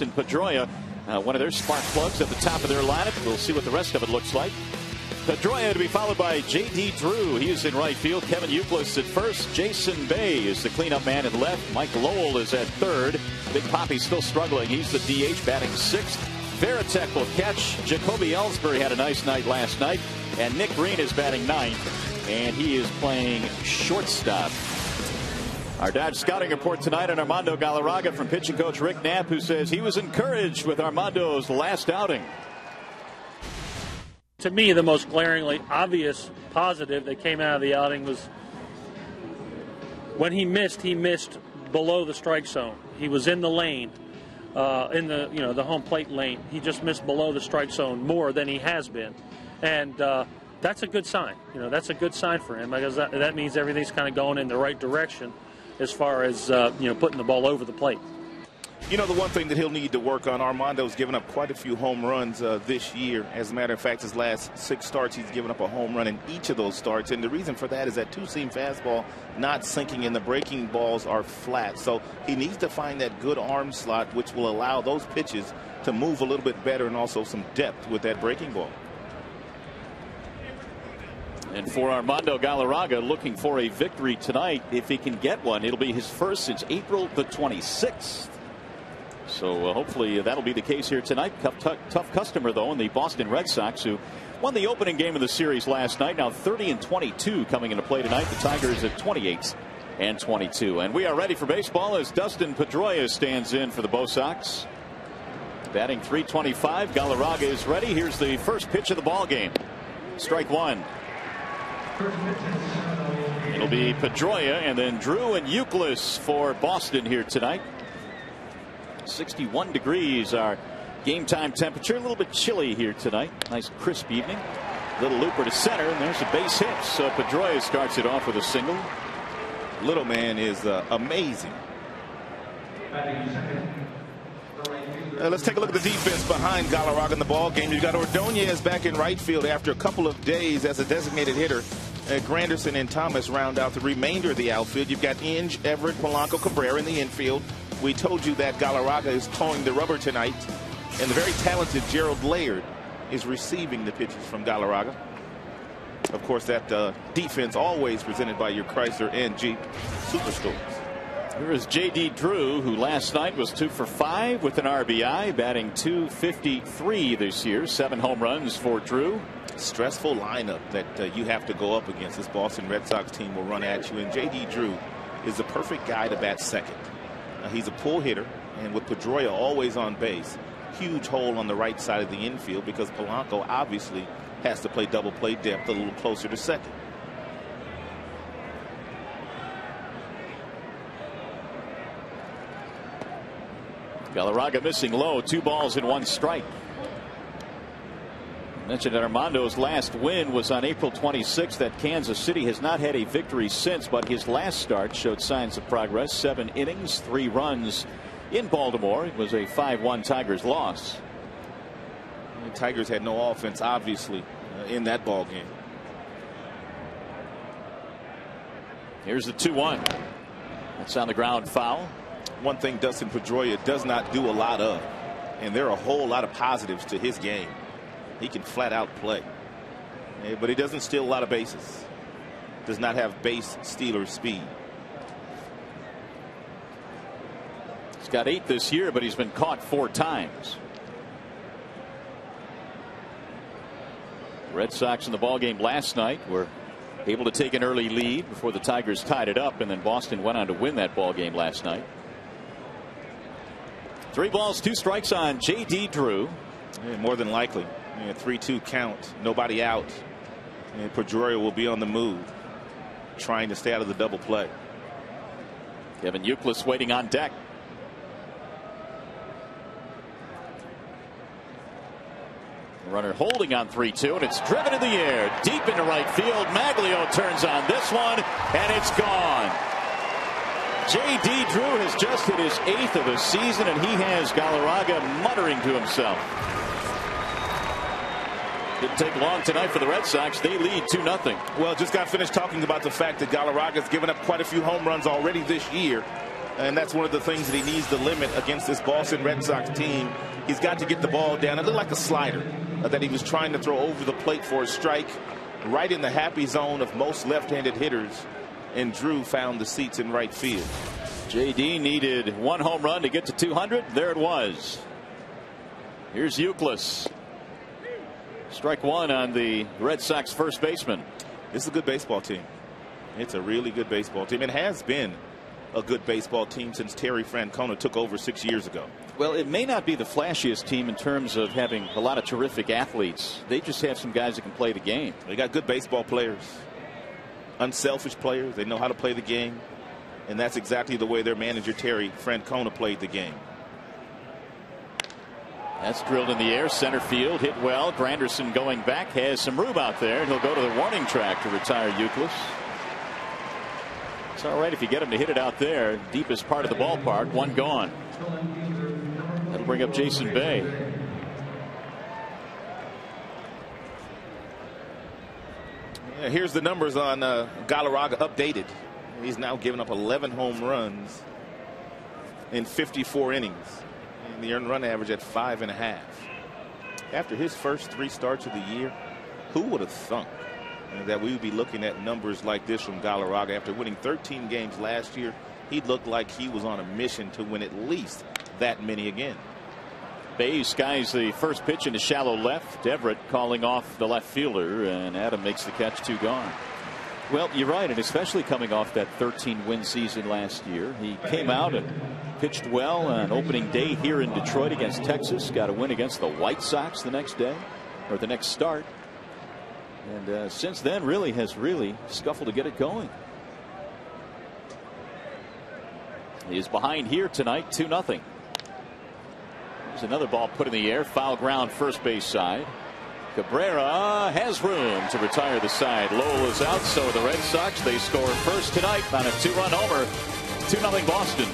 Dustin Pedroia, one of their spark plugs at the top of their lineup. We'll see what the rest of it looks like. Pedroia to be followed by J.D. Drew. He is in right field. Kevin Youkilis at first. Jason Bay is the cleanup man at left. Mike Lowell is at third. Big Poppy's still struggling. He's the DH batting sixth. Veritek will catch. Jacoby Ellsbury had a nice night last night. And Nick Green is batting ninth. And he is playing shortstop. Our Dodge scouting report tonight on Armando Galarraga from pitching coach Rick Knapp, who says he was encouraged with Armando's last outing. To me, the most glaringly obvious positive that came out of the outing was when he missed below the strike zone. He was in the lane, in the the home plate lane. He just missed below the strike zone more than he has been, and that's a good sign. That's a good sign for him, because that means everything's kind of going in the right direction as far as putting the ball over the plate. The one thing that he'll need to work on, Armando's given up quite a few home runs this year. As a matter of fact, his last 6 starts, he's given up a home run in each of those starts. And the reason for that is that two-seam fastball not sinking and the breaking balls are flat. So he needs to find that good arm slot, which will allow those pitches to move a little bit better and also some depth with that breaking ball. And for Armando Galarraga, looking for a victory tonight. If he can get one, it'll be his first since April the 26th. So hopefully that'll be the case here tonight. Tough customer, though, in the Boston Red Sox, who won the opening game of the series last night. Now 30-22 coming into play tonight. The Tigers at 28-22. And we are ready for baseball as Dustin Pedroia stands in for the BOS Sox. Batting .325. Galarraga is ready. Here's the first pitch of the ball game. Strike one. It'll be Pedroia and then Drew and Youkilis for Boston here tonight. 61 degrees our game time temperature. A little bit chilly here tonight. Nice crisp evening. Little looper to center, and there's a base hit. So Pedroia starts it off with a single. Little man is amazing. Let's take a look at the defense behind Galarraga in the ball game. You've got Ordonez back in right field after a couple of days as a designated hitter. Granderson and Thomas round out the remainder of the outfield. You've got Inge, Everett, Polanco, Cabrera in the infield. We told you that Galarraga is towing the rubber tonight, and the very talented Gerald Laird is receiving the pitches from Galarraga. Of course, that defense always presented by your Chrysler and Jeep Superstores. Here is J.D. Drew, who last night was 2 for 5 with an RBI, batting .253 this year. 7 home runs for Drew. Stressful lineup that you have to go up against. This Boston Red Sox team will run at you, and J.D. Drew is the perfect guy to bat second. He's a pull hitter, and with Pedroia always on base, huge hole on the right side of the infield because Polanco obviously has to play double play depth a little closer to second. Galarraga missing low. 2 balls and 1 strike. I mentioned that Armando's last win was on April 26th at Kansas City. Has not had a victory since, but his last start showed signs of progress. 7 innings, 3 runs in Baltimore. It was a 5-1 Tigers loss. The Tigers had no offense, obviously, in that ball game. Here's the 2-1. That's on the ground, foul. One thing Dustin Pedroia does not do a lot of, and there are a whole lot of positives to his game. He can flat out play, but he doesn't steal a lot of bases. Does not have base stealer speed. He's got 8 this year, but he's been caught 4 times. Red Sox in the ballgame last night were able to take an early lead before the Tigers tied it up, and then Boston went on to win that ballgame last night. 3 balls, 2 strikes on J.D. Drew. Yeah, more than likely. 3-2 count, nobody out, and Pedroia will be on the move, trying to stay out of the double play. Kevin Youkilis waiting on deck. Runner holding on 3-2, and it's driven in the air deep into right field. Maglio turns on this one, and it's gone. J.D. Drew has just hit his 8th of the season, and he has Galarraga muttering to himself. Didn't take long tonight for the Red Sox. They lead 2-0. Well, just got finished talking about the fact that Galarraga's given up quite a few home runs already this year. And that's one of the things that he needs to limit against this Boston Red Sox team. He's got to get the ball down. It looked like a slider that he was trying to throw over the plate for a strike, right in the happy zone of most left-handed hitters. And Drew found the seats in right field. JD needed one home run to get to 200. There it was. Here's Euclid. Strike one on the Red Sox first baseman. This is a good baseball team. It's a really good baseball team. It has been a good baseball team since Terry Francona took over 6 years ago. Well, it may not be the flashiest team in terms of having a lot of terrific athletes. They just have some guys that can play the game. They got good baseball players, unselfish players. They know how to play the game. And that's exactly the way their manager Terry Francona played the game. That's drilled in the air, center field, hit well. Granderson going back, has some room out there, and he'll go to the warning track to retire Euclid. It's all right if you get him to hit it out there, deepest part of the ballpark. One gone. That'll bring up Jason Bay. Yeah, here's the numbers on Galarraga updated. He's now given up 11 home runs in 54 innings. And the earned run average at 5.5. After his first 3 starts of the year, who would have thunk that we would be looking at numbers like this from Galarraga? After winning 13 games last year, he looked like he was on a mission to win at least that many again. Bay skies the first pitch into shallow left. Everett calling off the left fielder, and Adam makes the catch. 2 gone. Well, you're right, and especially coming off that 13-win season last year. He came out and pitched well on opening day here in Detroit against Texas. Got a win against the White Sox the next day, or the next start. And since then has really scuffled to get it going. He is behind here tonight, 2-0. There's another ball put in the air, foul ground first base side. Cabrera has room to retire the side. Lowell is out, so the Red Sox, they score first tonight on a 2-run homer. 2-0 Boston.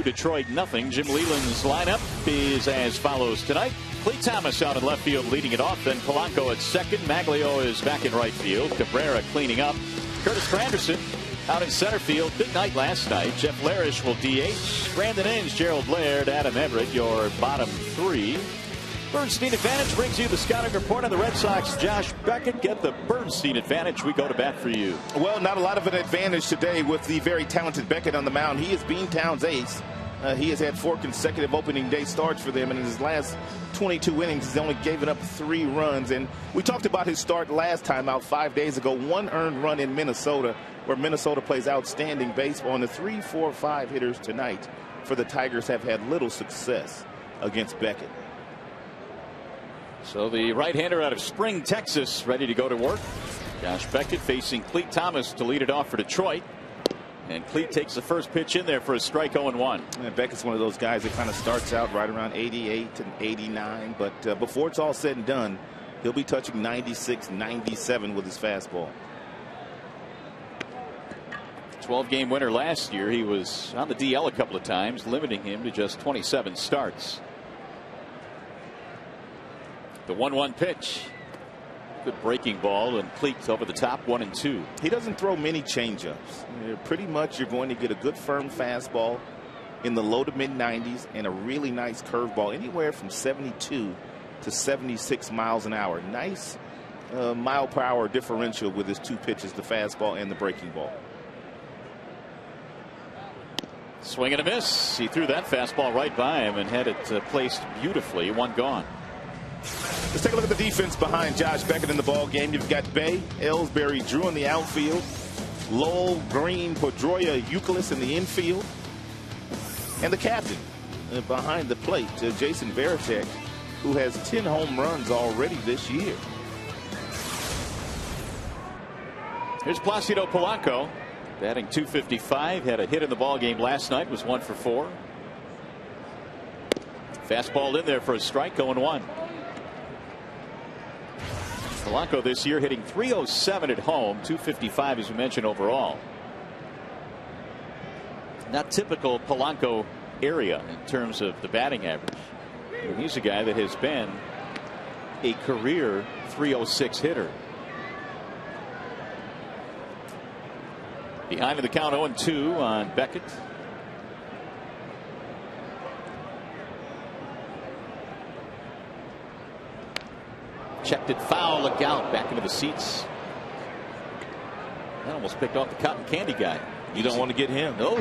Detroit nothing. Jim Leland's lineup is as follows tonight. Clee Thomas out in left field leading it off. Then Polanco at second. Maglio is back in right field. Cabrera cleaning up. Curtis Granderson out in center field. Big night last night. Jeff Larish will DH. Brandon Inge, Gerald Laird, Adam Everett, your bottom 3. Bernstein Advantage brings you the scouting report on the Red Sox. Josh Beckett, get the Bernstein Advantage. We go to bat for you. Well, not a lot of an advantage today with the very talented Beckett on the mound. He is Beantown's ace. He has had 4 consecutive opening day starts for them, and in his last 22 innings, he's only given up 3 runs. And we talked about his start last time out 5 days ago. 1 earned run in Minnesota, where Minnesota plays outstanding baseball. And the 3, 4, 5 hitters tonight for the Tigers have had little success against Beckett. So the right-hander out of Spring, Texas, ready to go to work. Josh Beckett facing Cleet Thomas to lead it off for Detroit. And Cleet takes the first pitch in there for a strike 0-1. And Beckett's one of those guys that kind of starts out right around 88 and 89. But before it's all said and done, He'll be touching 96, 97 with his fastball. 12-game winner last year. He was on the DL a couple of times, limiting him to just 27 starts. The 1-1 pitch. Good breaking ball and cleats over the top, 1-2. He doesn't throw many changeups. Pretty much you're going to get a good firm fastball in the low to mid 90s and a really nice curveball anywhere from 72 to 76 miles an hour. Nice mile per hour differential with his two pitches, the fastball and the breaking ball. Swing and a miss. He threw that fastball right by him and had it placed beautifully. One gone. Let's take a look at the defense behind Josh Beckett in the ball game. You've got Bay, Ellsbury, Drew in the outfield, Lowell, Green, Pedroia, Euclid in the infield, and the captain behind the plate, Jason Varitek, who has 10 home runs already this year. Here's Placido Polanco, batting .255, had a hit in the ball game last night, was 1 for 4. Fastball in there for a strike, 0-1. Polanco this year hitting .307 at home, .255 as we mentioned overall. Not typical Polanco area in terms of the batting average. He's a guy that has been a career .306 hitter. Behind in the count, 0-2 on Beckett. Checked it foul. Look out. Back into the seats. That almost picked off the cotton candy guy. You don't want to get him. No.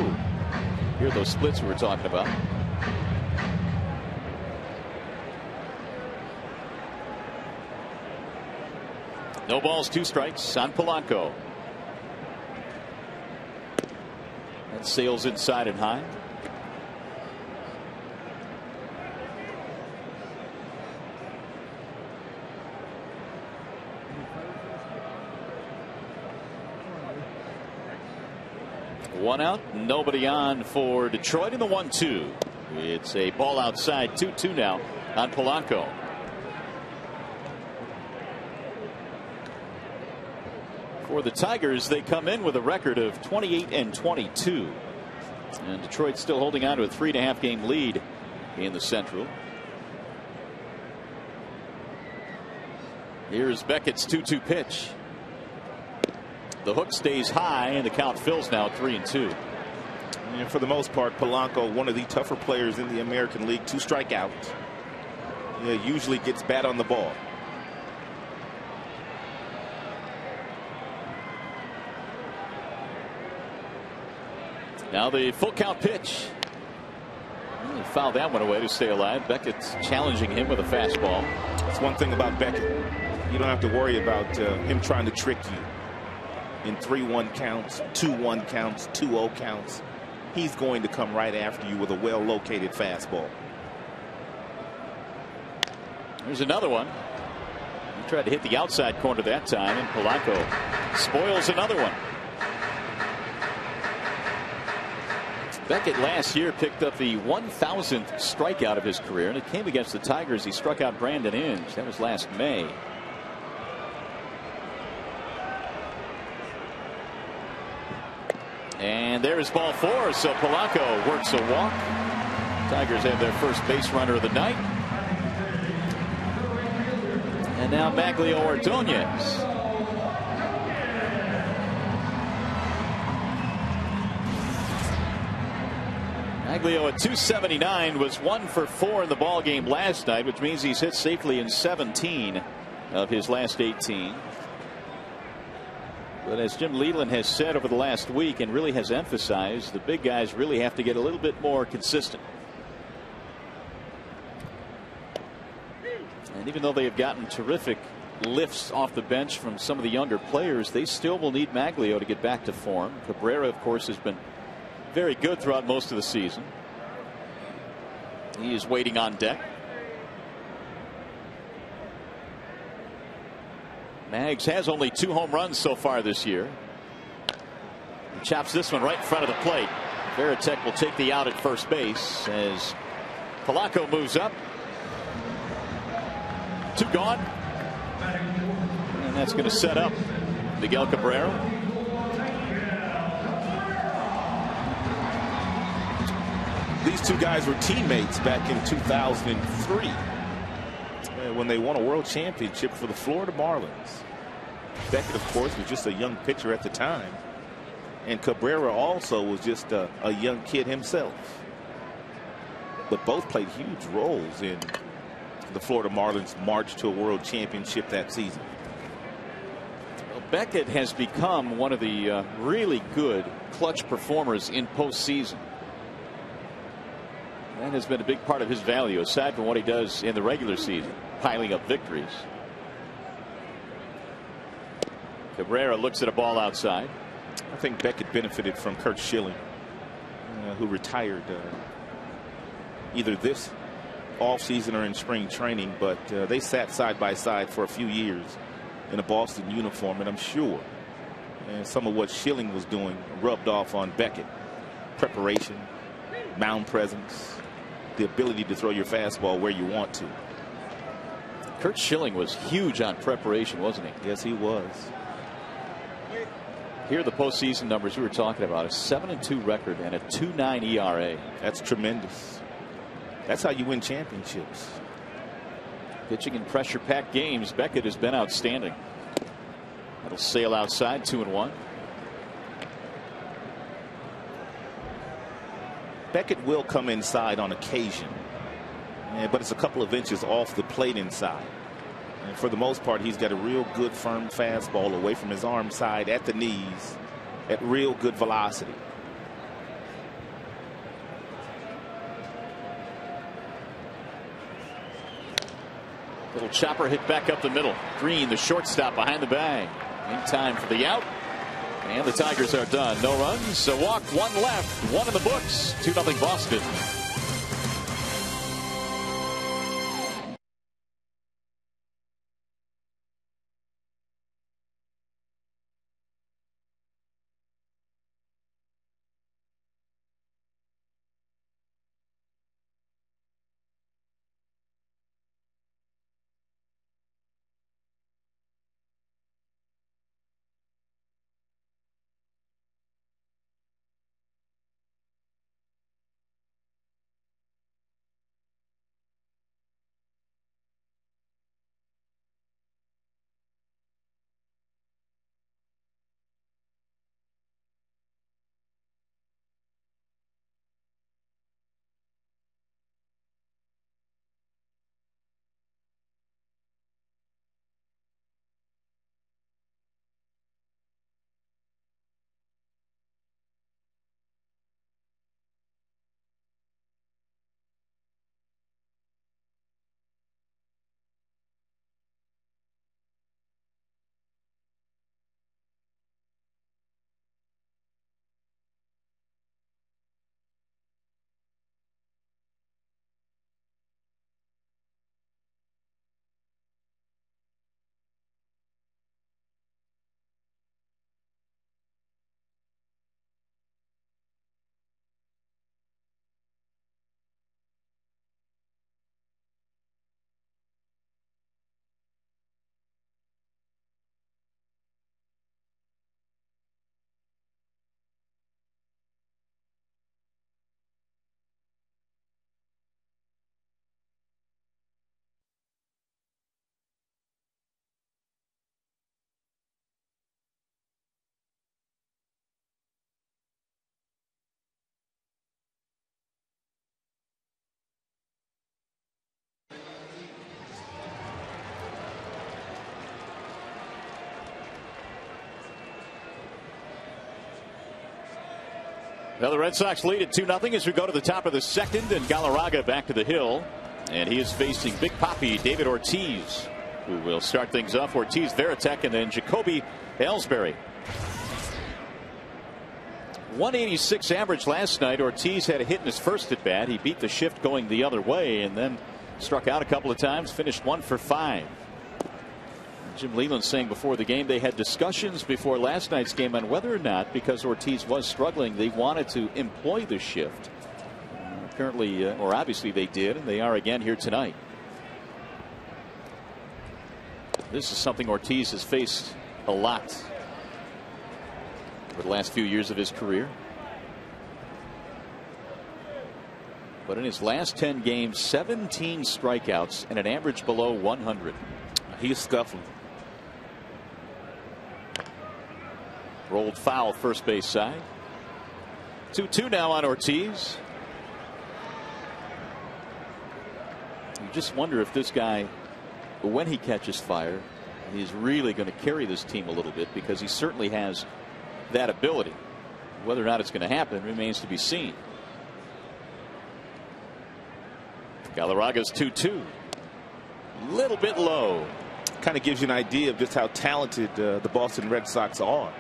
Here are those splits we were talking about. No balls, 2 strikes on Polanco. That sails inside and high. One out, nobody on for Detroit in the 1-2. It's a ball outside, 2-2 now on Polanco. For the Tigers, they come in with a record of 28-22. And Detroit's still holding on to a 3.5 game lead in the Central. Here's Beckett's 2-2 pitch. The hook stays high and the count fills now at 3-2. And for the most part, Polanco, one of the tougher players in the American League, 2 strikeouts. Usually gets bat on the ball. Now the full count pitch. He fouled that one away to stay alive. Beckett's challenging him with a fastball. That's one thing about Beckett. You don't have to worry about him trying to trick you. In 3-1 counts, 2-1 counts, 2-0 counts, he's going to come right after you with a well-located fastball. There's another one. He tried to hit the outside corner that time, and Polanco spoils another one. Beckett last year picked up the 1,000th strikeout of his career, and it came against the Tigers. He struck out Brandon Inge. That was last May. And there's ball 4, so Polanco works a walk. Tigers have their first base runner of the night. And now Maglio Ordonez. Maglio at .279 was 1 for 4 in the ball game last night, which means he's hit safely in 17 of his last 18. But as Jim Leland has said over the last week and really has emphasized, the big guys really have to get a little bit more consistent. And even though they have gotten terrific lifts off the bench from some of the younger players, they still will need Maglio to get back to form. Cabrera, of course, has been very good throughout most of the season. He is waiting on deck. Mags has only 2 home runs so far this year. He chops this one right in front of the plate. Varitek will take the out at first base as Polanco moves up. 2 gone. That's going to set up Miguel Cabrera. These two guys were teammates back in 2003 when they won a world championship for the Florida Marlins. Beckett, of course, was just a young pitcher at the time, and Cabrera also was just a young kid himself. But both played huge roles in the Florida Marlins' march to a world championship that season. Well, Beckett has become one of the really good clutch performers in postseason. That has been a big part of his value, aside from what he does in the regular season, piling up victories. Cabrera looks at a ball outside. I think Beckett benefited from Curt Schilling, who retired either this offseason or in spring training, but they sat side by side for a few years in a Boston uniform, and I'm sure some of what Schilling was doing rubbed off on Beckett. Preparation, mound presence, the ability to throw your fastball where you want to. Curt Schilling was huge on preparation, wasn't he? Yes, he was. Here are the postseason numbers we were talking about: a 7-2 record and a 2.9 ERA. That's tremendous. That's how you win championships. Pitching in pressure-packed games, Beckett has been outstanding. That'll sail outside, 2-1. Beckett will come inside on occasion, but it's a couple of inches off the plate inside. And for the most part, he's got a real good firm fastball away from his arm side at the knees at real good velocity. Little chopper hit back up the middle. Green, the shortstop, behind the bag. In time for the out. And the Tigers are done. No runs, a walk, one left, one in the books. 2-0 Boston. Well, the Red Sox lead at 2-0 as we go to the top of the second, and Galarraga back to the hill. And he is facing Big Papi David Ortiz, who will start things off. Ortiz, Veritek, and then Jacoby Ellsbury. 186 average last night. Ortiz had a hit in his first at bat. He beat the shift going the other way and then struck out a couple of times, finished 1 for 5. Jim Leyland saying before the game they had discussions before last night's game on whether or not, because Ortiz was struggling, they wanted to employ the shift. Apparently, or obviously they did, and they are again here tonight. This is something Ortiz has faced a lot for the last few years of his career. But in his last 10 games, 17 strikeouts and an average below 100. He's scuffling. Rolled foul first base side. 2-2 now on Ortiz. You just wonder if this guy, when he catches fire, he's really going to carry this team a little bit, because he certainly has that ability. Whether or not it's going to happen remains to be seen. Galarraga's 2-2. Little bit low. Kind of gives you an idea of just how talented the Boston Red Sox are.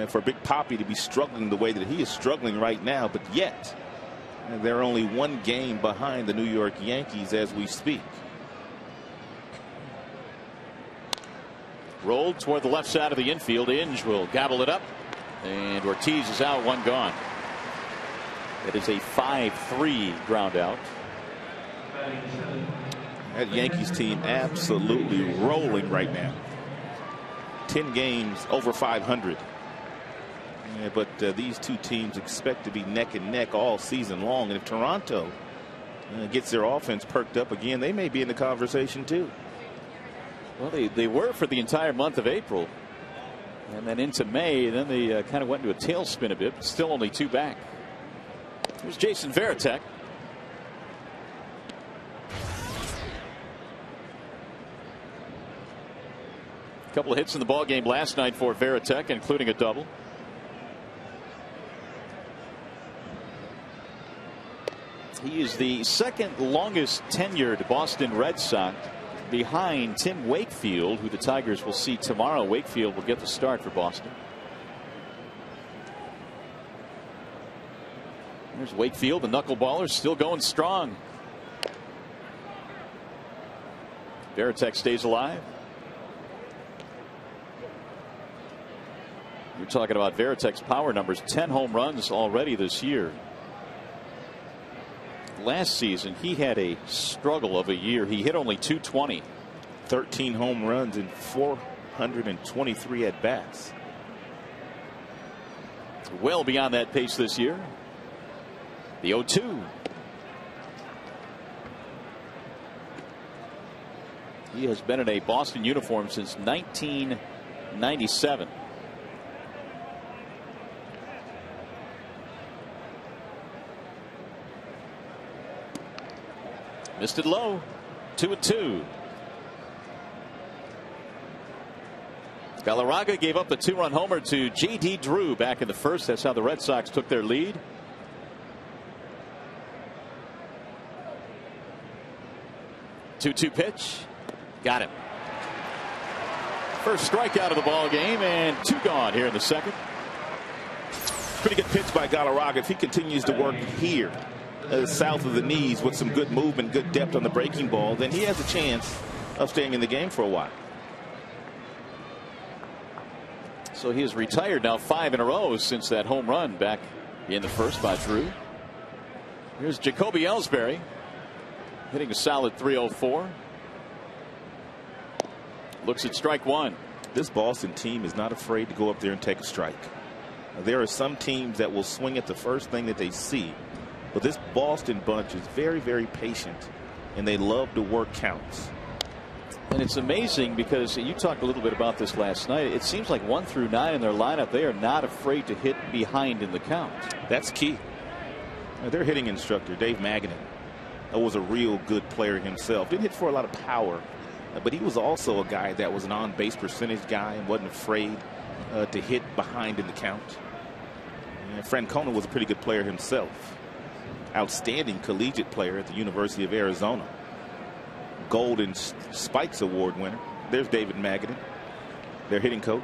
For Big Papi to be struggling the way that he is struggling right now, but yet they're only one game behind the New York Yankees as we speak. Rolled toward the left side of the infield. Inge will gobble it up, and Ortiz is out, one gone. It is a 5-3 ground out. That Yankees team absolutely rolling right now. 10 games over 500. Yeah, but these two teams expect to be neck and neck all season long. And if Toronto gets their offense perked up again, they may be in the conversation too. Well, they were for the entire month of April. And then into May, then they kind of went into a tailspin a bit, but still only 2 back. Here's Jason Varitek. A couple of hits in the ball game last night for Varitek, including a double. He is the second longest tenured Boston Red Sox, behind Tim Wakefield, who the Tigers will see tomorrow. Wakefield will get the start for Boston. There's Wakefield, the knuckleballer, still going strong. Varitek stays alive. You're talking about Varitek's power numbers. 10 home runs already this year. Last season he had a struggle of a year. He hit only .220. 13 home runs and 423 at bats. Well beyond that pace this year. The 0-2. He has been in a Boston uniform since 1997. Missed it low. 2-2. Galarraga gave up the 2-run homer to J.D. Drew back in the first. That's how the Red Sox took their lead. Two-two pitch. Got him. First strikeout of the ball game, and 2 gone here in the second. Pretty good pitch by Galarraga. If he continues to work here, south of the knees, with some good movement, good depth on the breaking ball, then he has a chance of staying in the game for a while. So he has retired now 5 in a row since that home run back in the first by Drew. Here's Jacoby Ellsbury hitting a solid .304. Looks at strike one. This Boston team is not afraid to go up there and take a strike. There are some teams that will swing at the first thing that they see, but this Boston bunch is very, very patient, and they love to work counts. And it's amazing because you talked a little bit about this last night. It seems like 1 through 9 in their lineup, they are not afraid to hit behind in the count. That's key. Their hitting instructor, Dave Magadan, was a real good player himself. Didn't hit for a lot of power, but he was also a guy that was an on-base percentage guy and wasn't afraid to hit behind in the count. And Francona was a pretty good player himself. Outstanding collegiate player at the University of Arizona. Golden Spikes Award winner. There's David Magadan, their hitting coach.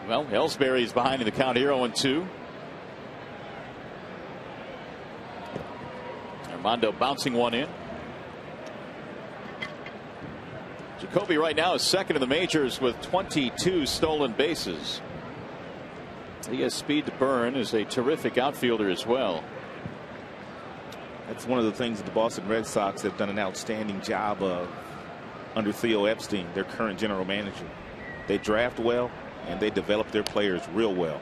Well, Ellsbury's behind in the count here, 0-2. Armando bouncing one in. Jacoby right now is second in the majors with 22 stolen bases. He has speed to burn, is a terrific outfielder as well. That's one of the things that the Boston Red Sox have done an outstanding job of under Theo Epstein, their current general manager. They draft well and they develop their players real well.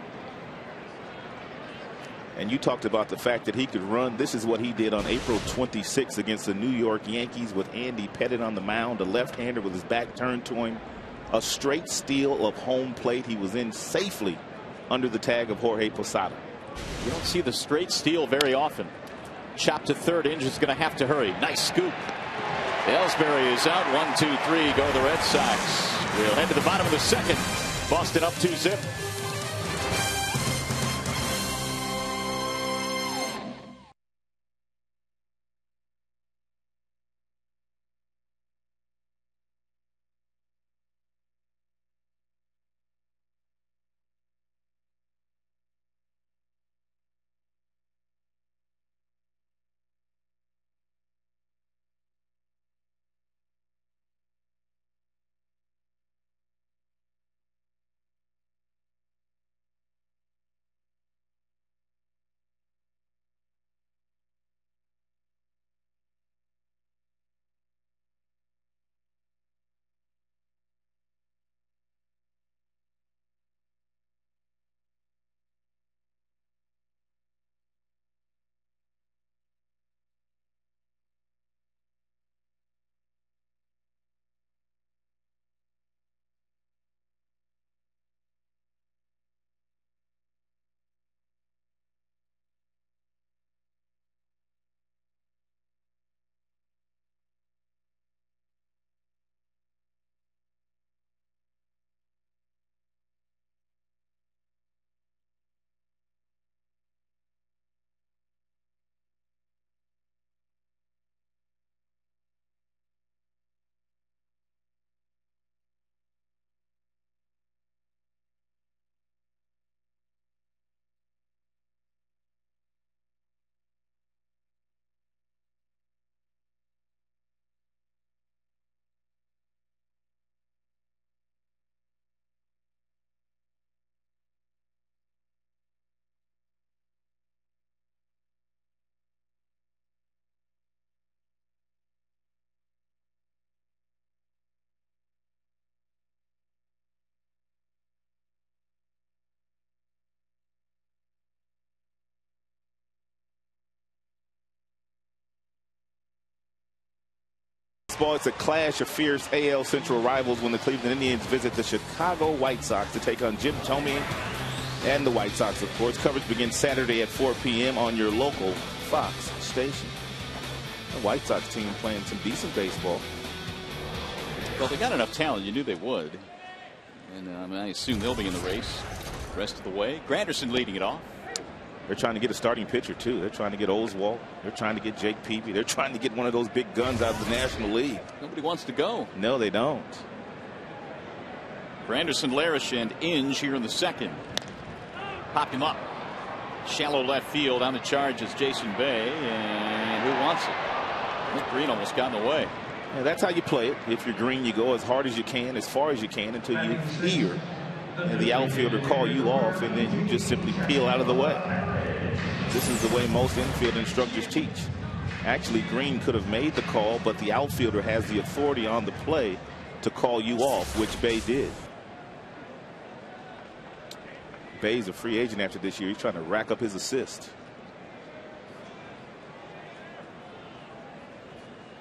And you talked about the fact that he could run. This is what he did on April 26th against the New York Yankees with Andy Pettit on the mound, a left-hander with his back turned to him. A straight steal of home plate. He was in safely under the tag of Jorge Posada. You don't see the straight steal very often. Chop to third. Inge is going to have to hurry. Nice scoop. Ellsbury is out. 1, 2, 3. Go the Red Sox. We'll head to the bottom of the second. Boston up 2-zip. It's a clash of fierce AL Central rivals when the Cleveland Indians visit the Chicago White Sox to take on Jim Thome and the White Sox, of course. Coverage begins Saturday at 4 p.m. on your local Fox station. The White Sox team playing some decent baseball. Well, they got enough talent. You knew they would. And I assume they'll be in the race the rest of the way. Granderson leading it off. They're trying to get a starting pitcher, too. They're trying to get Oswalt. They're trying to get Jake Peavy. They're trying to get one of those big guns out of the National League. Nobody wants to go. No, they don't. Granderson, Larish, and Inge here in the second. Pop him up. Shallow left field on the charge is Jason Bay. And who wants it? Nick Green almost got in the way. Yeah, that's how you play it. If you're Green, you go as hard as you can, as far as you can, until you hear and the outfielder call you off, and then you just simply peel out of the way. This is the way most infield instructors teach. Actually, Green could have made the call, but the outfielder has the authority on the play to call you off, which Bay did. Bay's a free agent after this year. He's trying to rack up his assist.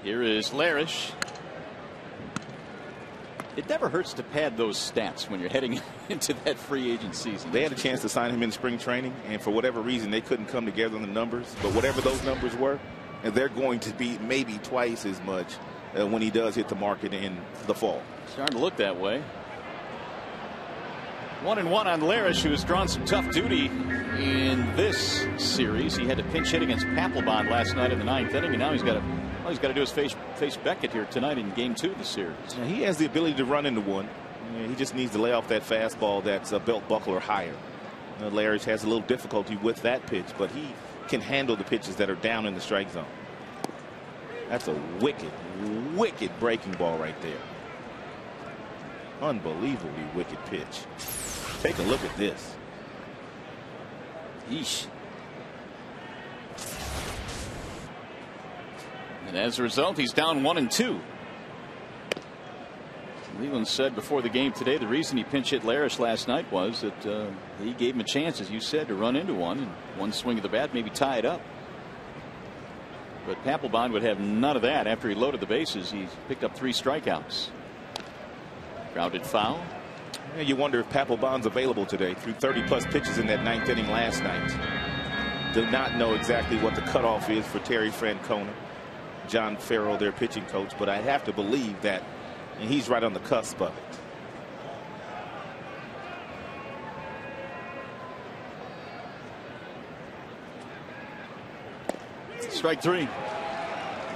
Here is Larish. It never hurts to pad those stats when you're heading into that free agent season. They had a chance to sign him in spring training, and for whatever reason, they couldn't come together on the numbers. But whatever those numbers were, and they're going to be maybe twice as much when he does hit the market in the fall. Starting to look that way. 1-1 on Larish, who has drawn some tough duty in this series. He had to pinch hit against Papelbon last night in the 9th inning, and now he's got to do is face Beckett here tonight in Game 2 of the series. Now, he has the ability to run into one. He just needs to lay off that fastball that's a belt buckle or higher. Larish has a little difficulty with that pitch, but he can handle the pitches that are down in the strike zone. That's a wicked, wicked breaking ball right there. Unbelievably wicked pitch. Take a look at this. Yeesh. And as a result, he's down 1-2. Leland said before the game today the reason he pinch hit Larish last night was that he gave him a chance, as you said, to run into one, and one swing of the bat maybe tie it up. But Papelbon would have none of that. After he loaded the bases, he picked up 3 strikeouts. Grounded foul. Yeah, you wonder if Papelbon's available today. Threw 30+ pitches in that 9th inning last night. Do not know exactly what the cutoff is for Terry Francona, John Farrell, their pitching coach, but I have to believe that. And he's right on the cusp of it. Strike 3.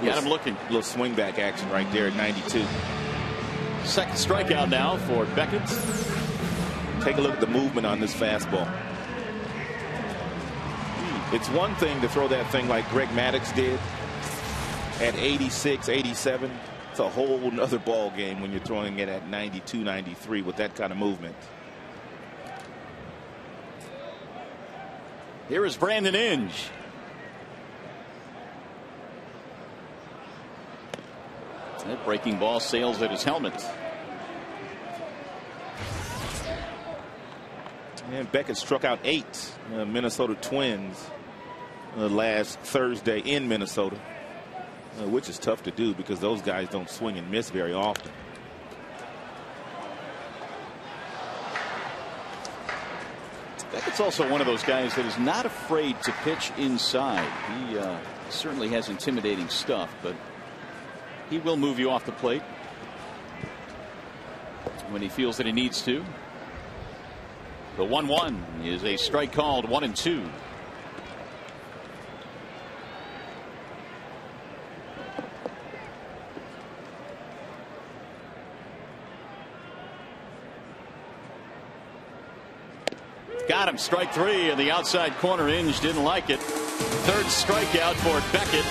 Got him looking. Little swing back action right there at 92. Second strikeout now for Beckett. Take a look at the movement on this fastball. It's one thing to throw that thing like Greg Maddux did at 86, 87. It's a whole nother ball game when you're throwing it at 92, 93 with that kind of movement. Here is Brandon Inge. That breaking ball sails at his helmet. And Beckett struck out 8 Minnesota Twins last Thursday in Minnesota, which is tough to do because those guys don't swing and miss very often. Beckett's also one of those guys that is not afraid to pitch inside. He certainly has intimidating stuff, but he will move you off the plate when he feels that he needs to. The 1-1 is a strike called, 1-2. Got him. Strike 3 in the outside corner. Inge didn't like it. Third strikeout for Beckett.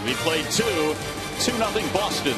We played 2-0 Boston.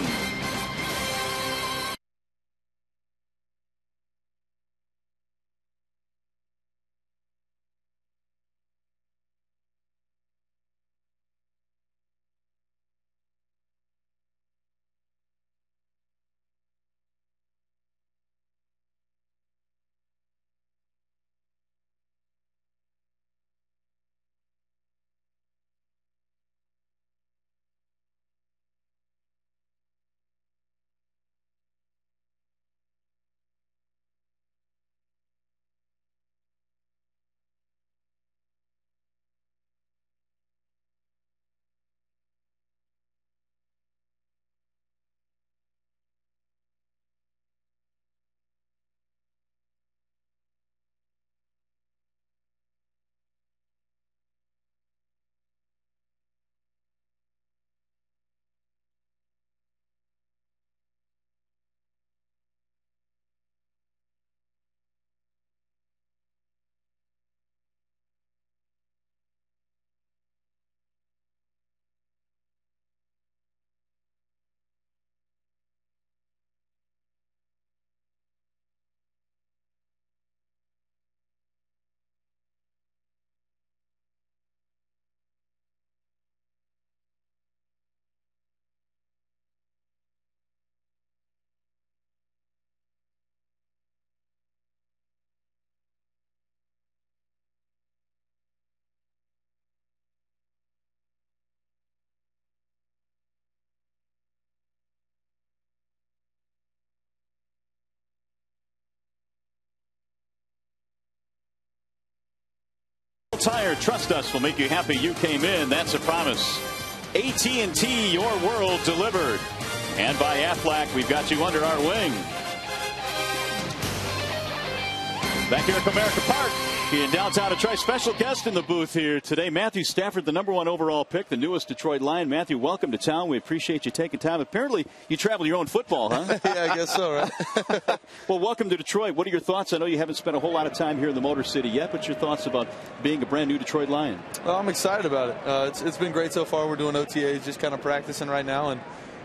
Tire, trust us, will make you happy you came in. That's a promise. AT&T, your world delivered. And by Aflac, we've got you under our wing. Back here at Comerica Park in downtown Detroit. Special guest in the booth here today, Matthew Stafford, the #1 overall pick, the newest Detroit Lion. Matthew, welcome to town. We appreciate you taking time. Apparently, you travel your own football, huh? Yeah, I guess so, right? Well, welcome to Detroit. What are your thoughts? I know you haven't spent a whole lot of time here in the Motor City yet. What's your thoughts about being a brand new Detroit Lion? Well, I'm excited about it. It's been great so far. We're doing OTAs, just kind of practicing right now, and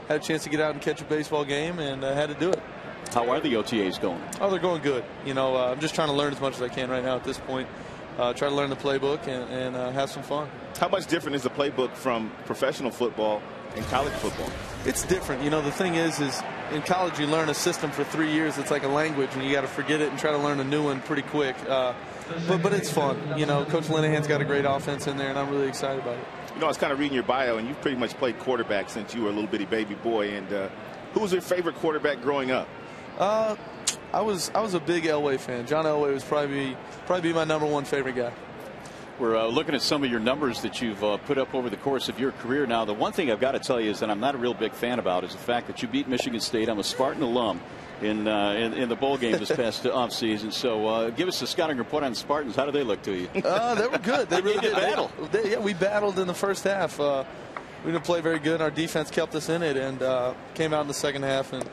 had a chance to get out and catch a baseball game, and had to do it. How are the OTAs going? Oh, they're going good. You know, I'm just trying to learn as much as I can right now at this point. Try to learn the playbook and have some fun. How much different is the playbook from professional football in college football? It's different. You know, the thing is in college you learn a system for 3 years. It's like a language, and you got to forget it and try to learn a new one pretty quick. But it's fun. You know, Coach Linehan's got a great offense in there, and I'm really excited about it. You know, I was kind of reading your bio, and you've pretty much played quarterback since you were a little bitty baby boy. And who was your favorite quarterback growing up? I was a big Elway fan. John Elway was probably my #1 favorite guy. We're looking at some of your numbers that you've put up over the course of your career. Now, the one thing I've got to tell you is that I'm not a real big fan about is the fact that you beat Michigan State. I'm a Spartan alum in the bowl game this past offseason. So give us a scouting report on the Spartans. How did they look to you? They were good. They really did battle. Yeah, we battled in the first half. We didn't play very good. Our defense kept us in it and came out in the second half and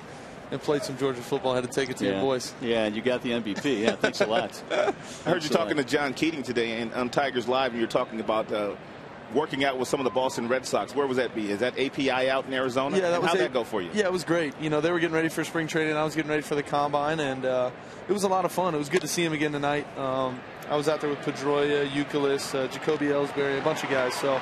played some Georgia football. Had to take it to your boys. Yeah, and you got the MVP. Yeah, thanks a lot. I heard you talking to John Keating today on Tigers Live, and you're talking about working out with some of the Boston Red Sox. Where was that be? Is that API out in Arizona? Yeah, how'd that go for you? Yeah, it was great. You know, they were getting ready for spring training. I was getting ready for the combine, and it was a lot of fun. It was good to see him again tonight. I was out there with Pedroia, Youkilis, Jacoby Ellsbury, a bunch of guys. So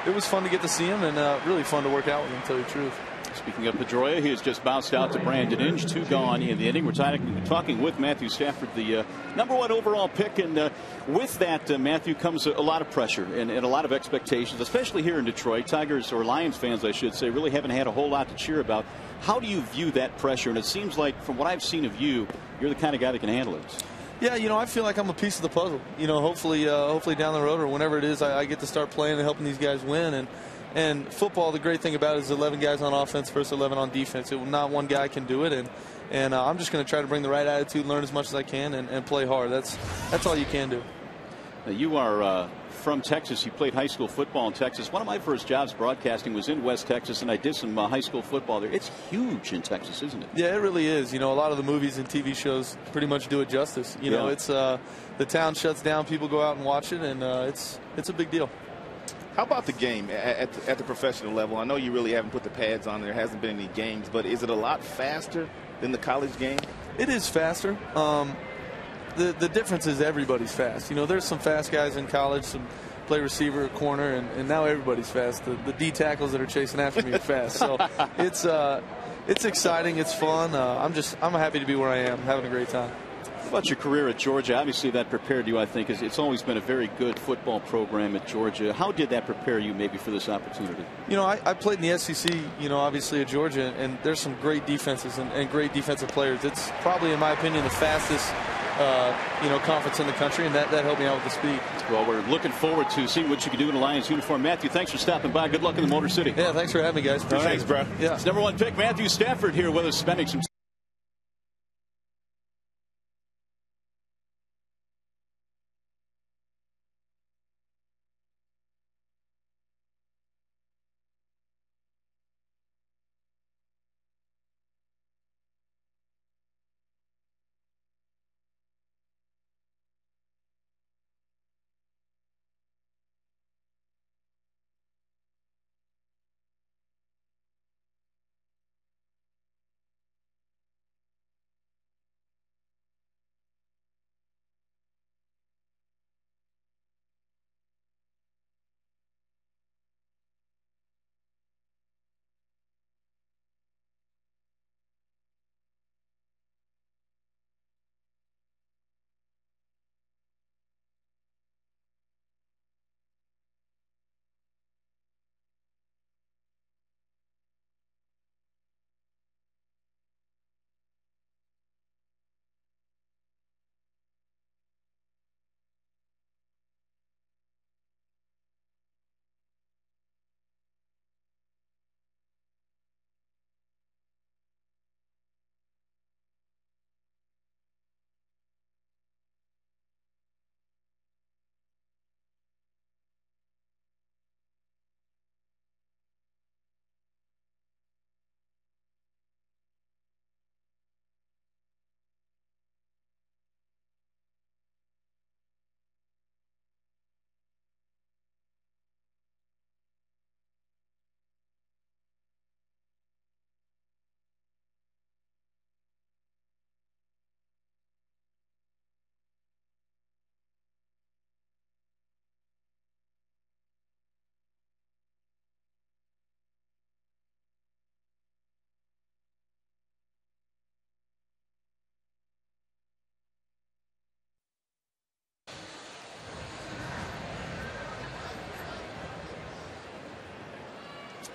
it was fun to get to see him and really fun to work out with him, to tell you the truth. Speaking of Pedroia, he has just bounced out to Brandon Inge, 2 gone in the inning. We're talking with Matthew Stafford, the #1 overall pick. And with that, Matthew, comes a lot of pressure and a lot of expectations, especially here in Detroit. Tigers, or Lions fans, I should say, really haven't had a whole lot to cheer about. How do you view that pressure? And it seems like, from what I've seen of you, you're the kind of guy that can handle it. Yeah, you know, I feel like I'm a piece of the puzzle. You know, hopefully down the road or whenever it is, I get to start playing and helping these guys win. And football, the great thing about it is 11 guys on offense versus 11 on defense. Not one guy can do it, and I'm just going to try to bring the right attitude, learn as much as I can, and play hard. That's all you can do. Now, you are from Texas. You played high school football in Texas. One of my first jobs broadcasting was in West Texas, and I did some high school football there. It's huge in Texas, isn't it? Yeah, it really is. You know, a lot of the movies and TV shows pretty much do it justice. You know, it's the town shuts down, people go out and watch it, and it's a big deal. How about the game at the professional level? I know you really haven't put the pads on. There hasn't been any games, but is it a lot faster than the college game? It is faster. The difference is everybody's fast. You know, there's some fast guys in college, some play receiver, corner, and now everybody's fast. The D tackles that are chasing after me are fast. So it's exciting. It's fun. I'm happy to be where I am, having a great time. How about your career at Georgia? Obviously, that prepared you, I think. It's always been a very good football program at Georgia. How did that prepare you maybe for this opportunity? You know, I played in the SEC, you know, obviously at Georgia, and there's some great defenses and great defensive players. It's probably, in my opinion, the fastest conference in the country, and that helped me out with the speed. Well, we're looking forward to seeing what you can do in a Lions uniform. Matthew, thanks for stopping by. Good luck in the Motor City. Yeah, thanks for having me, guys. Thanks, bro. Yeah. It's #1 pick Matthew Stafford here with us, spending some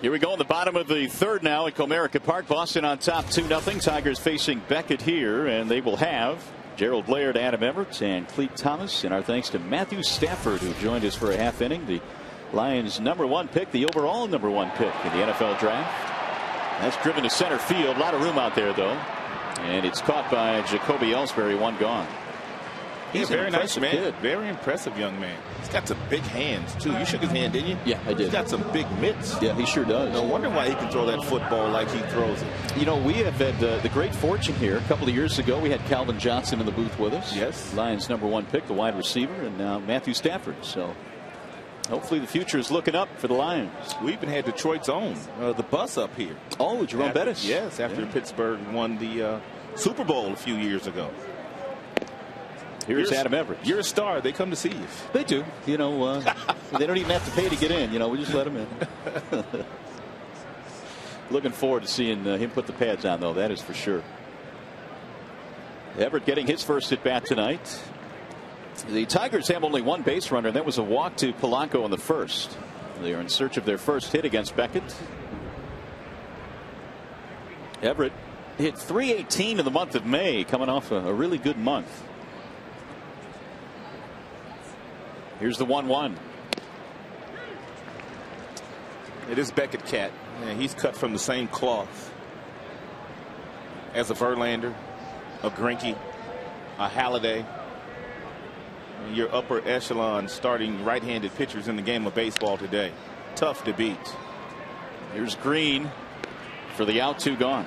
Here we go in the bottom of the third now at Comerica Park. Boston on top 2-0. Tigers facing Beckett here, and they will have Gerald Laird, Adam Everett, and Cleet Thomas. And our thanks to Matthew Stafford, who joined us for a half inning. The Lions' #1 pick, the overall #1 pick in the NFL draft. That's driven to center field. A lot of room out there, though. And it's caught by Jacoby Ellsbury, one gone. He's a very nice man. Kid. Very impressive young man. He's got some big hands, too. You shook his hand, didn't you? Yeah, I did. He's got some big mitts. Yeah, he sure does. No wonder why he can throw that football like he throws it. You know, we have had the great fortune here. A couple of years ago, we had Calvin Johnson in the booth with us. Yes. Lions' #1 pick, the wide receiver, and now Matthew Stafford. So hopefully the future is looking up for the Lions. We even had Detroit's own, the bus up here. Oh, Jerome Bettis. Yes, after Pittsburgh won the Super Bowl a few years ago. Here's Adam Everett. You're a star. They come to see you. They do. You know, they don't even have to pay to get in. You know, we just let them in. Looking forward to seeing him put the pads on, though. That is for sure. Everett getting his first at bat tonight. The Tigers have only one base runner, and that was a walk to Polanco in the first. They are in search of their first hit against Beckett. Everett hit .318 in the month of May, coming off a really good month. Here's the 1-1. It is Beckett cat. Yeah, he's cut from the same cloth as a Verlander, a Greinke, a Halladay. Your upper echelon starting right-handed pitchers in the game of baseball today. Tough to beat. Here's Green for the out, 2 gone.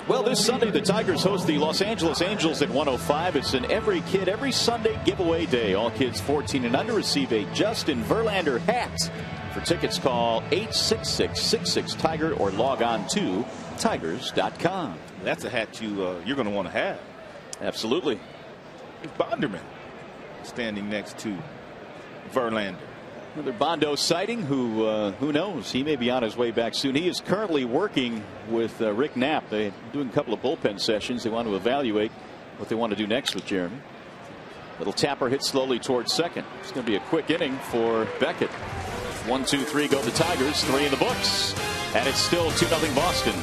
Well, this Sunday the Tigers host the Los Angeles Angels at 1:05. It's an every kid every Sunday giveaway day. All kids 14 and under receive a Justin Verlander hat. For tickets, call 866-66-TIGER or log on to tigers.com. That's a hat you're going to want to have. Absolutely. Bonderman standing next to Verlander. Another Bondo sighting. Who knows? He may be on his way back soon. He is currently working with Rick Knapp. They're doing a couple of bullpen sessions. They want to evaluate what they want to do next with Jeremy. Little tapper hit slowly towards second. It's going to be a quick inning for Beckett. 1, 2, 3 go the Tigers. 3 in the books. And it's still 2-0 Boston.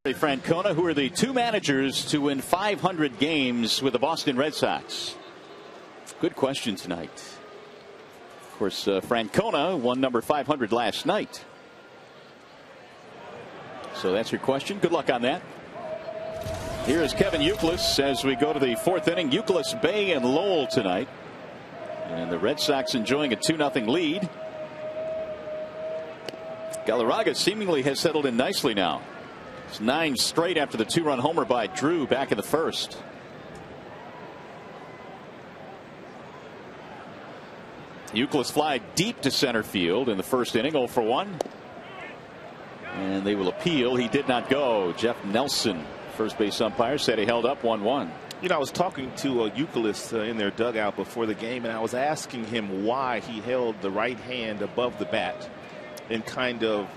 Francona, who are the 2 managers to win 500 games with the Boston Red Sox? Good question tonight. Of course, Francona won number 500 last night. So that's your question. Good luck on that. Here is Kevin Youkilis as we go to the 4th inning. Youkilis, Bay, and Lowell tonight. And the Red Sox enjoying a 2-0 lead. Galarraga seemingly has settled in nicely now. It's 9 straight after the 2-run homer by Drew back in the first. Euclid fly deep to center field in the first inning, 0 for 1. And they will appeal. He did not go. Jeff Nelson, first base umpire, said he held up 1-1. You know, I was talking to Euclid in their dugout before the game, and I was asking him why he held the right hand above the bat and kind of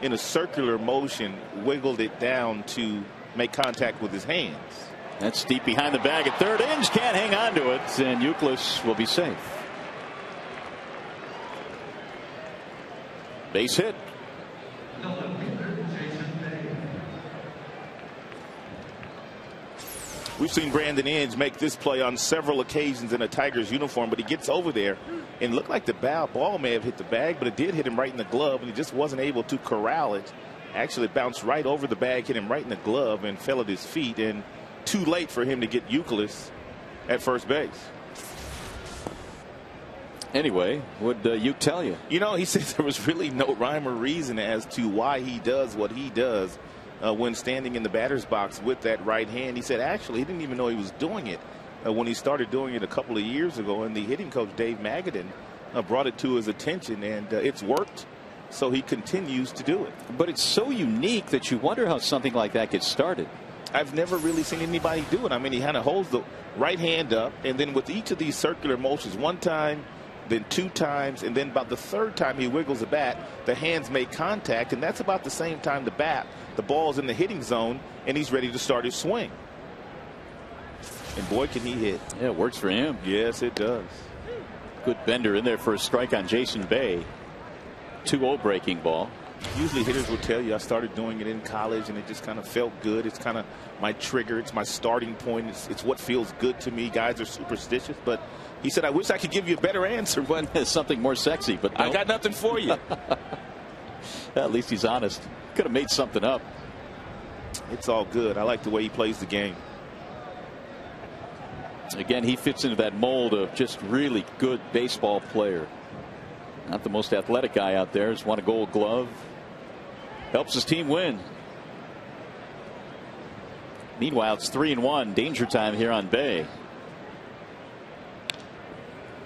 in a circular motion wiggled it down to make contact with his hands. That's deep behind the bag at third. Inge can't hang on to it, and Euclid will be safe. Base hit. We've seen Brandon Inge make this play on several occasions in a Tigers uniform, but he gets over there and looked like the ball may have hit the bag, but it did hit him right in the glove, and he just wasn't able to corral it. Actually, it bounced right over the bag, hit him right in the glove, and fell at his feet, and too late for him to get Euclid at first base. Anyway, what'd Uke tell you? You know, he said there was really no rhyme or reason as to why he does what he does when standing in the batter's box with that right hand. He said actually he didn't even know he was doing it when he started doing it a couple of years ago, and the hitting coach Dave Magadan brought it to his attention, and it's worked, so he continues to do it. But it's so unique that you wonder how something like that gets started. I've never really seen anybody do it. I mean, he kind of holds the right hand up, and then with each of these circular motions, one time, then 2 times, and then about the 3rd time he wiggles the bat, the hands make contact, and that's about the same time the ball's in the hitting zone, and he's ready to start his swing. And boy, can he hit. Yeah, it works for him. Yes, it does. Good bender in there for a strike on Jason Bay. 2-0 breaking ball. Usually hitters will tell you I started doing it in college and it just kind of felt good. It's kind of my trigger. It's my starting point. It's what feels good to me. Guys are superstitious, but he said I wish I could give you a better answer, but something more sexy. But no. I got nothing for you. At least he's honest. Could have made something up. It's all good. I like the way he plays the game. Again, he fits into that mold of just really good baseball player. Not the most athletic guy out there. Has won a Gold Glove. Helps his team win. Meanwhile, it's 3-1. Danger time here on Bay.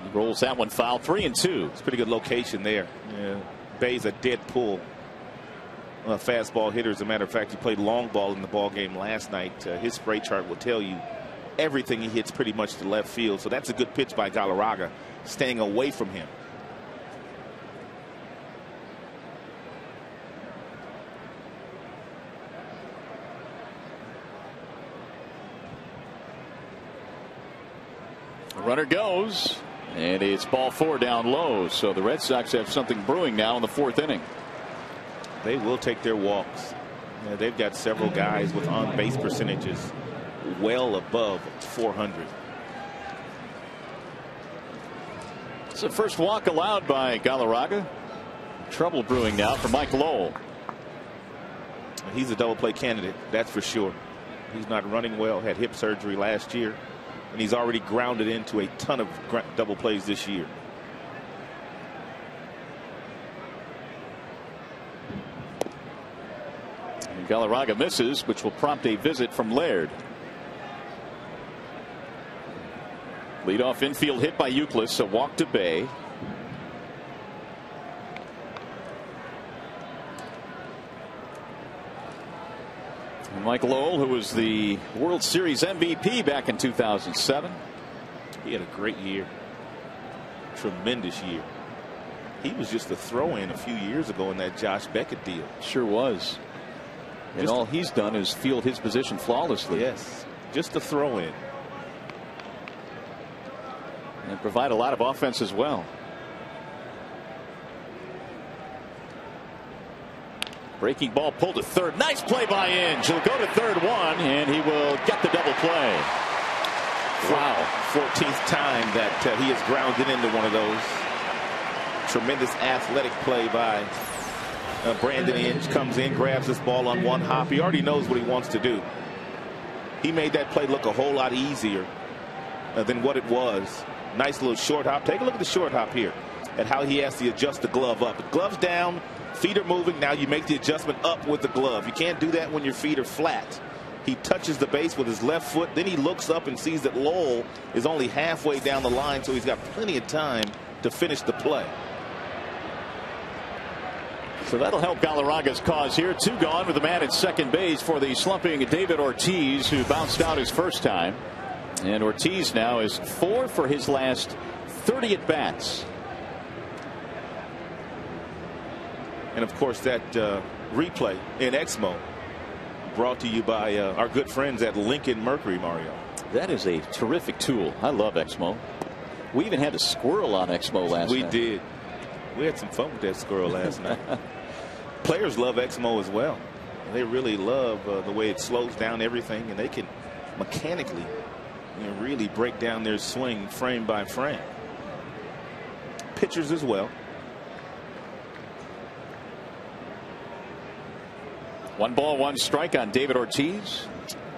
He rolls that one foul. 3-2. It's a pretty good location there. Yeah. Bay's a dead pull. Fastball hitter. As a matter of fact, he played long ball in the ball game last night. His spray chart will tell you everything he hits pretty much to left field. So that's a good pitch by Galarraga, staying away from him. Runner goes, and it's ball 4 down low. So the Red Sox have something brewing now in the 4th inning. They will take their walks. They've got several guys with on base percentages well above 400. It's the first walk allowed by Galarraga. Trouble brewing now for Mike Lowell. He's a double play candidate, that's for sure. He's not running well, had hip surgery last year, and he's already grounded into a ton of double plays this year. And Galarraga misses, which will prompt a visit from Laird. Leadoff infield hit by Euclid, so walk to Bay. And Mike Lowell, who was the World Series MVP back in 2007. He had a great year. Tremendous year. He was just a throw-in a few years ago in that Josh Beckett deal. Sure was. And all he's done is field his position flawlessly. Yes, just a throw-in. And provide a lot of offense as well. Breaking ball pulled to third. Nice play by Inge. He'll go to third one, and he will get the double play. Wow. 14th time that he has grounded into one of those. Tremendous athletic play by Brandon Inge. Comes in, grabs this ball on one hop. He already knows what he wants to do. He made that play look a whole lot easier than what it was. Nice little short hop. Take a look at the short hop here, at how he has to adjust the glove up. The glove's down, feet are moving. Now you make the adjustment up with the glove. You can't do that when your feet are flat. He touches the base with his left foot. Then he looks up and sees that Lowell is only halfway down the line, so he's got plenty of time to finish the play. So that'll help Galarraga's cause here. 2 gone with the man at second base for the slumping David Ortiz, who bounced out his first time. And Ortiz now is 4 for his last 30 at bats. And of course, that replay in Exmo brought to you by our good friends at Lincoln Mercury, Mario. That is a terrific tool. I love Exmo. We even had a squirrel on Exmo last night. We did. We had some fun with that squirrel last night. Players love Exmo as well. They really love the way it slows down everything, and they can mechanically really break down their swing frame by frame. Pitchers as well. 1 ball, 1 strike on David Ortiz.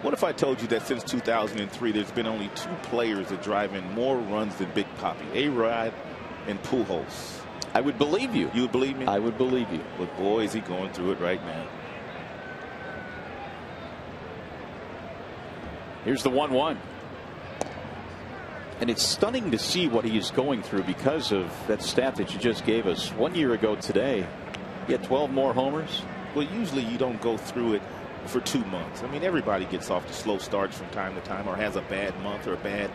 What if I told you that since 2003 there's been only 2 players that drive in more runs than Big Papi, A-Rod and Pujols? I would believe you. You would believe me? I would believe you. But boy, is he going through it right now. Here's the 1-1. And it's stunning to see what he is going through because of that stat that you just gave us. 1 year ago today, he had 12 more homers. Well, usually you don't go through it for 2 months. I mean, everybody gets off to slow starts from time to time, or has a bad month or a bad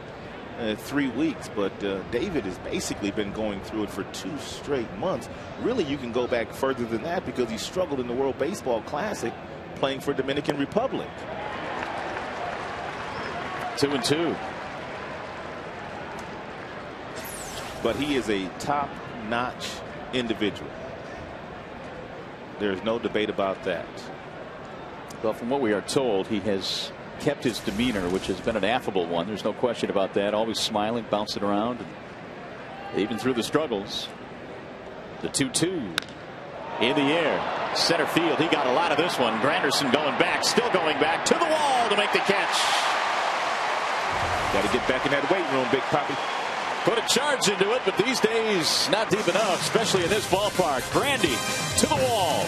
3 weeks. But David has basically been going through it for 2 straight months. Really, you can go back further than that because he struggled in the World Baseball Classic playing for Dominican Republic. 2-2. But he is a top-notch individual. There's no debate about that. Well, from what we are told, he has kept his demeanor, which has been an affable one. There's no question about that. Always smiling, bouncing around, and even through the struggles. The 2-2 in the air. Center field. He got a lot of this one. Granderson going back, still going back to the wall to make the catch. Got to get back in that weight room, Big Papi. Put a charge into it, but these days not deep enough, especially in this ballpark. Grandy to the wall.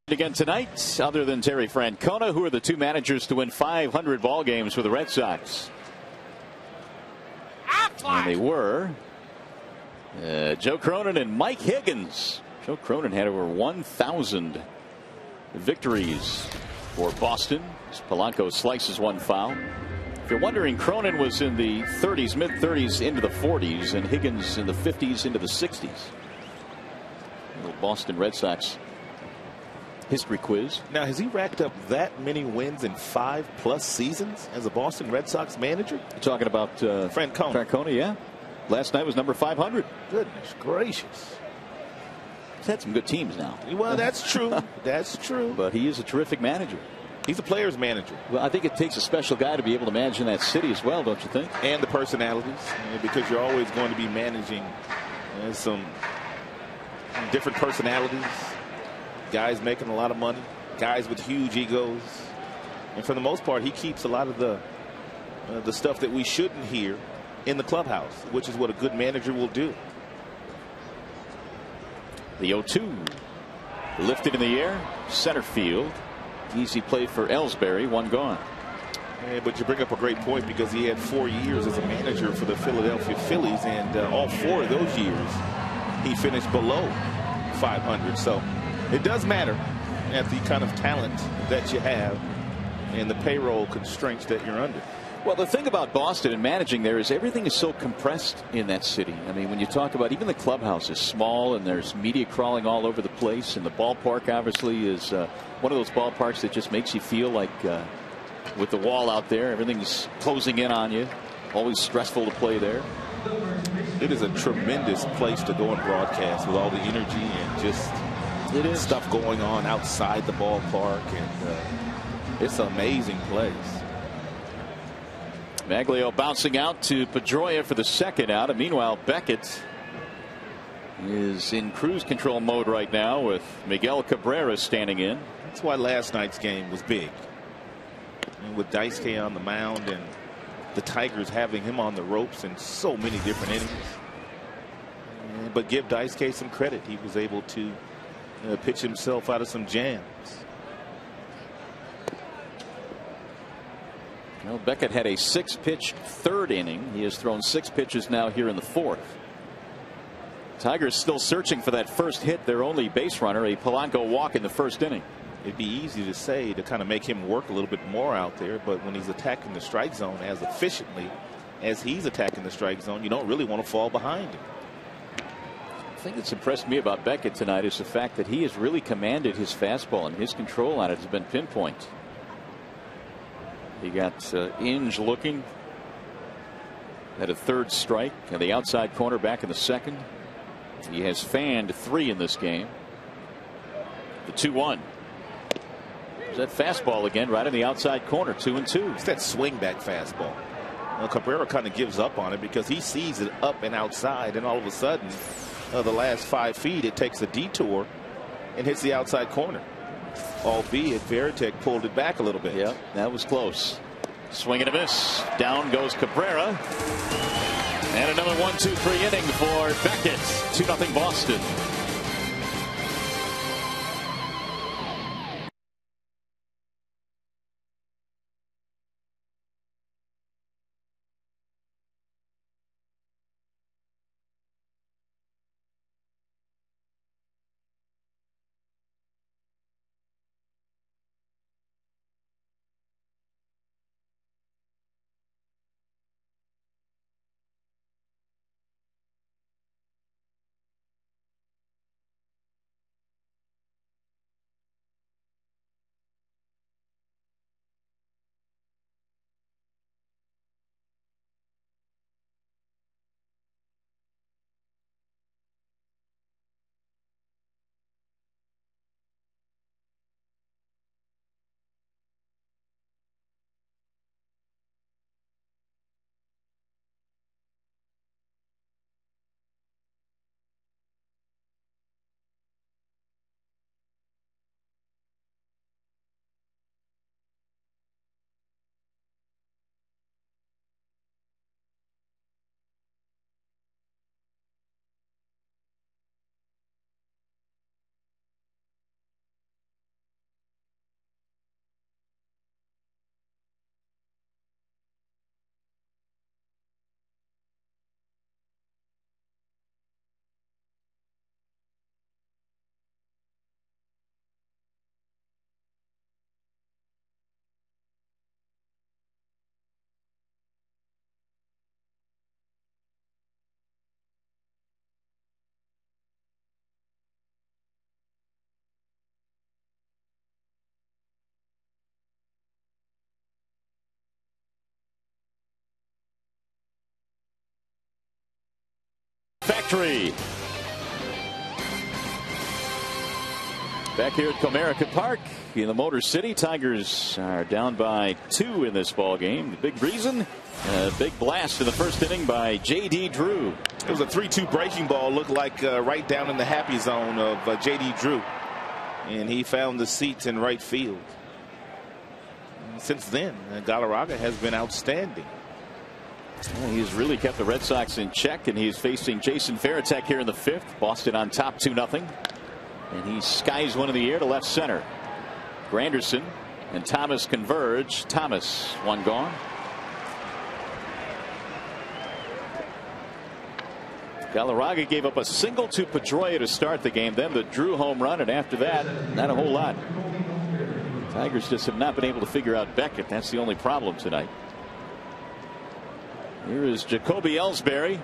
Again tonight, other than Terry Francona, who are the 2 managers to win 500 ball games for the Red Sox? And they were Joe Cronin and Mike Higgins. Joe Cronin had over 1,000 victories for Boston. As Polanco slices one foul. If you're wondering, Cronin was in the 30s, mid-30s into the 40s, and Higgins in the 50s into the 60s. Little Boston Red Sox history quiz. Now, has he racked up that many wins in 5+ seasons as a Boston Red Sox manager? You're talking about Francona. Francona, yeah. Last night was number 500. Goodness gracious. He's had some good teams now. Well, that's true. That's true. But he is a terrific manager. He's a player's manager. Well, I think it takes a special guy to be able to manage in that city as well, don't you think? And the personalities, because you're always going to be managing some different personalities. Guys making a lot of money, guys with huge egos, and for the most part, he keeps a lot of the stuff that we shouldn't hear in the clubhouse, which is what a good manager will do. The 0-2 lifted in the air, center field. Easy play for Ellsbury, one gone. Yeah, but you bring up a great point, because he had 4 years as a manager for the Philadelphia Phillies, and all 4 of those years he finished below 500. So it does matter at the kind of talent that you have and the payroll constraints that you're under. Well, the thing about Boston and managing there is everything is so compressed in that city. I mean, when you talk about even the clubhouse is small, and there's media crawling all over the place, and the ballpark obviously is one of those ballparks that just makes you feel like with the wall out there, everything's closing in on you. Always stressful to play there. It is a tremendous place to go and broadcast, with all the energy and just stuff going on outside the ballpark, and it's an amazing place. Maglio bouncing out to Pedroia for the second out. And meanwhile, Beckett is in cruise control mode right now with Miguel Cabrera standing in. That's why last night's game was big. And with Daisuke on the mound and the Tigers having him on the ropes in so many different innings. But give Daisuke some credit. He was able to pitch himself out of some jams. Well, Beckett had a 6-pitch third inning. He has thrown 6 pitches now here in the 4th. Tigers still searching for that first hit. Their only base runner, a Polanco walk in the first inning. It'd be easy to say, to kind of make him work a little bit more out there, but when he's attacking the strike zone as efficiently as he's attacking the strike zone, you don't really want to fall behind him. The thing that's impressed me about Beckett tonight is the fact that he has really commanded his fastball, and his control on it has been pinpoint. He got Inge looking at a third strike, and the outside corner back in the second. He has fanned 3 in this game. The 2-1. There's that fastball again right in the outside corner, 2-2. It's that swing back fastball. Well, Cabrera kind of gives up on it because he sees it up and outside, and all of a sudden, the last 5 feet, it takes a detour and hits the outside corner. Albeit Veritek pulled it back a little bit. Yeah, that was close. Swing and a miss. Down goes Cabrera. And another 1-2-3 inning for Beckett. 2-0 Boston. victory. Back here at Comerica Park in the Motor City, Tigers are down by 2 in this ball game. The big reason, a big blast in the first inning by J.D. Drew. It was a 3-2 breaking ball, looked like right down in the happy zone of J.D. Drew, and he found the seats in right field. And since then, Galarraga has been outstanding. Well, he's really kept the Red Sox in check, and he's facing Jason Varitek here in the 5th. Boston on top 2-0. And he skies one in the air to left center. Granderson and Thomas converge. Thomas, one gone. Galarraga gave up a single to Pedroia to start the game, then the Drew home run, and after that, not a whole lot. Tigers just have not been able to figure out Beckett. That's the only problem tonight. Here is Jacoby Ellsbury.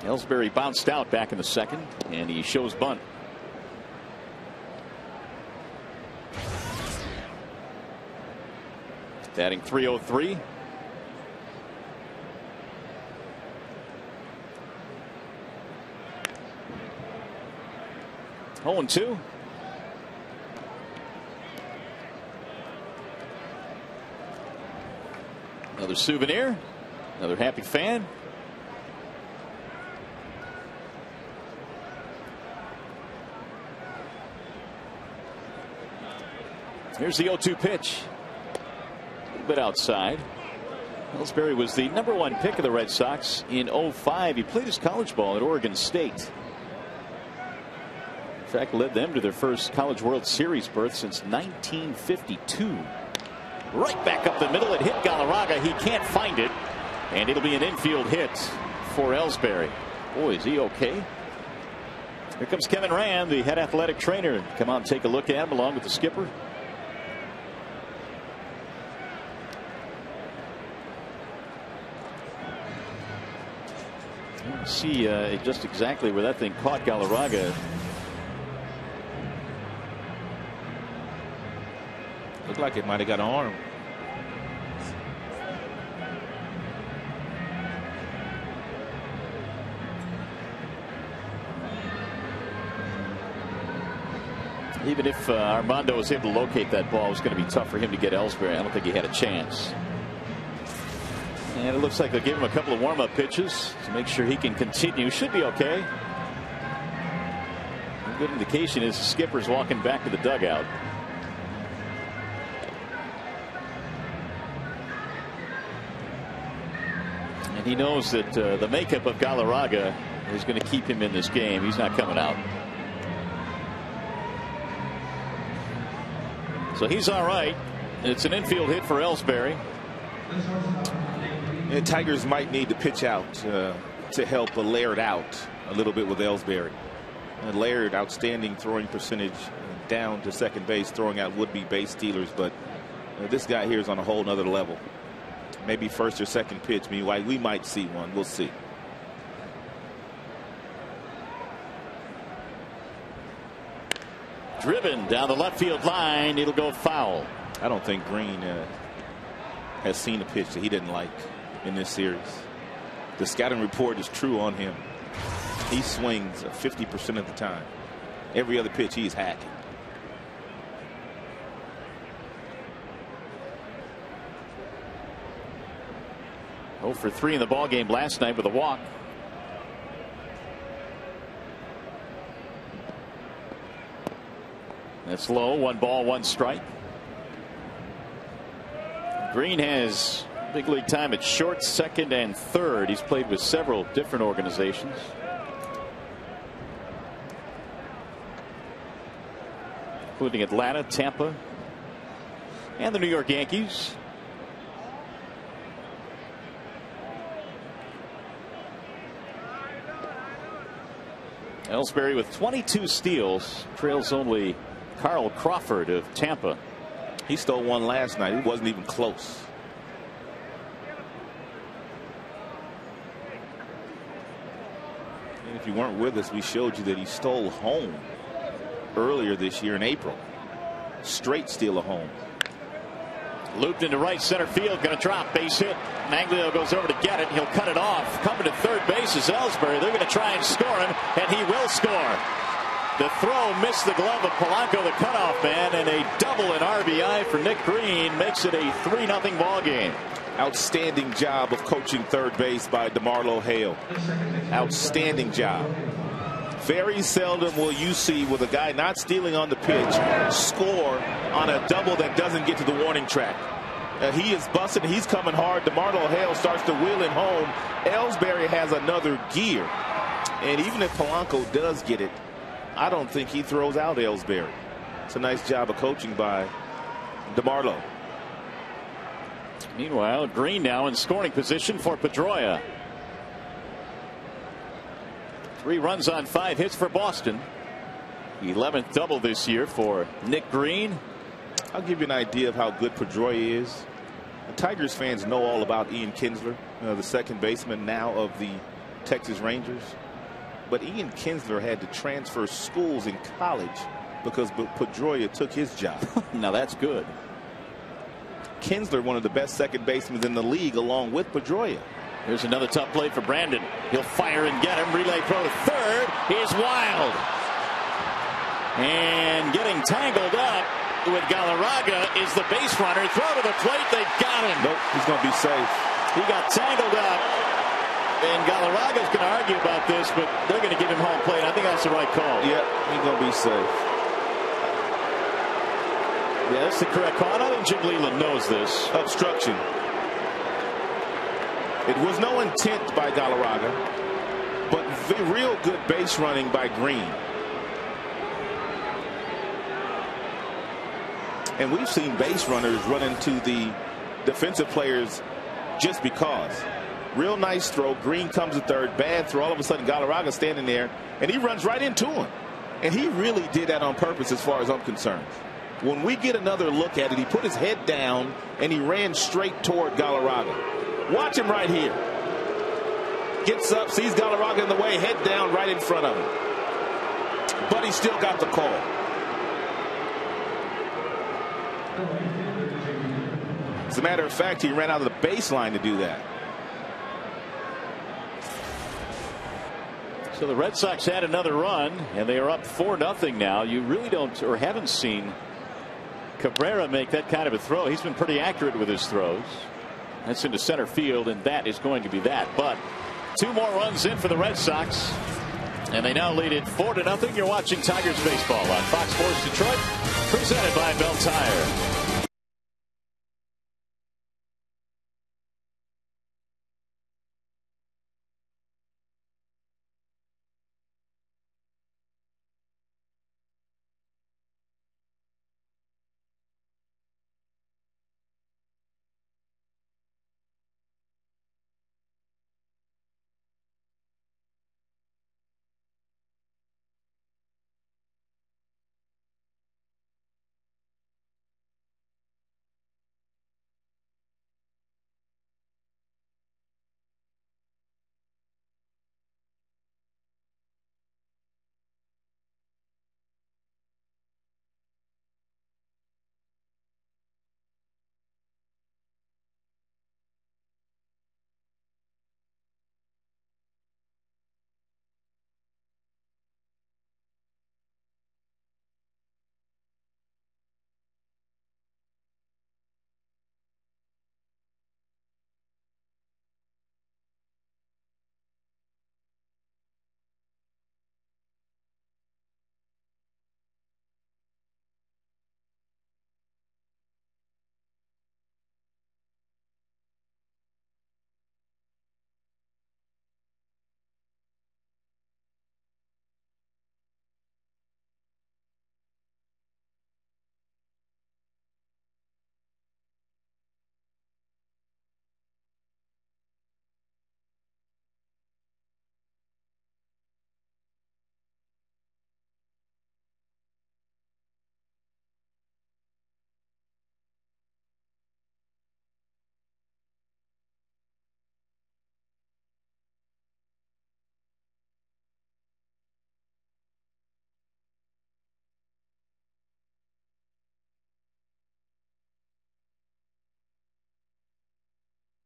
Ellsbury bounced out back in the 2nd, and he shows bunt. Batting .303. Oh, 0-2. Another souvenir. Another happy fan. Here's the 0-2 pitch. A little bit outside. Ellsbury was the #1 pick of the Red Sox in 2005. He played his college ball at Oregon State. In fact, led them to their first College World Series berth since 1952. Right back up the middle. It hit Galarraga. He can't find it. And it'll be an infield hit for Ellsbury. Boy, is he okay? Here comes Kevin Rand, the head athletic trainer. Come out and take a look at him along with the skipper. See just exactly where that thing caught Galarraga. Looked like it might have got an arm. Even if Armando was able to locate that ball, it was going to be tough for him to get Ellsbury. I don't think he had a chance. And it looks like they'll give him a couple of warm-up pitches to make sure he can continue. Should be okay. A good indication is the skipper's walking back to the dugout. And he knows that the makeup of Galarraga is going to keep him in this game. He's not coming out. So he's all right. It's an infield hit for Ellsbury. And Tigers might need to pitch out to help Laird out a little bit with Ellsbury. Laird, outstanding throwing percentage, down to second base, throwing out would-be base stealers. But this guy here is on a whole nother level. Maybe first or second pitch. Meanwhile, we might see one. We'll see. Driven down the left field line. It'll go foul. I don't think Green has seen a pitch that he didn't like in this series. The scouting report is true on him. He swings 50% of the time. Every other pitch he's hacking. Oh for 3 in the ball game last night with a walk. That's low. 1 ball, 1 strike. Green has big league time at short, second, and third. He's played with several different organizations. Including Atlanta, Tampa, and the New York Yankees. Ellsbury with 22 steals, trails only Carl Crawford of Tampa. He stole one last night. He wasn't even close. And if you weren't with us, we showed you that he stole home earlier this year in April. Straight steal of home. Looped into right center field. Going to drop. Base hit. Manglio goes over to get it. He'll cut it off. Coming to third base is Ellsbury. They're going to try and score him, and he will score. The throw missed the glove of Polanco, the cutoff man, and a double in RBI for Nick Green makes it a 3-0 ball game. Outstanding job of coaching third base by DeMarlo Hale. Outstanding job. Very seldom will you see, with a guy not stealing on the pitch, score on a double that doesn't get to the warning track. He is busting. He's coming hard. DeMarlo Hale starts to wheel him home. Ellsbury has another gear. And even if Polanco does get it, I don't think he throws out Ellsbury. It's a nice job of coaching by DeMarlo. Meanwhile, Green now in scoring position for Pedroia. 3 runs on 5 hits for Boston. 11th double this year for Nick Green. I'll give you an idea of how good Pedroia is. The Tigers fans know all about Ian Kinsler, the second baseman now of the Texas Rangers. But Ian Kinsler had to transfer schools in college because Pedroia took his job. Now that's good. Kinsler, one of the best second basemen in the league, along with Pedroia. Here's another tough play for Brandon. He'll fire and get him. Relay throw to third is Wild. And getting tangled up with Galarraga is the base runner. Throw to the plate. They got him. Nope, he's going to be safe. He got tangled up. And Galarraga's going to argue about this, but they're going to give him home plate. I think that's the right call. Yep, he's going to be safe. Yeah, that's the correct call. I think Jim Leland knows this. Obstruction. It was no intent by Galarraga, but real good base running by Green. And we've seen base runners run into the defensive players just because. Real nice throw. Green comes to third. Bad throw. All of a sudden, Galarraga's standing there, and he runs right into him. And he really did that on purpose as far as I'm concerned. When we get another look at it, he put his head down, and he ran straight toward Galarraga. Watch him right here. Gets up, sees Galarraga in the way, head down right in front of him. But he still got the call. As a matter of fact, he ran out of the baseline to do that. So the Red Sox had another run, and they are up 4-0 now. You really don't, or haven't seen Cabrera make that kind of a throw. He's been pretty accurate with his throws. That's into center field, and that is going to be that. But 2 more runs in for the Red Sox, and they now lead it 4-0. You're watching Tigers baseball on Fox Sports Detroit, presented by Bell Tire.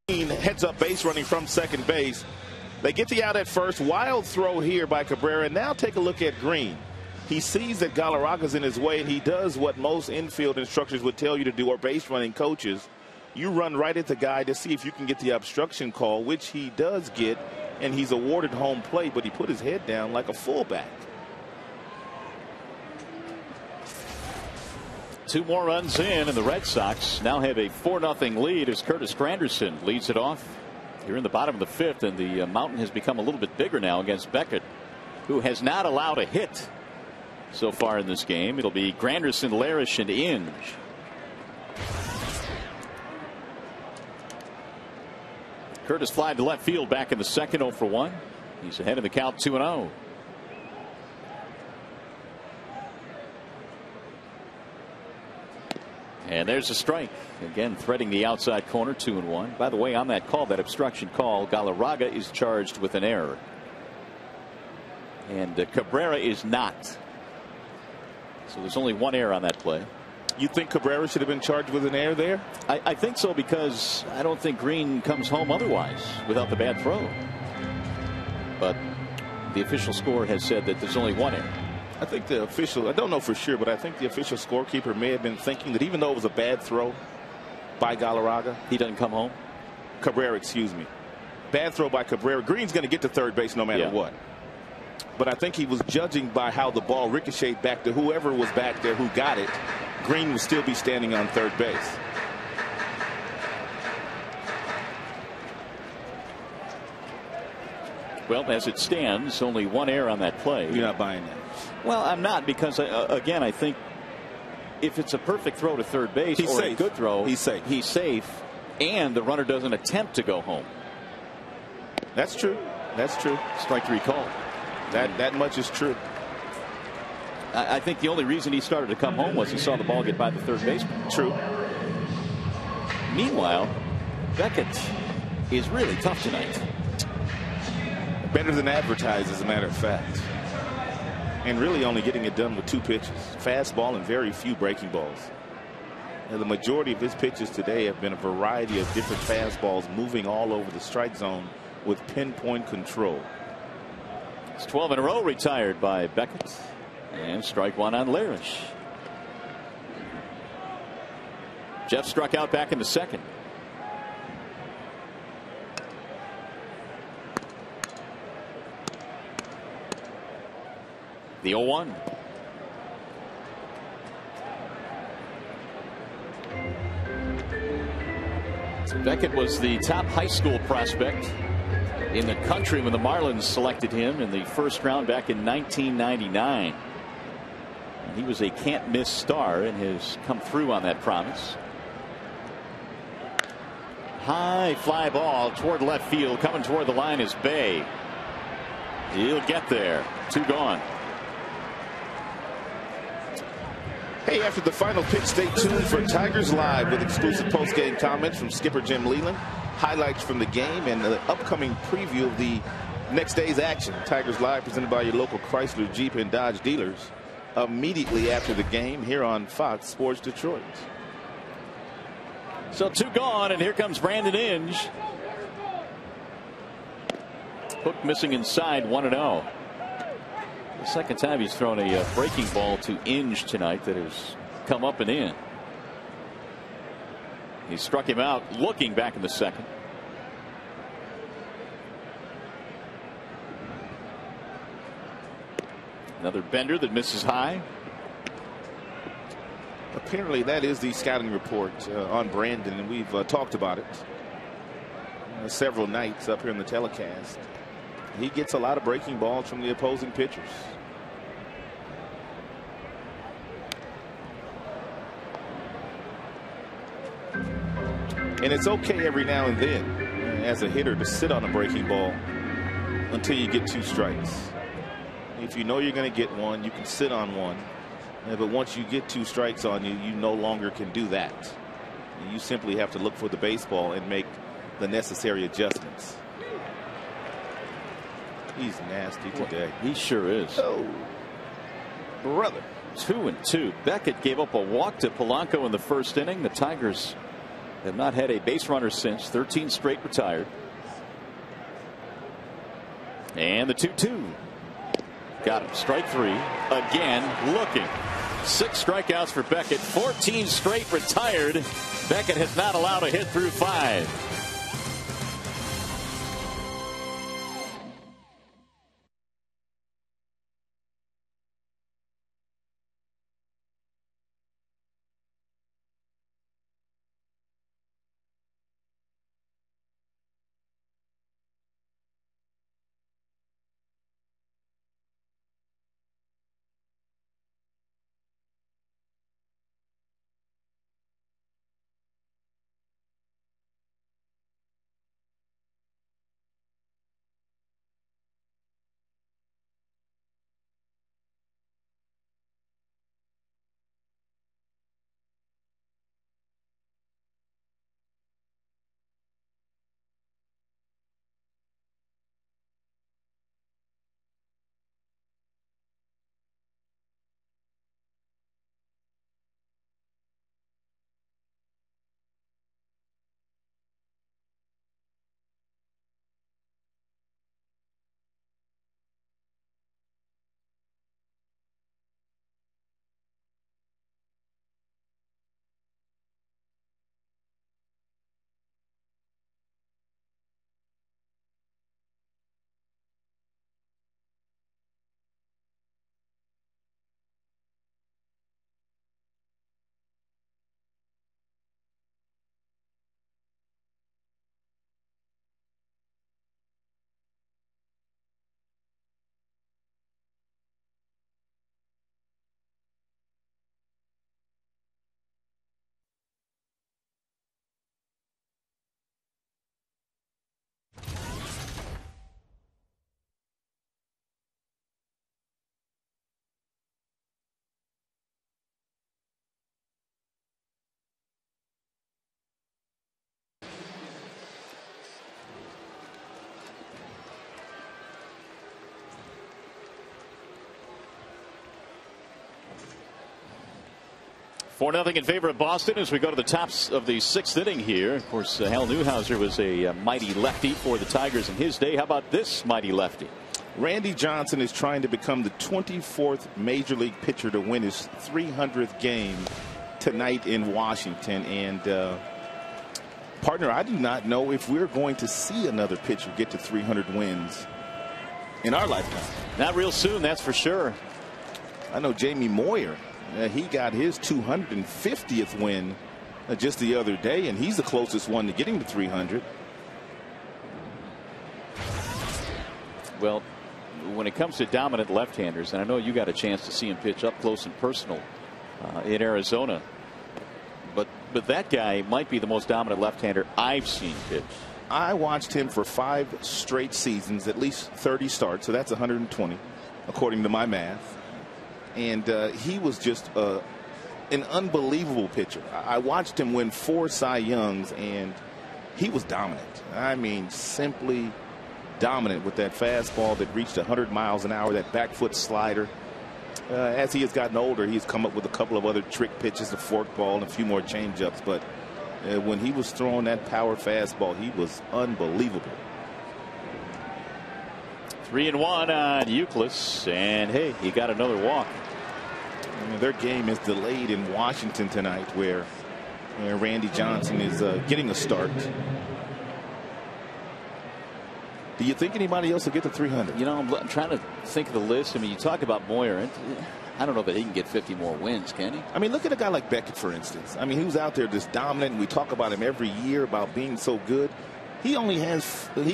Heads up base running from second base. They get the out at first. Wild throw here by Cabrera. Now take a look at Green. He sees that Galarraga's in his way, and he does what most infield instructors would tell you to do, or base running coaches. You run right at the guy to see if you can get the obstruction call, which he does get, and he's awarded home plate, but he put his head down like a fullback. 2 more runs in, and the Red Sox now have a 4-0 lead as Curtis Granderson leads it off here in the bottom of the 5th, and the mountain has become a little bit bigger now against Beckett, who has not allowed a hit so far in this game. It'll be Granderson, Larish, and Inge. Curtis flied to left field back in the second, 0 for 1. He's ahead of the count, 2-0. And there's a strike. Again, threading the outside corner, 2-1. By the way, on that call, that obstruction call, Galarraga is charged with an error. And Cabrera is not. So there's only 1 error on that play. You think Cabrera should have been charged with an error there? I think so, because I don't think Green comes home otherwise without the bad throw. But the official score has said that there's only 1 error. I think the official, I don't know for sure, but I think the official scorekeeper may have been thinking that even though it was a bad throw by Galarraga, he doesn't come home. Cabrera, excuse me. Bad throw by Cabrera. Green's going to get to third base no matter what. But I think he was judging by how the ball ricocheted back to whoever was back there who got it. Green would still be standing on third base. Well, as it stands, only 1 error on that play. You're not buying that? Well, I'm not, because again, I think if it's a perfect throw to third base, he's or safe. A good throw, he's safe. He's safe, and the runner doesn't attempt to go home. That's true. That's true. Strike 3 call. That much is true. I think the only reason he started to come home was he saw the ball get by the third baseman. True. Meanwhile, Beckett is really tough tonight. Better than advertised, as a matter of fact. And really only getting it done with 2 pitches. Fastball and very few breaking balls. And the majority of his pitches today have been a variety of different fastballs moving all over the strike zone with pinpoint control. It's 12 in a row retired by Beckett. And strike 1 on Larish. Jeff struck out back in the second. The 0-1. Beckett was the top high school prospect in the country when the Marlins selected him in the first round back in 1999. He was a can't miss star and has come through on that promise. High fly ball toward left field. Coming toward the line is Bay. He'll get there. 2 gone. Hey, after the final pitch, stay tuned for Tigers Live with exclusive post-game comments from skipper Jim Leland, highlights from the game, and the upcoming preview of the next day's action. Tigers Live presented by your local Chrysler, Jeep, and Dodge dealers immediately after the game here on Fox Sports Detroit. So 2 gone, and here comes Brandon Inge. Hook missing inside, 1-0. The second time he's thrown a breaking ball to Inge tonight that has come up and in. He struck him out looking back in the second. Another bender that misses high. Apparently that is the scouting report on Brandon, and we've talked about it several nights up here in the telecast. He gets a lot of breaking balls from the opposing pitchers. And it's okay every now and then as a hitter to sit on a breaking ball until you get 2 strikes. If you know you're going to get one, you can sit on one. But once you get 2 strikes on you, you no longer can do that. You simply have to look for the baseball and make the necessary adjustments. He's nasty today. He sure is. Oh, brother. 2-2. Beckett gave up a walk to Polanco in the first inning. The Tigers Have not had a base runner since. 13 straight retired. And the 2-2. Got him. Strike 3. Again looking. 6 strikeouts for Beckett. 14 straight retired. Beckett has not allowed a hit through 5. For nothing in favor of Boston as we go to the tops of the 6th inning here. Of course, Hal Newhouser was a mighty lefty for the Tigers in his day. How about this mighty lefty? Randy Johnson is trying to become the 24th major league pitcher to win his 300th game tonight in Washington. And partner, I do not know if we're going to see another pitcher get to 300 wins in our lifetime. Not real soon, that's for sure. I know Jamie Moyer. He got his 250th win just the other day, and he's the closest one to getting to 300. Well, when it comes to dominant left-handers, and I know you got a chance to see him pitch up close and personal in Arizona, but that guy might be the most dominant left-hander I've seen pitch. I watched him for 5 straight seasons, at least 30 starts, so that's 120 according to my math. And he was just an unbelievable pitcher. I watched him win 4 Cy Youngs, and he was dominant. I mean, simply dominant with that fastball that reached 100 miles an hour, that back foot slider. As he has gotten older, he's come up with a couple of other trick pitches, a forkball, and a few more changeups. But when he was throwing that power fastball, he was unbelievable. 3-1 on Euclid, and hey, he got another walk. Their game is delayed in Washington tonight, where Randy Johnson is getting a start. Do you think anybody else will get to 300? You know, I'm trying to think of the list. I mean, you talk about Moyer. I don't know that he can get 50 more wins, can he? I mean, look at a guy like Beckett, for instance. I mean, he was out there just dominant, and we talk about him every year about being so good. He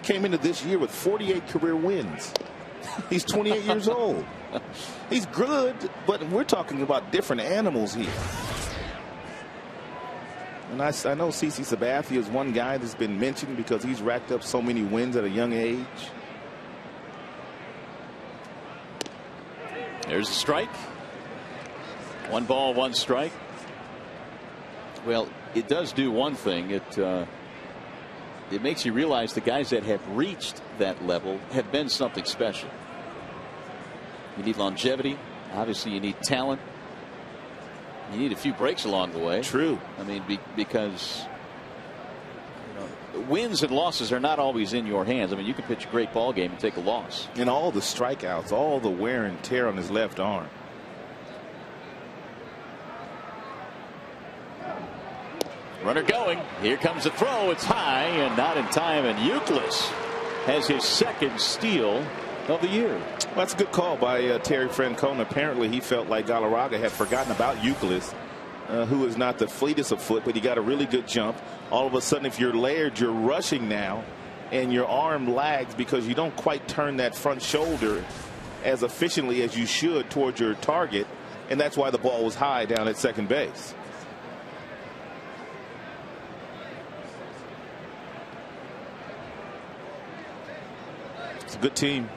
came into this year with 48 career wins. He's 28 years old. He's good, but we're talking about different animals here. And I know CC Sabathia is one guy that's been mentioned because he's racked up so many wins at a young age. There's a strike. 1 ball, 1 strike. Well, it does do one thing. It makes you realize the guys that have reached that level have been something special. You need longevity. Obviously, you need talent. You need a few breaks along the way. True. I mean, because Wins and losses are not always in your hands. I mean, you can pitch a great ball game and take a loss. And all the strikeouts, all the wear and tear on his left arm. Runner going. Here comes the throw. It's high and not in time. And Euclid has his second steal of the year. Well, that's a good call by Terry Francona. Apparently, he felt like Galarraga had forgotten about Euclid, who is not the fleetest of foot, but he got a really good jump. All of a sudden, if you're layered, you're rushing now, and your arm lags because you don't quite turn that front shoulder as efficiently as you should towards your target, and that's why the ball was high down at second base. It's a good team.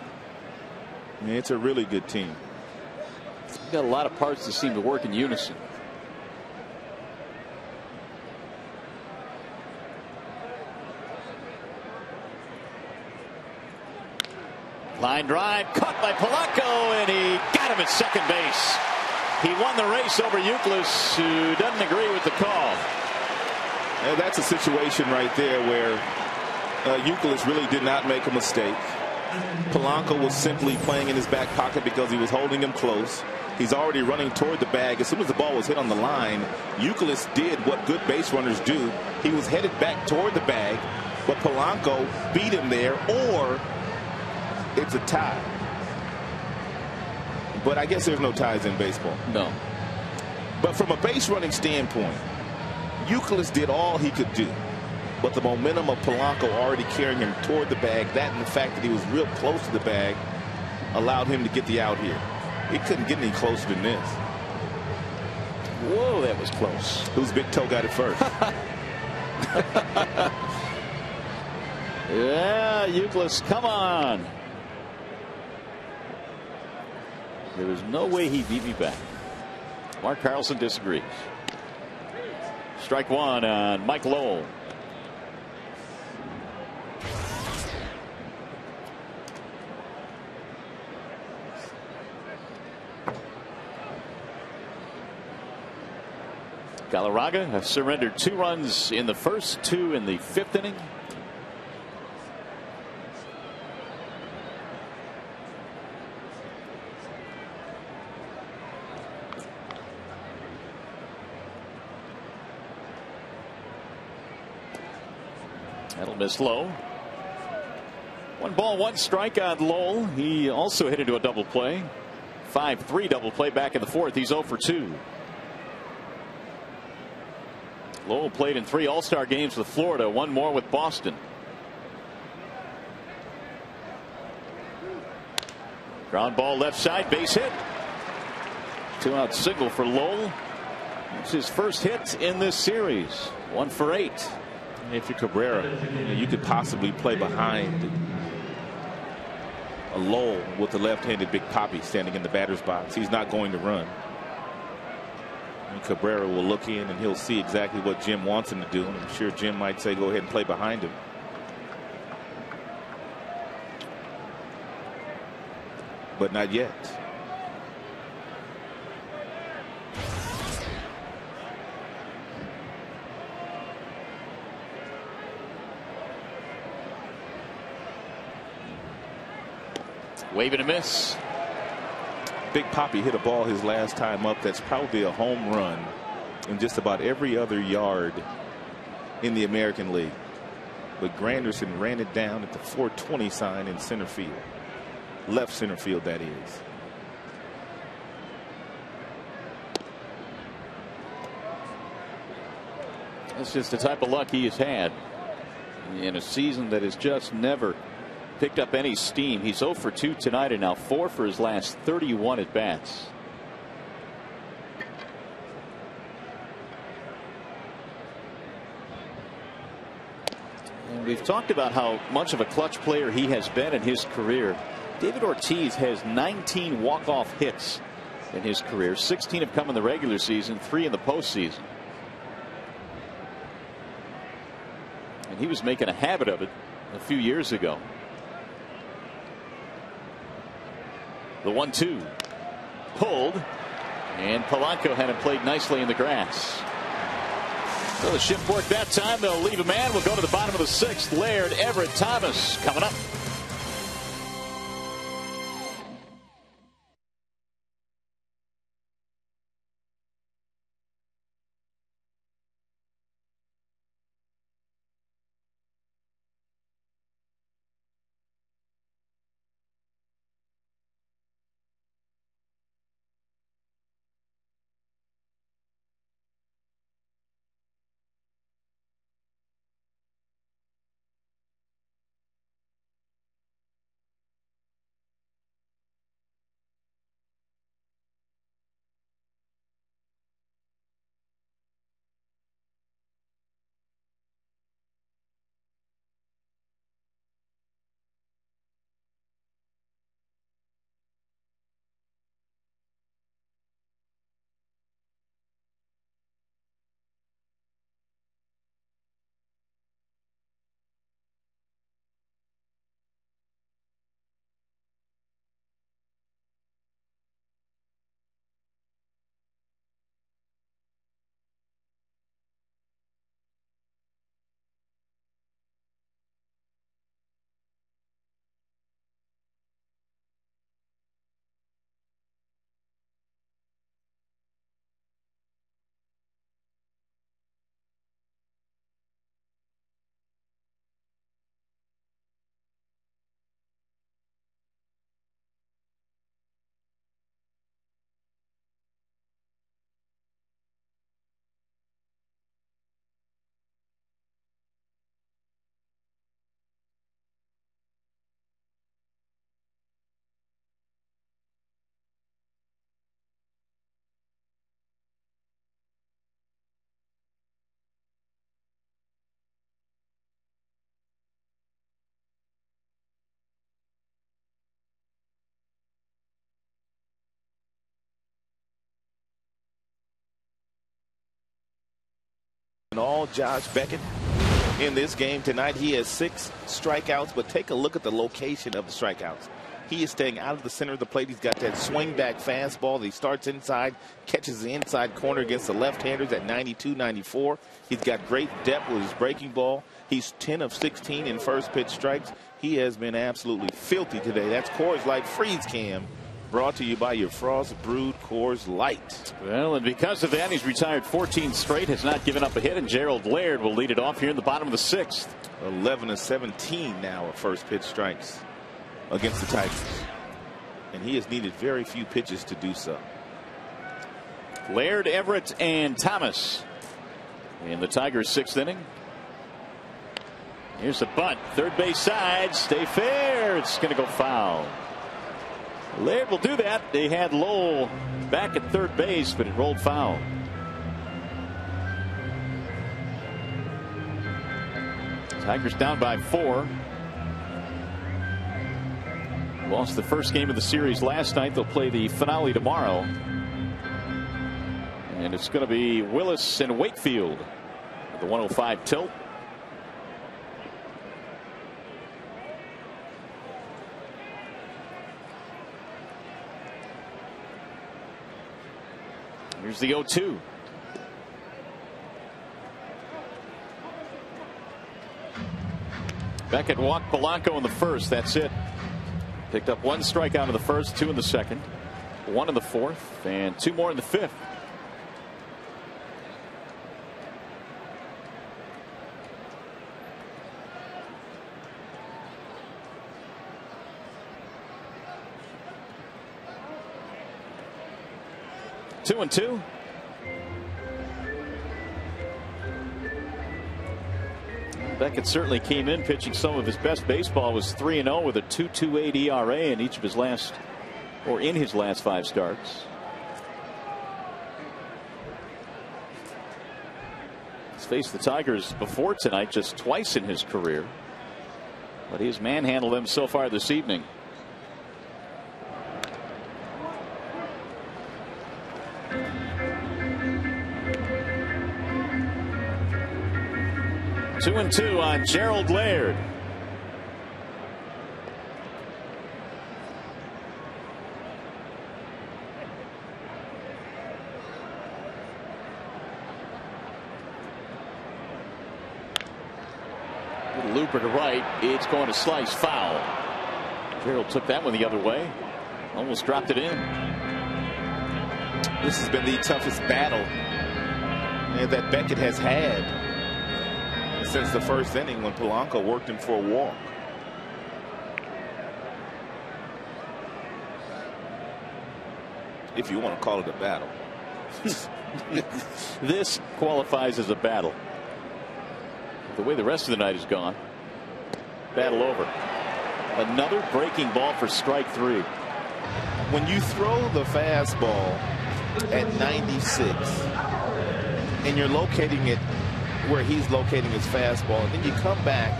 I mean, it's a really good team. You've got a lot of parts that seem to work in unison. Line drive caught by Polanco, and he got him at second base. He won the race over Euclid, who doesn't agree with the call. And that's a situation right there where Euclid really did not make a mistake. Polanco was simply playing in his back pocket because he was holding him close. He's already running toward the bag. As soon as the ball was hit on the line, Euclid did what good base runners do. He was headed back toward the bag, but Polanco beat him there, or it's a tie. But I guess there's no ties in baseball. No. But from a base running standpoint, Euclid did all he could do. But the momentum of Polanco already carrying him toward the bag, that and the fact that he was real close to the bag, allowed him to get the out here. He couldn't get any closer than this. Whoa, that was close. Whose big toe got it first? Yeah, Euclid, come on. There was no way he beat me back. Mark Carlson disagrees. Strike one on Mike Lowell. Galarraga has surrendered 2 runs in the first, 2 in the 5th inning. That'll miss low. 1 ball, 1 strike on Lowell. He also hit into a double play. 5-3 double play back in the 4th. He's 0 for 2. Lowell played in 3 All-Star games with Florida, 1 more with Boston. Ground ball left side, base hit. 2-out single for Lowell. It's his first hit in this series. 1 for 8. If you're Cabrera, you could possibly play behind a Lowell with the left-handed Big Papi standing in the batter's box. He's not going to run. And Cabrera will look in and he'll see exactly what Jim wants him to do. And I'm sure Jim might say go ahead and play behind him. But not yet. Waving a miss. Big Papi hit a ball his last time up that's probably a home run in just about every other yard in the American League. But Granderson ran it down at the 420 sign in center field. Left center field, that is. That's just the type of luck he has had in a season that has just never picked up any steam. He's 0 for 2 tonight and now 4 for his last 31 at bats. And we've talked about how much of a clutch player he has been in his career. David Ortiz has 19 walk-off hits in his career. 16 have come in the regular season, 3 in the postseason. And he was making a habit of it a few years ago. The 1-2 pulled, and Polanco had it played nicely in the grass. So the shift work that time. They'll leave a man. We'll go to the bottom of the 6th. Laird, Everett, Thomas coming up. And all Josh Beckett in this game tonight. He has 6 strikeouts, but take a look at the location of the strikeouts. He is staying out of the center of the plate. He's got that swing back fastball. He starts inside, catches the inside corner against the left-handers at 92, 94. He's got great depth with his breaking ball. He's 10 of 16 in first pitch strikes. He has been absolutely filthy today. That's Coors Light Freeze Cam, brought to you by your Frost Brewed Coors Light. Well, and because of that, he's retired 14 straight, has not given up a hit, and Gerald Laird will lead it off here in the bottom of the 6th. 11 of 17 now of first pitch strikes against the Tigers. And he has needed very few pitches to do so. Laird, Everett, and Thomas in the Tigers' 6th inning. Here's the bunt. Third base side. Stay fair. It's going to go foul. Laird will do that. They had Lowell back at third base, but it rolled foul. Tigers down by 4. Lost the first game of the series last night. They'll play the finale tomorrow. And it's going to be Willis and Wakefield at the 105 tilt. Here's the 0-2. Beckett walked Polanco in the first. That's it. Picked up 1 strikeout in the first, 2 in the second, 1 in the 4th, and 2 more in the 5th. Two and 2. Beckett certainly came in pitching some of his best baseball. Was 3-0 with a 2.28 ERA in each of his last, or in his last 5 starts. He's faced the Tigers before tonight just twice in his career, but he's manhandled them so far this evening. Two and 2 on Gerald Laird. Little looper to right. It's going to slice foul. Gerald took that one the other way. Almost dropped it in. This has been the toughest battle that Beckett has had since the first inning when Polanco worked him for a walk. If you want to call it a battle. This qualifies as a battle. The way the rest of the night has gone. Battle over. Another breaking ball for strike 3. When you throw the fastball at 96 and you're locating it where he's locating his fastball, and then you come back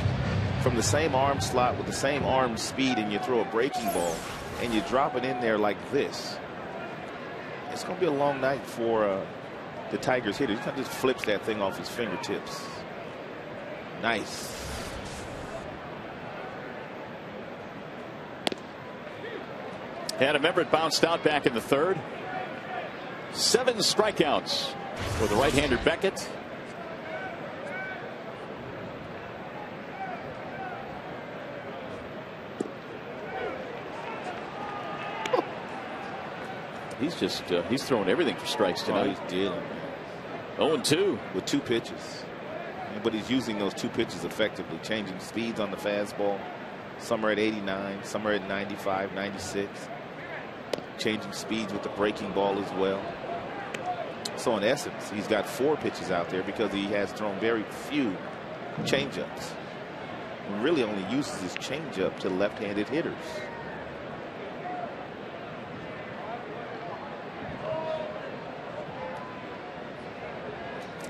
from the same arm slot with the same arm speed and you throw a breaking ball and you drop it in there like this, it's going to be a long night for the Tigers hitter. He kind of just flips that thing off his fingertips. Nice. Adam Everett bounced out back in the third. 7 strikeouts for the right-hander Beckett. He's throwing everything for strikes tonight. Oh, he's dealing. 0-2 with 2 pitches. But he's using those 2 pitches effectively, changing speeds on the fastball. Some are at 89, some are at 95, 96. Changing speeds with the breaking ball as well. So in essence, he's got 4 pitches out there because he has thrown very few changeups. And really only uses his changeup to left-handed hitters.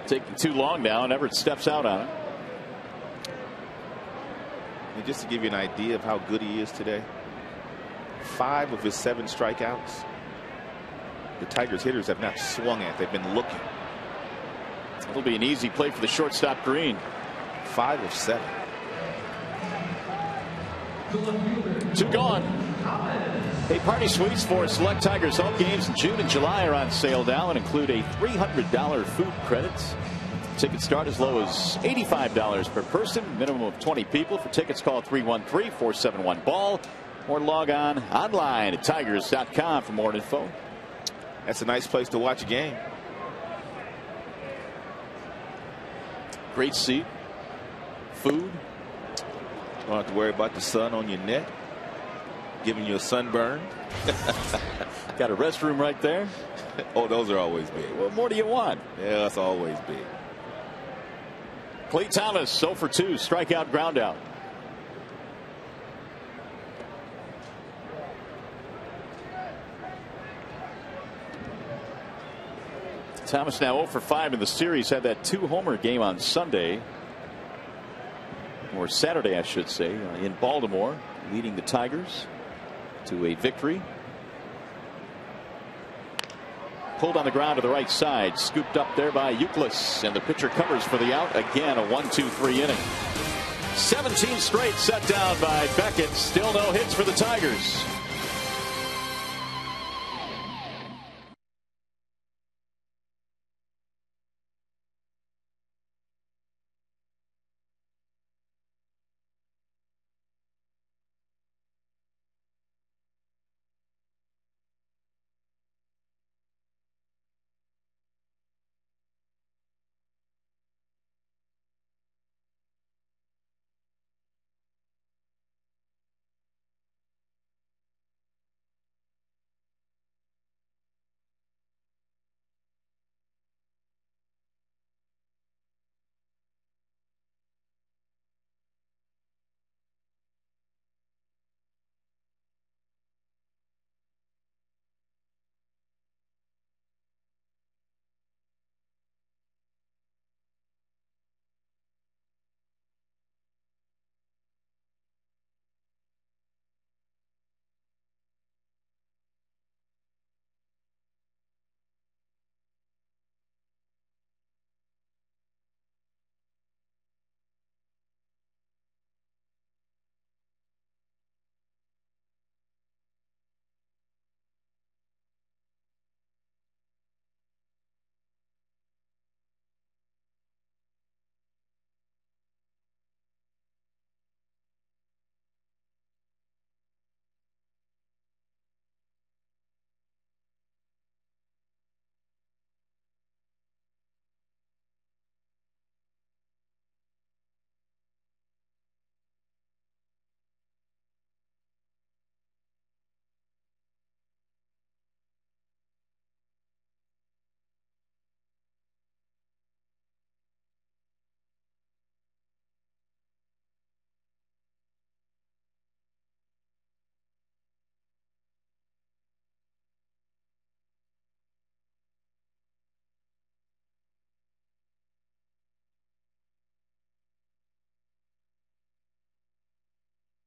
Taking too long now, and Everett steps out on it. And just to give you an idea of how good he is today, 5 of his 7 strikeouts, the Tigers hitters have not swung at. They've been looking. It'll be an easy play for the shortstop Green. 5 of 7. 2 gone. Hey, party suites for select Tigers home games in June and July are on sale now and include a $300 food credit. Tickets start as low as $85 per person, minimum of 20 people. For tickets, call 313-471-BALL or log on online at tigers.com for more info. That's a nice place to watch a game. Great seat, food. Don't have to worry about the sun on your neck giving you a sunburn. Got a restroom right there. Oh, those are always big. What more do you want? Yeah, that's always big. Clay Thomas 0 for 2, strikeout, ground out. Thomas now 0 for 5 in the series. Had that 2-homer game on Sunday, or Saturday I should say, in Baltimore, leading the Tigers to a victory. Pulled on the ground to the right side, scooped up there by Euclid, and the pitcher covers for the out. Again, a 1-2-3 inning. 17 straight set down by Beckett. Still no hits for the Tigers.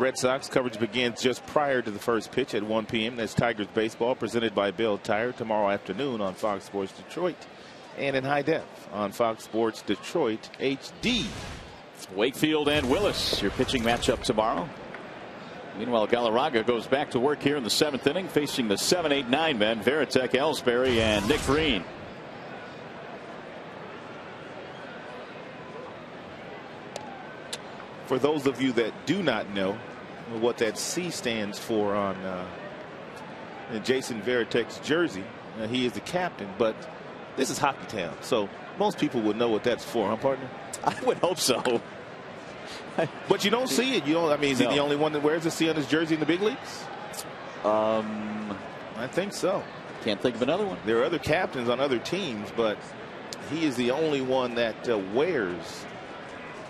Red Sox coverage begins just prior to the first pitch at 1 p.m. That's Tigers baseball presented by Bell Tire tomorrow afternoon on Fox Sports Detroit and in high def on Fox Sports Detroit HD. Wakefield and Willis, your pitching matchup tomorrow. Meanwhile, Galarraga goes back to work here in the 7th inning, facing the 7, 8, 9 men, Varitek, Ellsbury, and Nick Green. For those of you that do not know what that C stands for on Jason Varitek's jersey, he is the captain, but this is Hockey Town, so most people would know what that's for, huh, partner? I would hope so. But you don't see it. You don't. I mean, is he the only one that wears the C on his jersey in the big leagues? I think so. Can't think of another one. There are other captains on other teams, but he is the only one that wears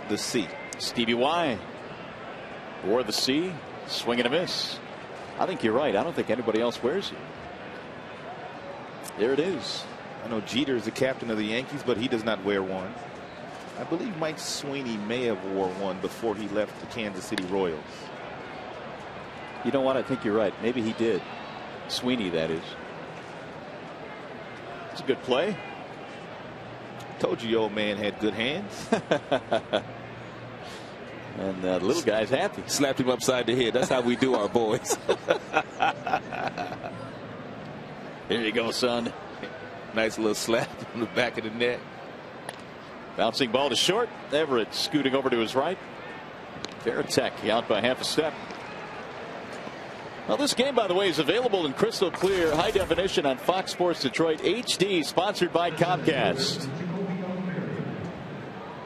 the C. Stevie Y wore the C, swing and a miss. I think you're right. I don't think anybody else wears it. There it is. I know Jeter is the captain of the Yankees, but he does not wear one. I believe Mike Sweeney may have wore one before he left the Kansas City Royals. You know what? I think you're right. Maybe he did. Sweeney, that is. It's a good play. Told you your old man had good hands. And the little guy's happy. Slapped him upside the head. That's how we do our boys. Here you go, son. Nice little slap on the back of the neck. Bouncing ball to short. Everett scooting over to his right. Varitek out by half a step. Well, this game, by the way, is available in crystal clear high definition on Fox Sports Detroit HD, sponsored by Comcast.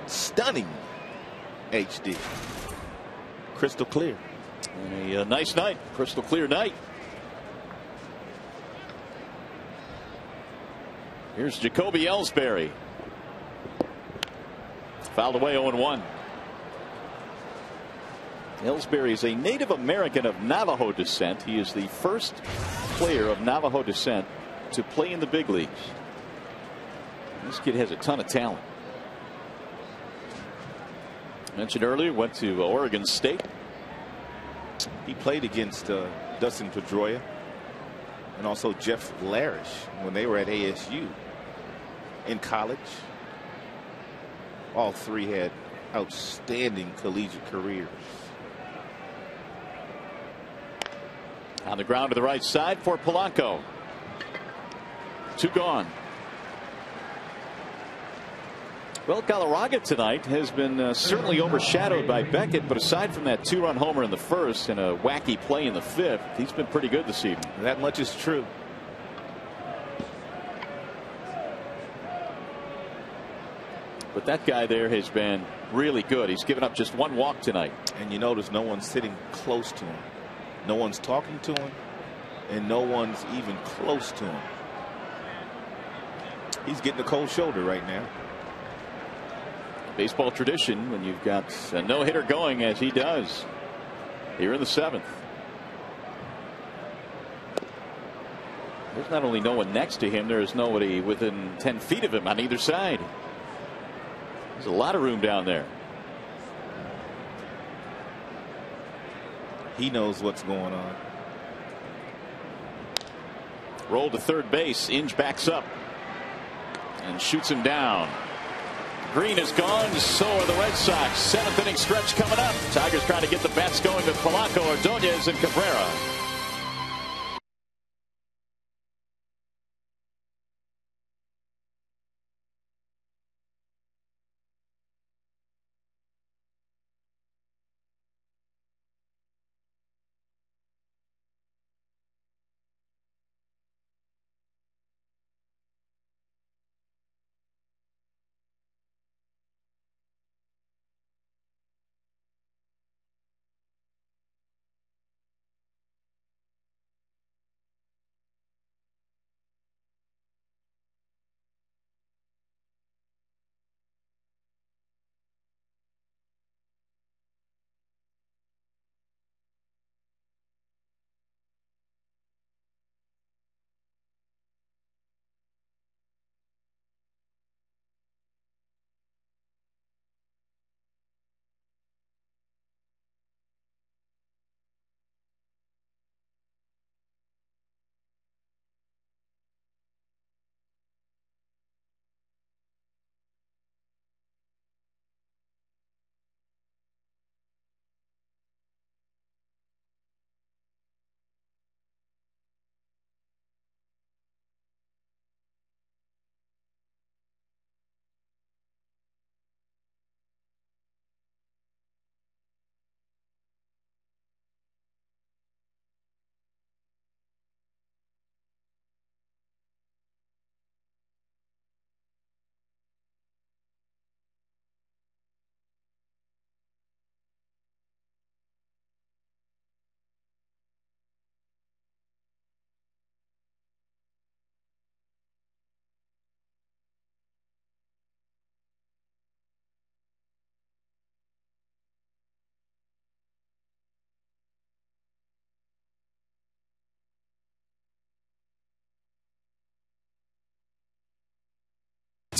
Stunning HD. Crystal clear. And a nice night. Crystal clear night. Here's Jacoby Ellsbury. Fouled away 0-1. Ellsbury is a Native American of Navajo descent. He is the first player of Navajo descent to play in the big leagues. This kid has a ton of talent. Mentioned earlier, went to Oregon State. He played against Dustin Pedroia and also Jeff Larish when they were at ASU in college. All three had outstanding collegiate careers. On the ground to the right side for Polanco. 2 gone. Well, Galarraga tonight has been certainly overshadowed by Beckett, but aside from that 2-run homer in the first and a wacky play in the 5th, he's been pretty good this evening. That much is true. But that guy there has been really good. He's given up just 1 walk tonight. And you notice no one's sitting close to him. No one's talking to him, and no one's even close to him. He's getting a cold shoulder right now. Baseball tradition when you've got a no-hitter going as he does here in the 7th. There's not only no one next to him, there is nobody within 10 feet of him on either side. There's a lot of room down there. He knows what's going on. Roll to third base. Inge backs up and shoots him down. Green is gone. So are the Red Sox. 7th inning stretch coming up. Tigers trying to get the bats going with Polanco, Ordonez, and Cabrera.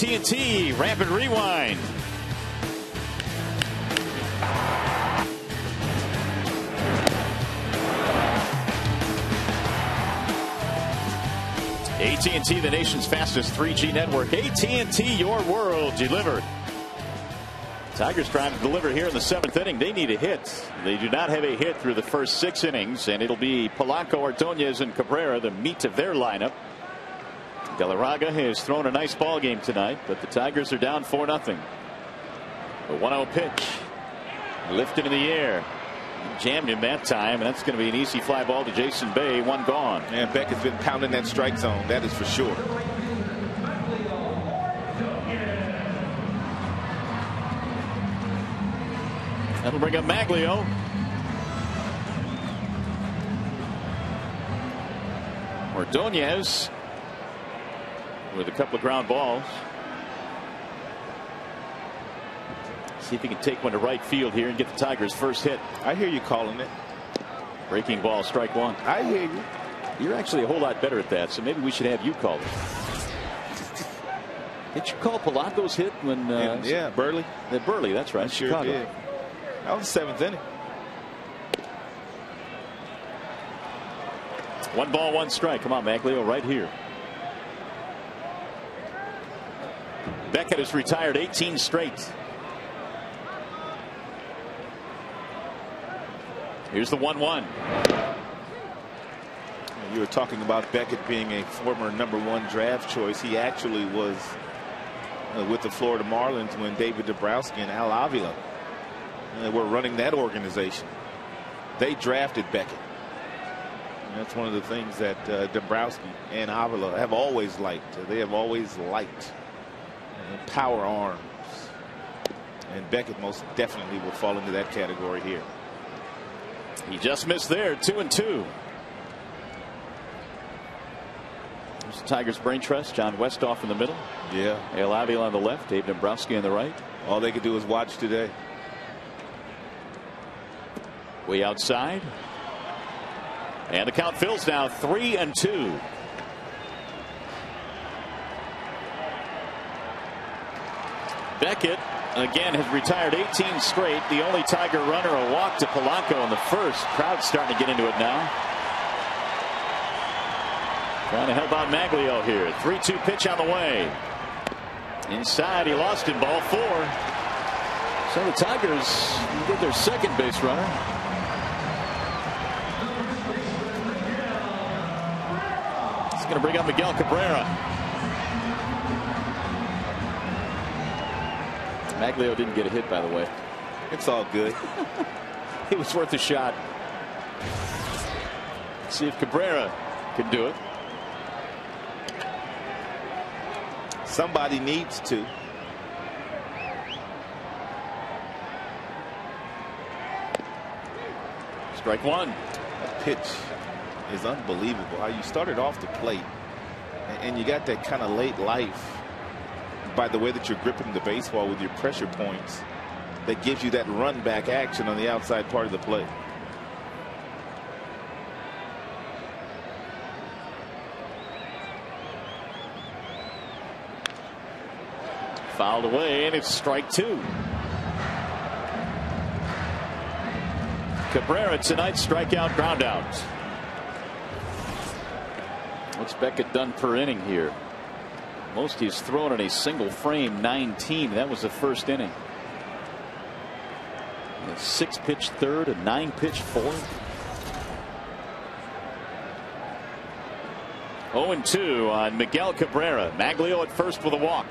AT&T Rapid Rewind. AT&T, the nation's fastest 3G network. AT&T, your world delivered. Tigers trying to deliver here in the 7th inning. They need a hit. They do not have a hit through the first 6 innings, and it'll be Polanco, Ordonez, and Cabrera, the meat of their lineup. Galarraga has thrown a nice ball game tonight, but the Tigers are down 4-0. A 1-0 pitch. Lifted in the air. Jammed him that time, and that's going to be an easy fly ball to Jason Bay. 1 gone. And Beckett's been pounding that strike zone. That is for sure. That'll bring up Maglio. Ordonez with a couple of ground balls. See if he can take one to right field here and get the Tigers' first hit. I hear you calling it. Breaking ball, strike 1. I hear you. You're actually a whole lot better at that, so maybe we should have you call it. Did you call Polanco's hit when? Yeah, Burley. Burley, that's right. I sure Chicago. did. That was the 7th inning. 1 ball, 1 strike. Come on, Maglio, right here. Beckett has retired 18 straight. Here's the 1-1. You were talking about Beckett being a former #1 draft choice. He actually was with the Florida Marlins when David Dabrowski and Al Avila were running that organization. They drafted Beckett. And that's one of the things that Dabrowski and Avila have always liked. They have always liked power arms. And Beckett most definitely will fall into that category here. He just missed there. 2-2. There's the Tigers' brain trust. John Westhoff in the middle. Yeah. Al Avila on the left. Dave Dombrowski on the right. All they could do is watch today. Way outside. And the count fills now 3-2. Beckett again has retired 18 straight. The only Tiger runner a walk to Polanco in the first. Crowd's starting to get into it now. Trying to help out Maglio here. 3-2 pitch on the way. Inside, he lost it. Ball 4. So the Tigers get their second base runner. It's going to bring up Miguel Cabrera. Maglio didn't get a hit, by the way. It's all good. It was worth a shot. See if Cabrera can do it. Somebody needs to. Strike 1. That pitch is unbelievable. How you started off the plate and you got that kind of late life by the way that you're gripping the baseball with your pressure points that gives you that run back action on the outside part of the plate. Fouled away, and it's strike 2. Cabrera tonight's strikeout, ground out. What's Beckett done per inning here? Most he's thrown in a single frame, 19. That was the first inning. A 6-pitch third, a 9-pitch fourth. 0-2 on Miguel Cabrera. Maglio at first with a walk.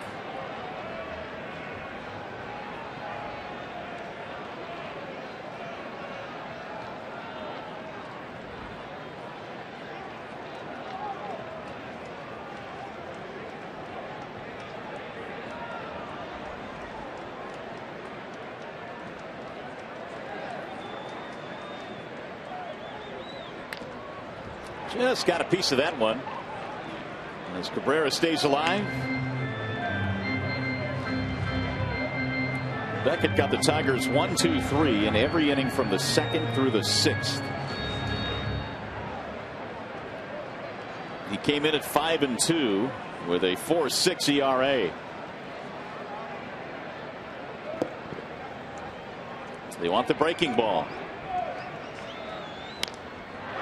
Just got a piece of that one. As Cabrera stays alive. Beckett got the Tigers 1, 2, 3 in every inning from the 2nd through the 6th. He came in at 5-2 with a 4.6 ERA. They want the breaking ball.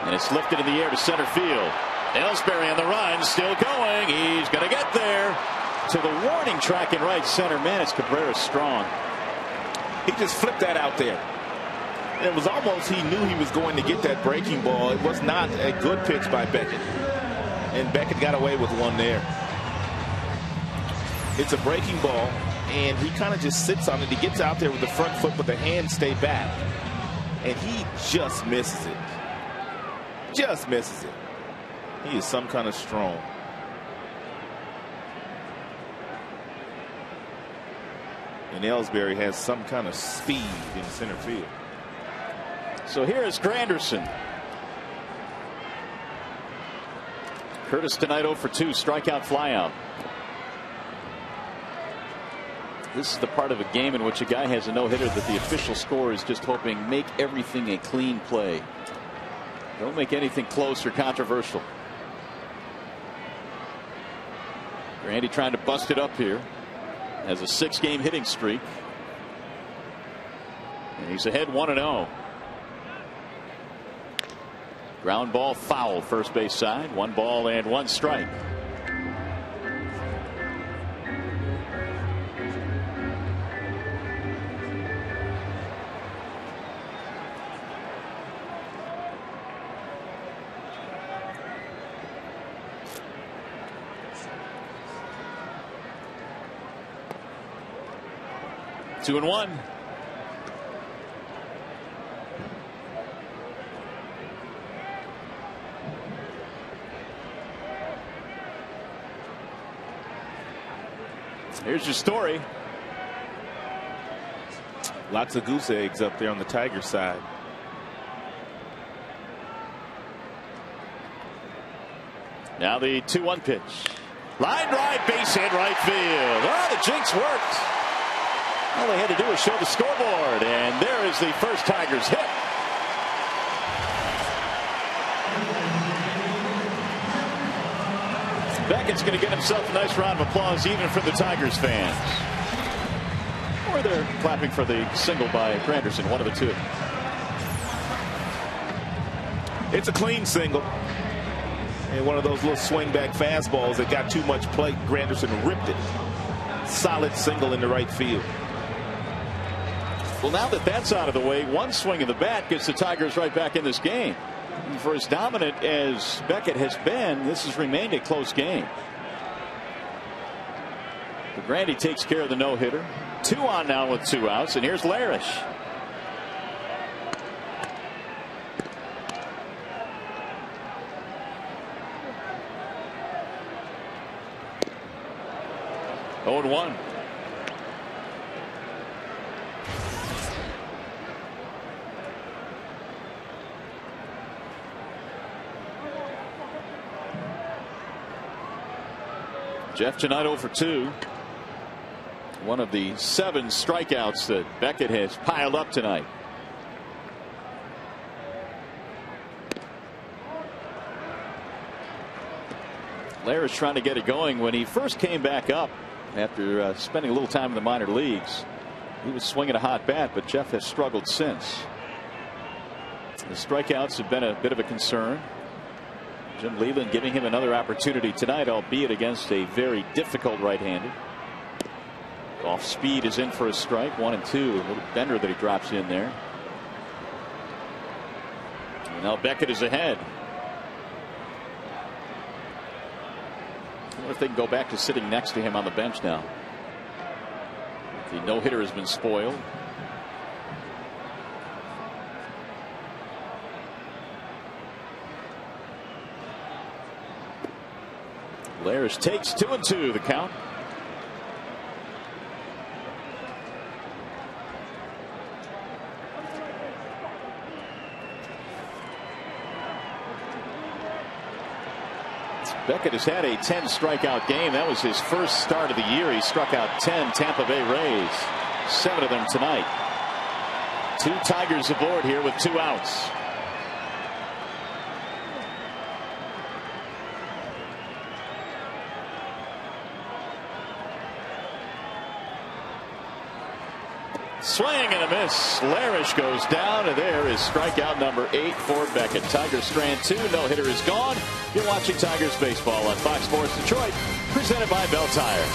And it's lifted in the air to center field. Ellsbury on the run, still going. He's going to get there to the warning track in right center. Man, it's Cabrera strong. He just flipped that out there. It was almost he knew he was going to get that breaking ball. It was not a good pitch by Beckett. And Beckett got away with one there. It's a breaking ball, and he kind of just sits on it. He gets out there with the front foot, but the hands stay back. And he just misses it. Just misses it. He is some kind of strong. And Ellsbury has some kind of speed in center field. So here is Granderson. Curtis tonight 0 for 2, strikeout, flyout. This is the part of a game in which a guy has a no-hitter that the official score is just hoping make everything a clean play. Don't make anything close or controversial. Grandy trying to bust it up here. Has a 6-game hitting streak. And he's ahead 1-0. Ground ball foul, first base side. 1 ball and 1 strike. Two and 1. Here's your story. Lots of goose eggs up there on the Tiger side. Now the 2-1 pitch. Line drive, base hit, right field. Oh, the jinx worked. All they had to do was show the scoreboard, and there is the first Tigers hit. Beckett's going to get himself a nice round of applause, even for the Tigers fans. Or they're clapping for the single by Granderson, one of the two. It's a clean single. And one of those little swing back fastballs that got too much plate. Granderson ripped it. Solid single in the right field. Well, now that that's out of the way, one swing of the bat gets the Tigers right back in this game. And for as dominant as Beckett has been, this has remained a close game. But Grandy takes care of the no-hitter. 2 on now with 2 outs, and here's Larish. Oh, 1. Jeff tonight 0 for 2. One of the 7 strikeouts that Beckett has piled up tonight. Larish trying to get it going. When he first came back up after spending a little time in the minor leagues, he was swinging a hot bat, but Jeff has struggled since. The strikeouts have been a bit of a concern. Jim Leland giving him another opportunity tonight, albeit against a very difficult right-hander. Off speed is in for a strike. 1 and 2. A little bender that he drops in there. And now Beckett is ahead. I wonder if they can go back to sitting next to him on the bench now. The no-hitter has been spoiled. Larish takes 2 and 2 the count. Beckett has had a 10 strikeout game. That was his first start of the year. He struck out 10 Tampa Bay Rays. 7 of them tonight. 2 Tigers aboard here with 2 outs. Swing and a miss. Larish goes down, and there is strikeout number 8 for Beckett. Tigers strand 2. No hitter is gone. You're watching Tigers baseball on Fox Sports Detroit, presented by Bell Tire.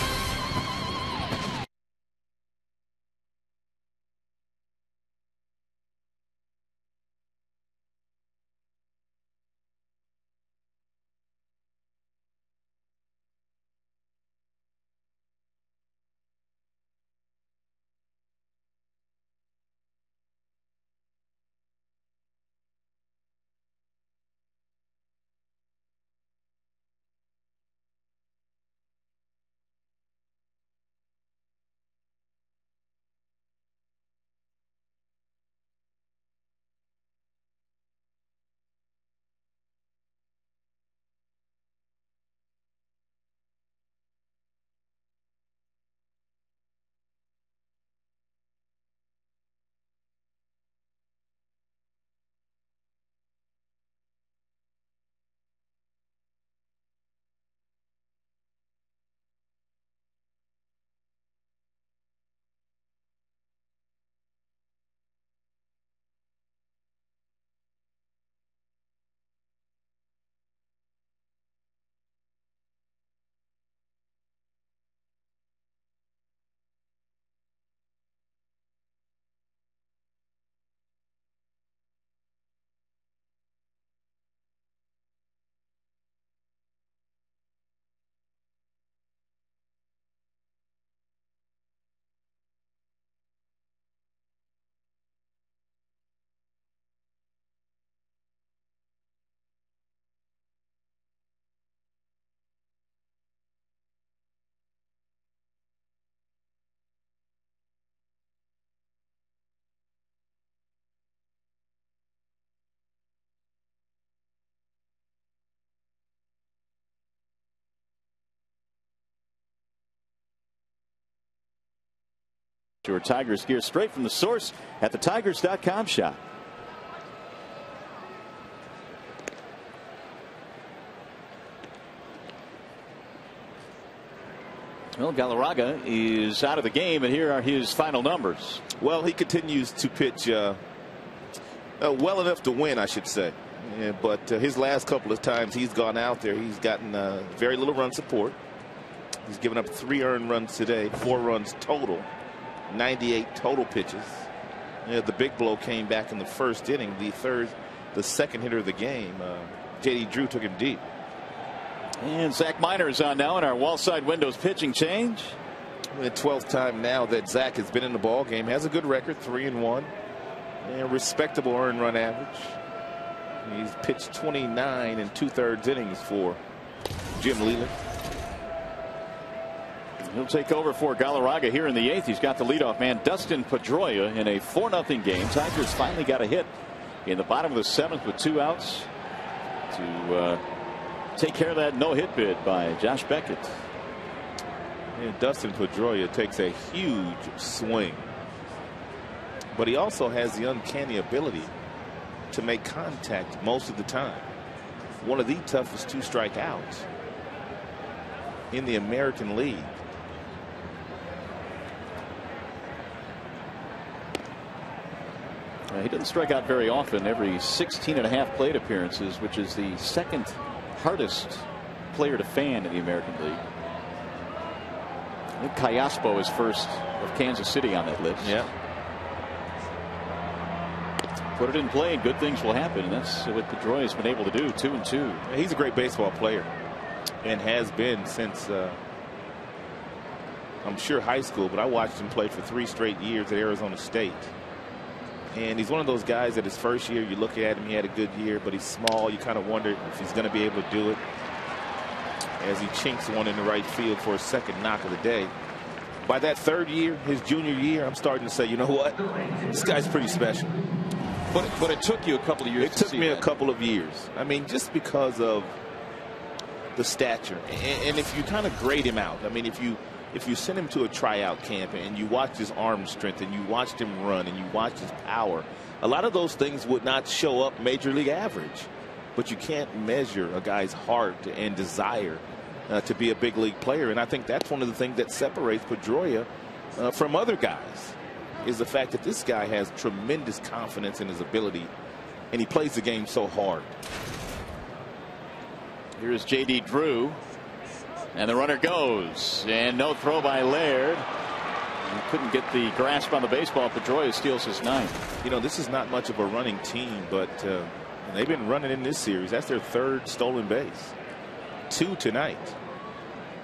Your Tigers gear straight from the source at the Tigers.com shop. Well, Galarraga is out of the game, and here are his final numbers. Well, he continues to pitch well enough to win, I should say. Yeah, but his last couple of times he's gone out there, he's gotten very little run support. He's given up 3 earned runs today, 4 runs total. 98 total pitches. Yeah, the big blow came back in the first inning. The second hitter of the game, J.D. Drew, took him deep. And Zach Miner is on now in our wall side windows pitching change. The 12th time now that Zach has been in the ball game. Has a good record, 3-1, and respectable earned run average. He's pitched 29 2/3 innings for Jim Leyland. He'll take over for Galarraga here in the 8th. He's got the leadoff man, Dustin Pedroia, in a 4-0 game. Tigers finally got a hit in the bottom of the 7th with 2 outs to take care of that no-hit bid by Josh Beckett. And Dustin Pedroia takes a huge swing, but he also has the uncanny ability to make contact most of the time. One of the toughest to strike out in the American League. He doesn't strike out very often, every 16.5 plate appearances, which is the 2nd hardest player to fan in the American League. I think Callaspo is first of Kansas City on that list. Yeah. Put it in play and good things will happen, and that's what Pedroia has been able to do. 2-2. He's a great baseball player and has been since I'm sure high school, but I watched him play for 3 straight years at Arizona State. And he's one of those guys that his first year you look at him, he had a good year, but he's small. You kind of wonder if he's going to be able to do it, as he chinks one in the right field for his 2nd knock of the day. By that 3rd year, his junior year, I'm starting to say, you know what, this guy's pretty special. But it took you a couple of years. It took me a couple of years. I mean, just because of the stature, and if you kind of grade him out, I mean, if you send him to a tryout camp and you watch his arm strength and you watched him run and you watched his power, a lot of those things would not show up major league average. But you can't measure a guy's heart and desire to be a big league player. And I think that's one of the things that separates Pedroia from other guys. is the fact that this guy has tremendous confidence in his ability, and he plays the game so hard. Here's J.D. Drew, and the runner goes, and no throw by Laird. He couldn't get the grasp on the baseball. Pedroia steals his ninth. You know, this is not much of a running team, but they've been running in this series. That's their third stolen base. 2 tonight.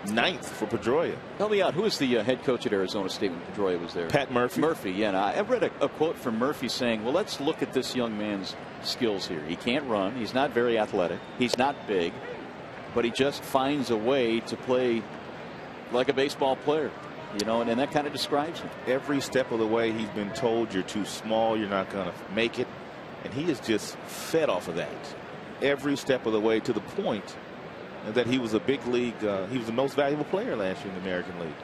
9th for Pedroia. Help me out. Who was the head coach at Arizona State when Pedroia was there? Pat Murphy. Murphy, yeah. And I read a quote from Murphy saying, well, let's look at this young man's skills here. He can't run. He's not very athletic. He's not big. But he just finds a way to play like a baseball player. You know, and that kind of describes him. Every step of the way he's been told you're too small, you're not going to make it. And he is just fed off of that. Every step of the way, to the point that he was a big league, he was the most valuable player last year in the American League.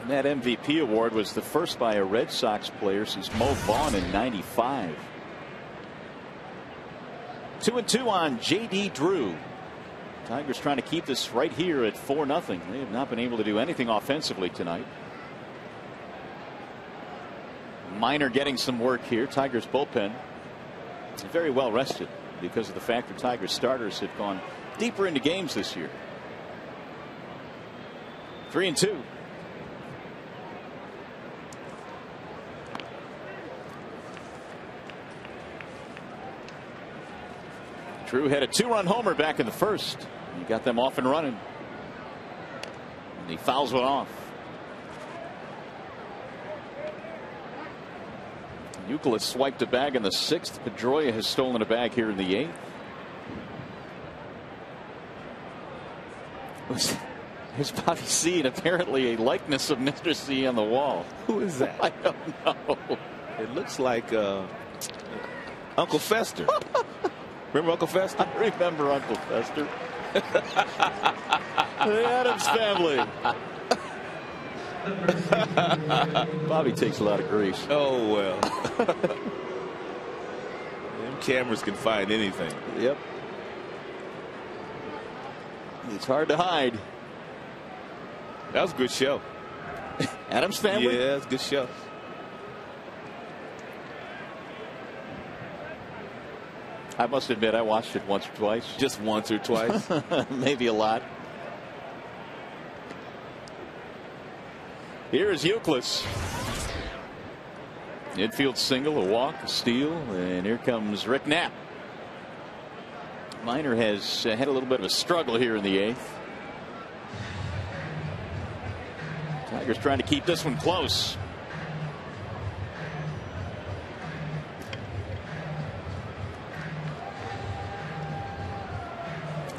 And that MVP award was the first by a Red Sox player since Mo Vaughn in '95. 2-2 on J.D. Drew. Tigers trying to keep this right here at 4-0. They have not been able to do anything offensively tonight. Minor getting some work here. Tigers bullpen is very well rested because of the fact that Tigers starters have gone deeper into games this year. 3-2. Drew had a 2-run homer back in the first. He got them off and running. And he fouls one off. Euclid swiped a bag in the 6th. Pedroia has stolen a bag here in the 8th. Here's Bobby C. and apparently a likeness of Mr. C on the wall. Who is that? I don't know. It looks like Uncle Fester. Remember Uncle Fester? I remember Uncle Fester. The Addams Family. Bobby takes a lot of grief. Oh, well. Them cameras can find anything. Yep. It's hard to hide. That was a good show. Addams Family? Yeah, it's a good show. I must admit, I watched it once or twice. Just once or twice? Maybe a lot. Here is Euclid. Infield single, a walk, a steal, and here comes Rick Knapp. Minor has had a little bit of a struggle here in the 8th. Tigers trying to keep this one close.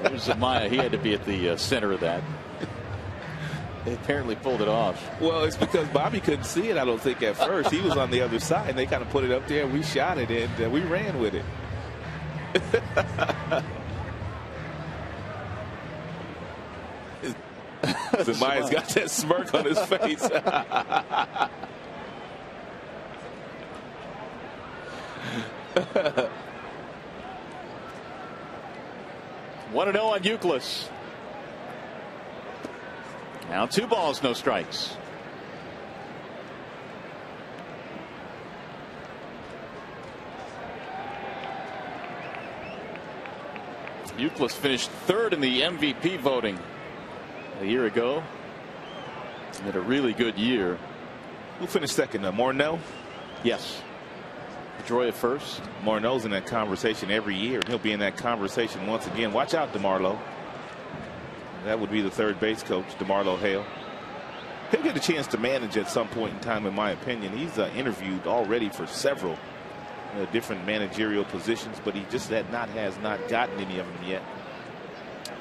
There's Amaya. He had to be at the center of that. They apparently pulled it off. Well, it's because Bobby couldn't see it, I don't think, at first. He was on the other side, and they kind of put it up there, and we shot it, and we ran with it. Maya's got that smirk on his face. 1-0 on Euclid. Now 2 balls, no strikes. Euclid finished 3rd in the MVP voting a year ago. He had a really good year. Who finished 2nd? Morneau? Yes. Pedroia 1st. Morneau's in that conversation every year. He'll be in that conversation once again. Watch out, DeMarlo. That would be the 3rd base coach, DeMarlo Hale. He'll get a chance to manage at some point in time, in my opinion. He's interviewed already for several different managerial positions, but he just has not gotten any of them yet.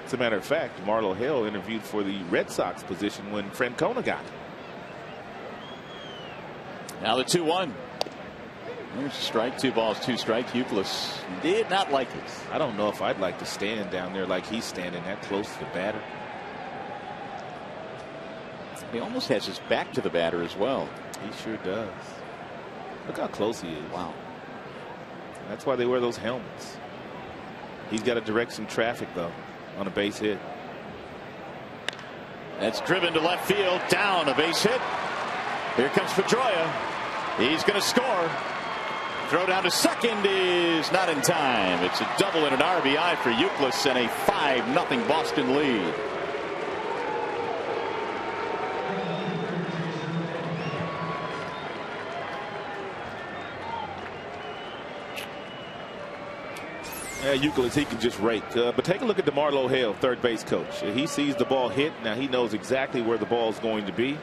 As a matter of fact, DeMarlo Hale interviewed for the Red Sox position when Francona got it. Now the 2-1. There's a strike, 2 balls, 2 strikes. Euclid did not like it. I don't know if I'd like to stand down there like he's standing that close to the batter. He almost has his back to the batter as well. He sure does. Look how close he is. Wow. That's why they wear those helmets. He's got to direct some traffic, though, on a base hit. That's driven to left field, down, a base hit. Here comes Pedroia. He's going to score. Throw down to second is not in time. It's a double and an RBI for Euclid and a 5-0 Boston lead. Euclid, he can just rake. But take a look at DeMarlo Hale, third base coach. He sees the ball hit. Now he knows exactly where the ball is going to be.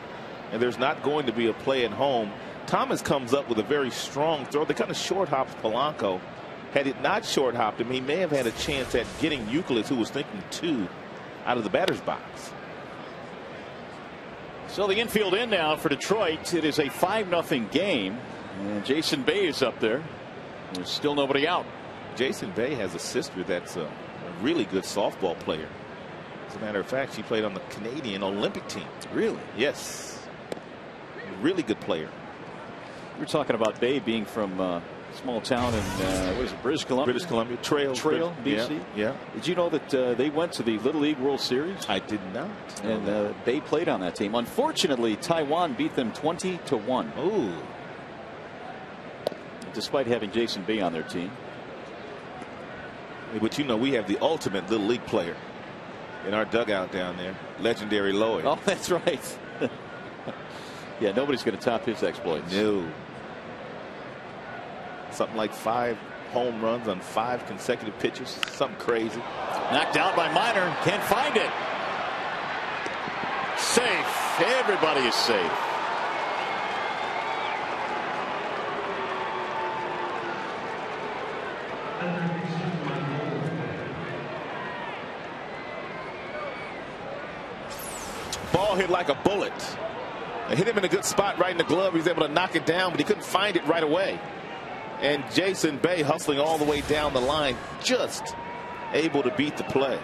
And there's not going to be a play at home. Thomas comes up with a very strong throw. They kind of short hopped Polanco. Had it not short hopped him, he may have had a chance at getting Euclid, who was thinking 2, out of the batter's box. So the infield in now for Detroit. It is a 5-0 game. And Jason Bay is up there. There's still nobody out. Jason Bay has a sister that's a really good softball player. As a matter of fact, she played on the Canadian Olympic team. Really? Yes. Really good player. We were talking about Bay being from a small town in what is it, British Columbia? British Columbia. Trail, BC. Yeah. Did you know that they went to the Little League World Series? I did not. And Bay played on that team. Unfortunately, Taiwan beat them 20-1. Ooh. Despite having Jason Bay on their team. But you know, we have the ultimate Little League player in our dugout down there, legendary Lloyd. Oh, that's right. Yeah, nobody's going to top his exploits. No. Something like 5 home runs on 5 consecutive pitches. Something crazy. Knocked down by Minor. Can't find it. Safe. Everybody is safe. Ball hit like a bullet. It hit him in a good spot right in the glove. He was able to knock it down, but he couldn't find it right away. And Jason Bay hustling all the way down the line, just able to beat the play.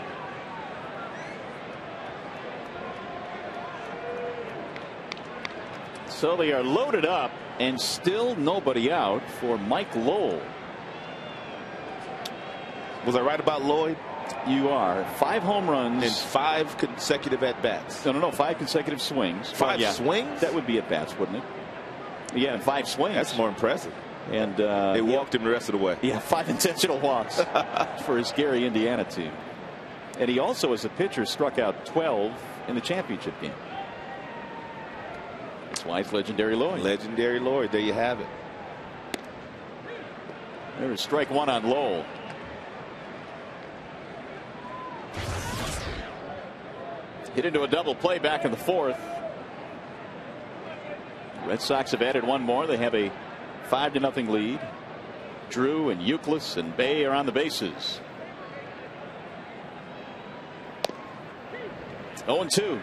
So they are loaded up and still nobody out for Mike Lowell. Was I right about Lloyd? You are. 5 home runs in 5 consecutive at bats. No, 5 consecutive swings. 5 swings? That would be at bats, wouldn't it? Yeah, and 5 swings. That's more impressive. And they walked him the rest of the way. Yeah, 5 intentional walks for his Gary, Indiana team. And he also, as a pitcher, struck out 12 in the championship game. That's why it's legendary Lloyd. Legendary Lloyd. There you have it. There's strike 1 on Lowell. Hit into a double play back in the 4th. Red Sox have added 1 more. They have a 5-0 lead. Drew and Euclid and Bay are on the bases. 0-2.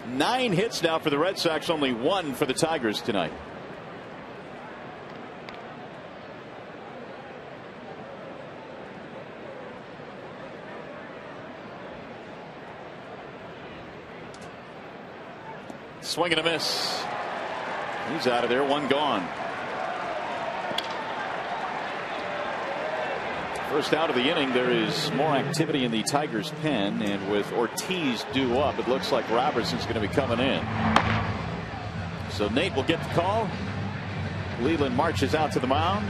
Nine hits now for the Red Sox, only 1 for the Tigers tonight. Swing and a miss. He's out of there. 1 gone. First out of the inning, there is more activity in the Tigers' pen, and with Ortiz due up, it looks like Robertson's going to be coming in. So Nate will get the call. Leland marches out to the mound.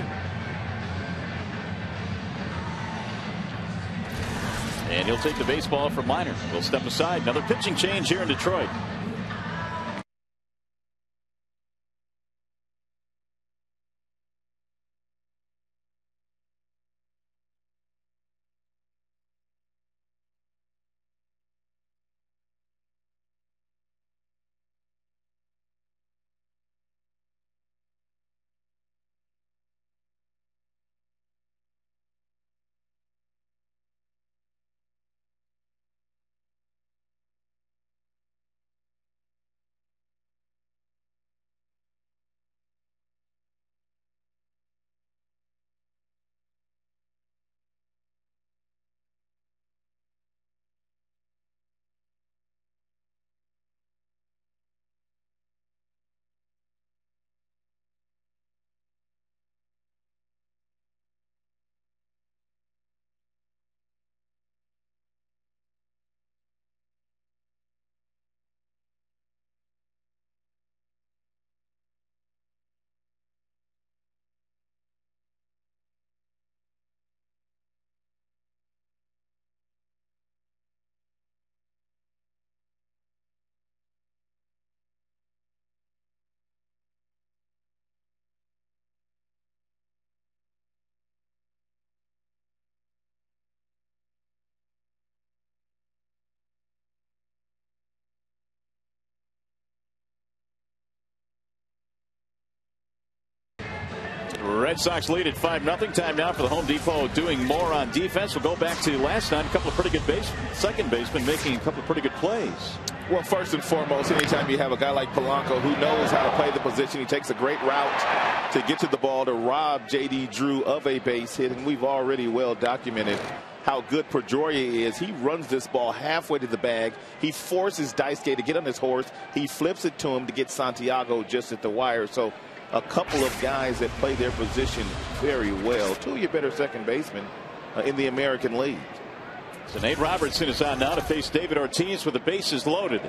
And he'll take the baseball from Minor. We'll step aside. Another pitching change here in Detroit. Red Sox lead at 5-0. Time now for the Home Depot doing more on defense. We'll go back to last night. A couple of pretty good second basemen making a couple of pretty good plays. Well, first and foremost, anytime you have a guy like Polanco who knows how to play the position, he takes a great route to get to the ball to rob J.D. Drew of a base hit. And we've already well documented how good Pedroia is. He runs this ball halfway to the bag. He forces Daisuke to get on his horse. He flips it to him to get Santiago just at the wire. So a couple of guys that play their position very well. Two of your better second basemen in the American League. So Nate Robertson is on now to face David Ortiz with the bases loaded.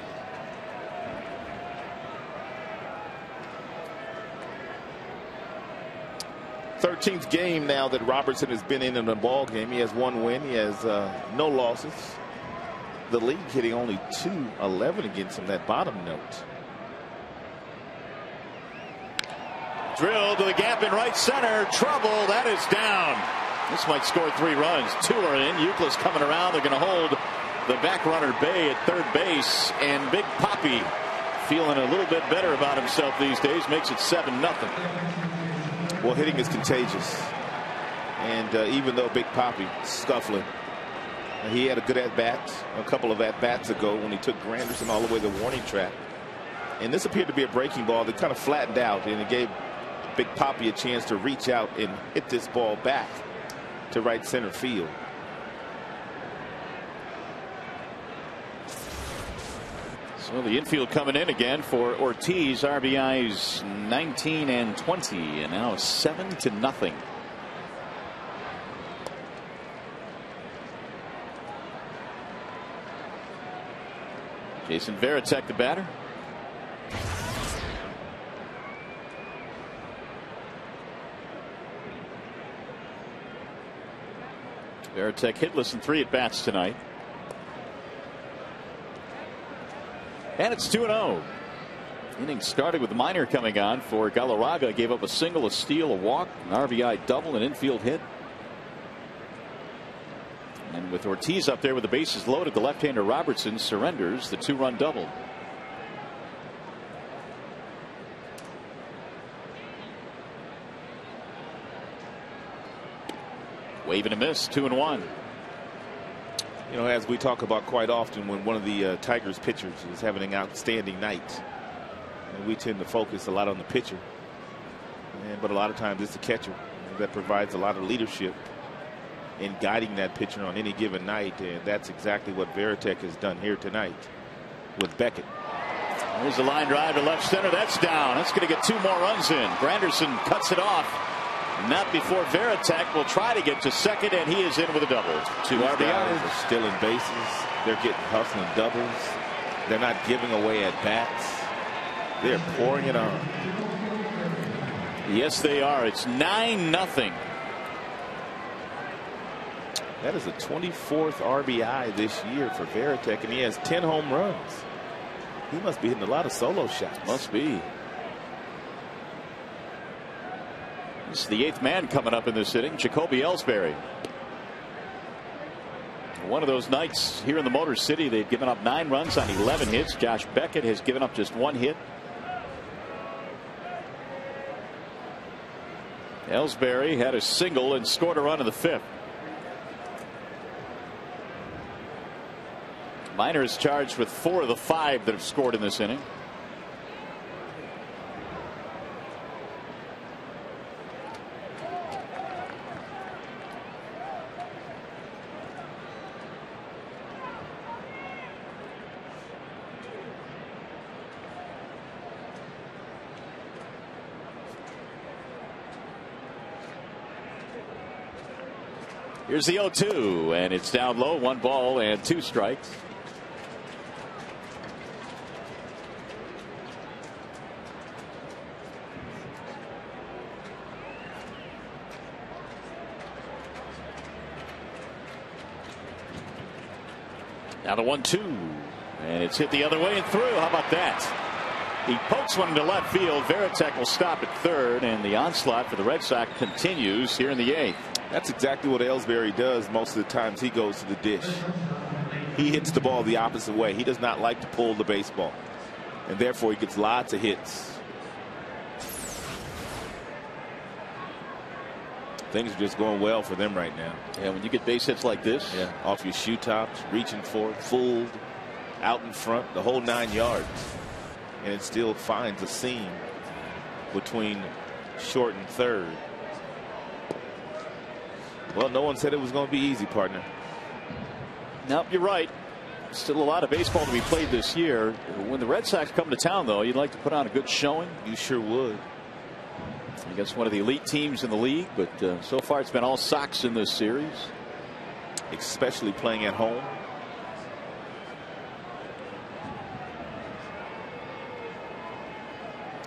Thirteenth game now that Robertson has been in a ball game. He has one win. He has no losses. The league hitting only .211 against him. That bottom note. Drill to the gap in right center. Trouble. That is down. This might score 3 runs. 2 are in. Euclid's coming around. They're going to hold the back runner Bay at third base. And Big Papi feeling a little bit better about himself these days. Makes it 7-0. Well, hitting is contagious. And even though Big Papi scuffling, he had a good at-bat a couple of at-bats ago when he took Granderson all the way to the warning track. And this appeared to be a breaking ball that kind of flattened out. And it gave Big Papi a chance to reach out and hit this ball back to right center field. So the infield coming in again for Ortiz. RBIs 19 and 20, and now 7-0. Jason Varitek, the batter. Varitek hitless in 3 at-bats tonight. And it's 2-0. Inning started with Minor coming on for Galarraga. Gave up a single, a steal, a walk, an RBI double, an infield hit. And with Ortiz up there with the bases loaded, the left-hander Robertson surrenders the 2-run double. Wave and a miss, 2-1. You know, as we talk about quite often, when one of the Tigers pitchers is having an outstanding night, and we tend to focus a lot on the pitcher, but a lot of times it's the catcher that provides a lot of leadership in guiding that pitcher on any given night, and that's exactly what Varitek has done here tonight with Beckett. There's a line drive to left center. That's down. That's going to get 2 more runs in. Granderson cuts it off. Not before Varitek will try to get to second, and he is in with a double. 2 RBIs. They're stealing bases. They're getting hustling doubles. They're not giving away at bats. They're pouring it on. Yes, they are. It's 9-0. That is the 24th RBI this year for Varitek, and he has 10 home runs. He must be hitting a lot of solo shots. Must be. This is the 8th man coming up in this inning, Jacoby Ellsbury. One of those nights here in the Motor City, they've given up 9 runs on 11 hits. Josh Beckett has given up just 1 hit. Ellsbury had a single and scored a run in the 5th. Minor is charged with 4 of the 5 that have scored in this inning. Here's the 0-2, and it's down low, 1 ball and 2 strikes. Now the 1-2, and it's hit the other way and through. How about that? He pokes one into left field. Varitek will stop at third, and the onslaught for the Red Sox continues here in the 8th. That's exactly what Ellsbury does most of the times he goes to the dish. He hits the ball the opposite way. He does not like to pull the baseball, and therefore he gets lots of hits. Things are just going well for them right now. Yeah, when you get base hits like this. Yeah, off your shoe tops, reaching for it, fooled, out in front, the whole 9 yards. And it still finds a seam between short and third. Well, no one said it was going to be easy, partner. Nope, you're right. Still a lot of baseball to be played this year. When the Red Sox come to town, though, you'd like to put on a good showing. You sure would. Against one of the elite teams in the league, but so far it's been all Sox in this series. Especially playing at home.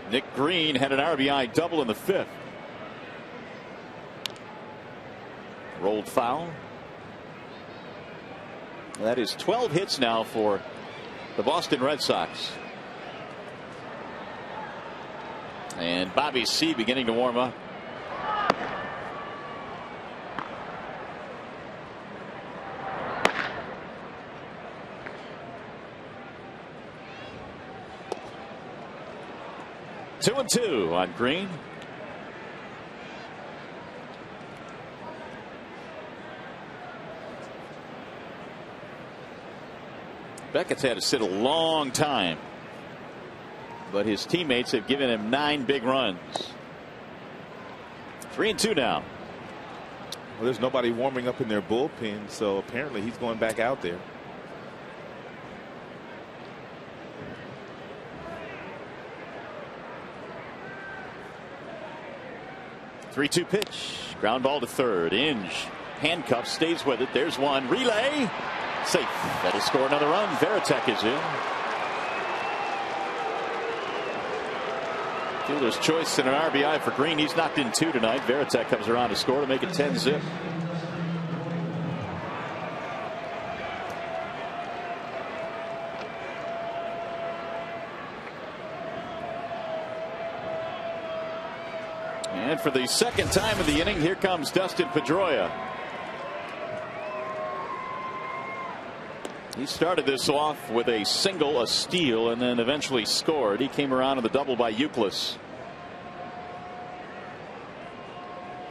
Nick Green had an RBI double in the 5th. Rolled foul. That is 12 hits now for the Boston Red Sox. And Bobby C beginning to warm up. Two and two on Green. Beckett's had to sit a long time, but his teammates have given him 9 big runs. 3-2 now. Well, there's nobody warming up in their bullpen, so apparently he's going back out there. Three-two pitch. Ground ball to third. Inge. Handcuff. Stays with it. There's one. Relay. Safe. That'll score another run. Veritek is in. Fielder's choice and an RBI for Green. He's knocked in 2 tonight. Veritek comes around to score to make it 10-zip. And for the second time of the inning, here comes Dustin Pedroia. He started this off with a single, a steal, and then eventually scored. He came around on the double by Euclid.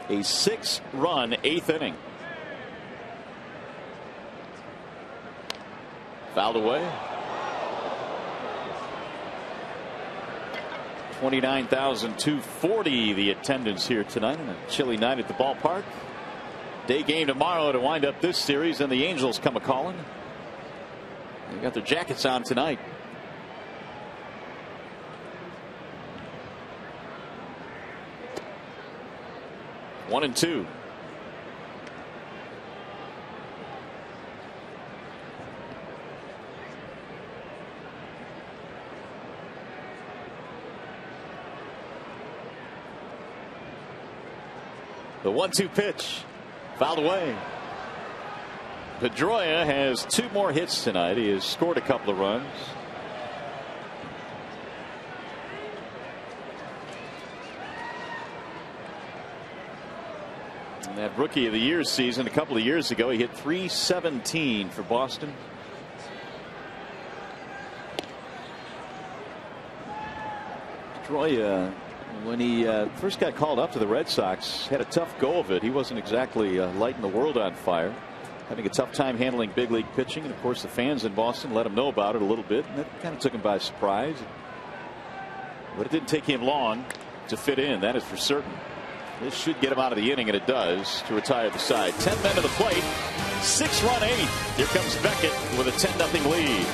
A 6-run 8th inning. Fouled away. 29,240 the attendance here tonight on a chilly night at the ballpark. Day game tomorrow to wind up this series, and the Angels come a-calling. They got their jackets on tonight. One and two. The 1-2 pitch. Fouled away. Pedroia has 2 more hits tonight. He has scored a couple of runs. In that Rookie of the Year season a couple of years ago, he hit .317 for Boston. Pedroia, when he first got called up to the Red Sox, had a tough go of it. He wasn't exactly lighting the world on fire. Having a tough time handling big league pitching, and of course the fans in Boston let him know about it a little bit, and that kind of took him by surprise. But it didn't take him long to fit in, that is for certain. This should get him out of the inning, and it does, to retire the side. 10 men to the plate, 6-run 8th. Here comes Beckett with a 10-0 lead.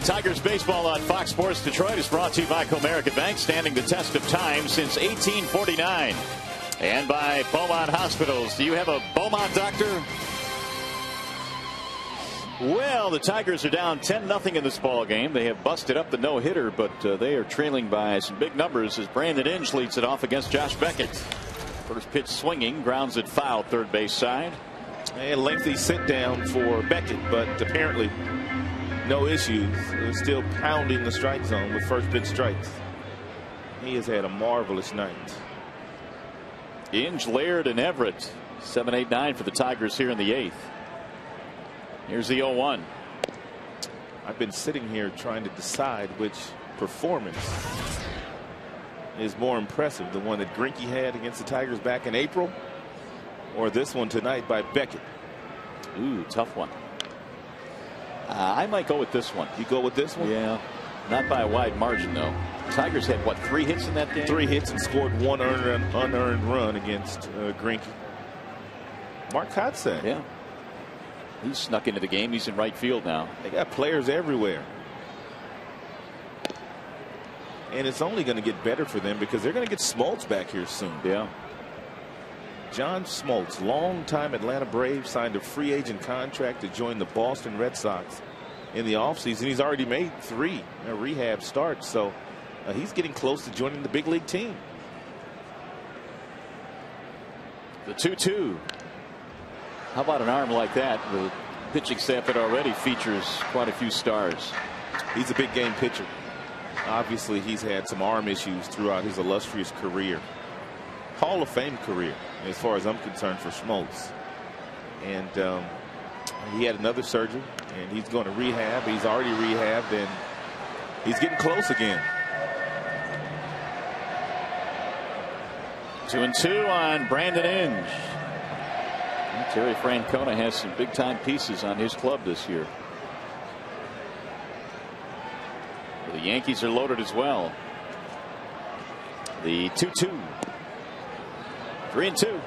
Tigers baseball on Fox Sports Detroit is brought to you by Comerica Bank, standing the test of time since 1849. And by Beaumont Hospitals. Do you have a Beaumont doctor? Well, the Tigers are down 10-0 in this ball game. They have busted up the no-hitter, but they are trailing by some big numbers as Brandon Inge leads it off against Josh Beckett. First pitch swinging, grounds it foul, third base side. A lengthy sit down for Beckett, but apparently no issues. He's still pounding the strike zone with first pitch strikes. He has had a marvelous night. Inge, Laird, and Everett. 7, 8, 9 for the Tigers here in the 8th. Here's the 0-1. I've been sitting here trying to decide which performance is more impressive, the one that Greinke had against the Tigers back in April, or this one tonight by Beckett. Ooh, tough one. I might go with this one. You go with this one? Yeah. Not by a wide margin, though. Tigers had, what, 3 hits in that game? 3 hits and scored 1 unearned run against Greinke. Mark Kotsay. Yeah. He snuck into the game. He's in right field now. They got players everywhere. And it's only going to get better for them because they're going to get Smoltz back here soon. Yeah. John Smoltz, longtime Atlanta Braves, signed a free agent contract to join the Boston Red Sox in the offseason. He's already made 3 rehab starts, so he's getting close to joining the big league team. The 2-2. How about an arm like that? The pitching staff that already features quite a few stars. He's a big game pitcher. Obviously, he's had some arm issues throughout his illustrious career. Hall of Fame career, as far as I'm concerned, for Smoltz. And he had another surgery, and he's going to rehab. He's already rehabbed, and he's getting close again. 2-2 on Brandon Inge. And Terry Francona has some big-time pieces on his club this year. The Yankees are loaded as well. The 2-2. 3-2.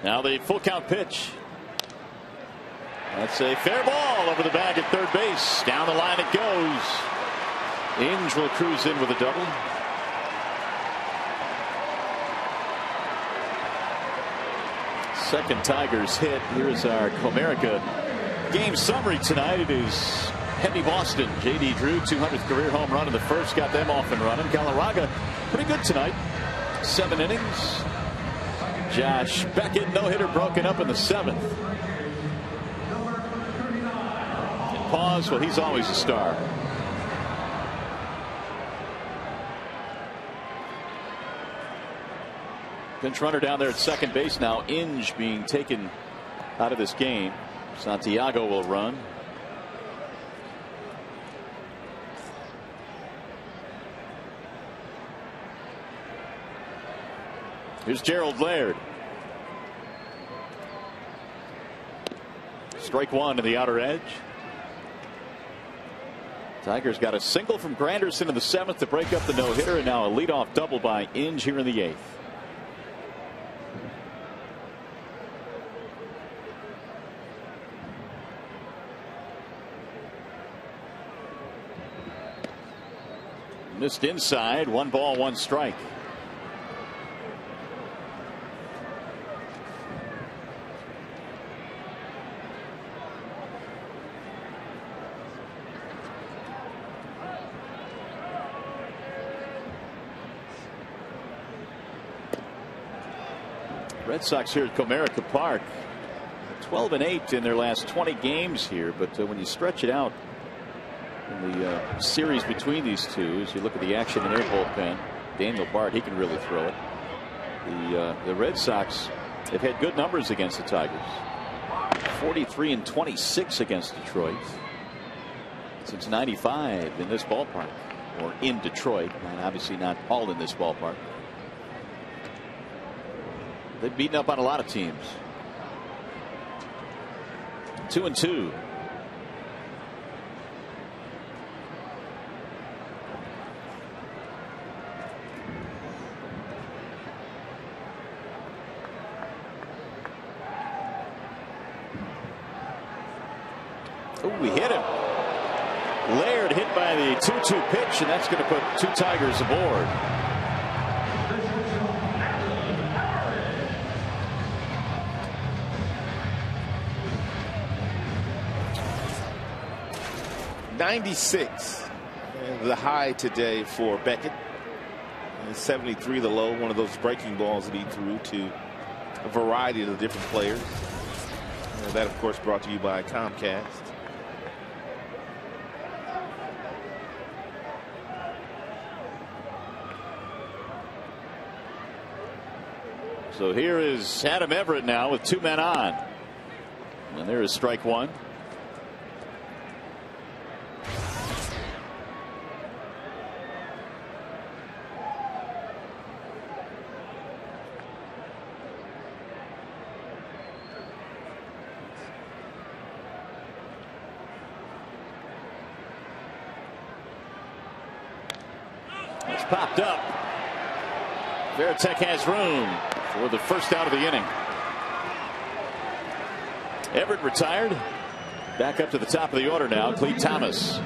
Now the full count pitch. That's a fair ball over the bag at third base. Down the line it goes. Inge will cruise in with a double. Second Tigers hit. Here's our Comerica game summary tonight. It is heavy Boston. J.D. Drew, 200th career home run in the first, got them off and running. Galarraga pretty good tonight. 7 innings. Josh Beckett, no-hitter broken up in the 7th. And Pause, well, he's always a star. Pinch runner down there at second base now. Inge being taken out of this game. Santiago will run. Here's Gerald Laird. Strike 1 to the outer edge. Tigers got a single from Granderson in the 7th to break up the no-hitter, and now a leadoff double by Inge here in the 8th. Missed inside. 1 ball, 1 strike. Red Sox here at Comerica Park, 12-8 in their last 20 games here, but when you stretch it out in the series between these two, as you look at the action in their bullpen, Daniel Bart, he can really throw it. The Red Sox have had good numbers against the Tigers. 43-26 against Detroit since '95 in this ballpark, or in Detroit, and obviously not all in this ballpark. They've beaten up on a lot of teams. 2-2. Oh, we hit him. Laird hit by the 2-2 pitch, and that's going to put 2 Tigers aboard. .96 the high today for Beckett, and 73 the low. One of those breaking balls that he threw to a variety of the different players. That, of course, brought to you by Comcast. So here is Adam Everett now with 2 men on. And there is strike 1. It's popped up. Veritek has room for the first out of the inning. Everett retired. Back up to the top of the order now, Clete Thomas.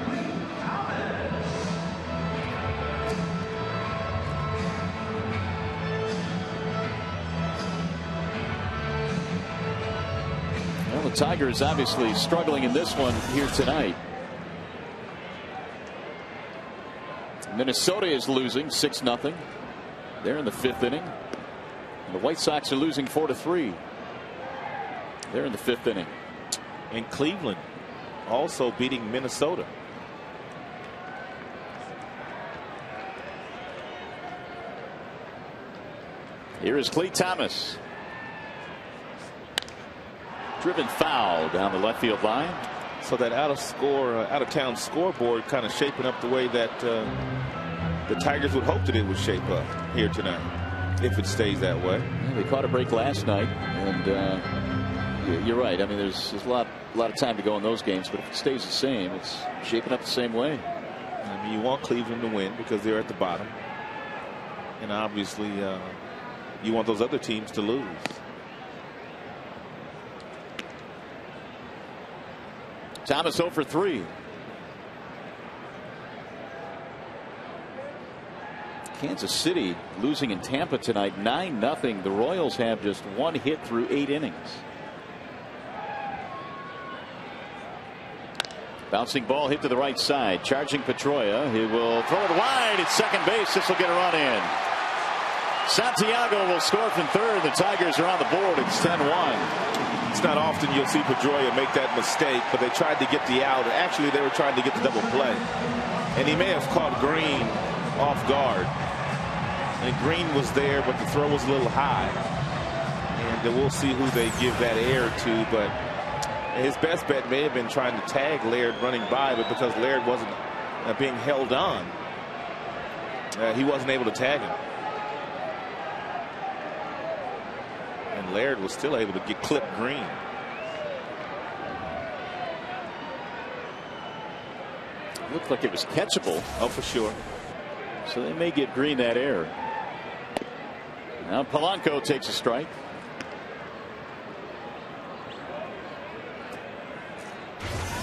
Well, the Tigers obviously struggling in this one here tonight. Minnesota is losing 6-0. They're in the 5th inning. And the White Sox are losing 4-3. They're in the 5th inning. And Cleveland also beating Minnesota. Here is Clete Thomas. Driven foul down the left field line. So that out of town scoreboard kind of shaping up the way that the Tigers would hope that it would shape up here tonight, if it stays that way. Yeah, they caught a break last night, and you're right. I mean, there's a lot of time to go in those games, but if it stays the same, it's shaping up the same way. I mean, you want Cleveland to win because they're at the bottom, and obviously you want those other teams to lose. Thomas 0 for 3. Kansas City losing in Tampa tonight 9-0. The Royals have just 1 hit through 8 innings. Bouncing ball hit to the right side. Charging Pedroia. He will throw it wide at second base. This will get a run in. Santiago will score from third. The Tigers are on the board. It's 10-1. It's not often you'll see Pedroia make that mistake, but they tried to get the out. Actually, they were trying to get the double play. And he may have caught Green off guard. And Green was there, but the throw was a little high. And we'll see who they give that air to. But his best bet may have been trying to tag Laird running by, but because Laird wasn't being held on, he wasn't able to tag him. And Laird was still able to get clipped Green. Looked like it was catchable. Oh, for sure. So they may get Green that air. Now Polanco takes a strike.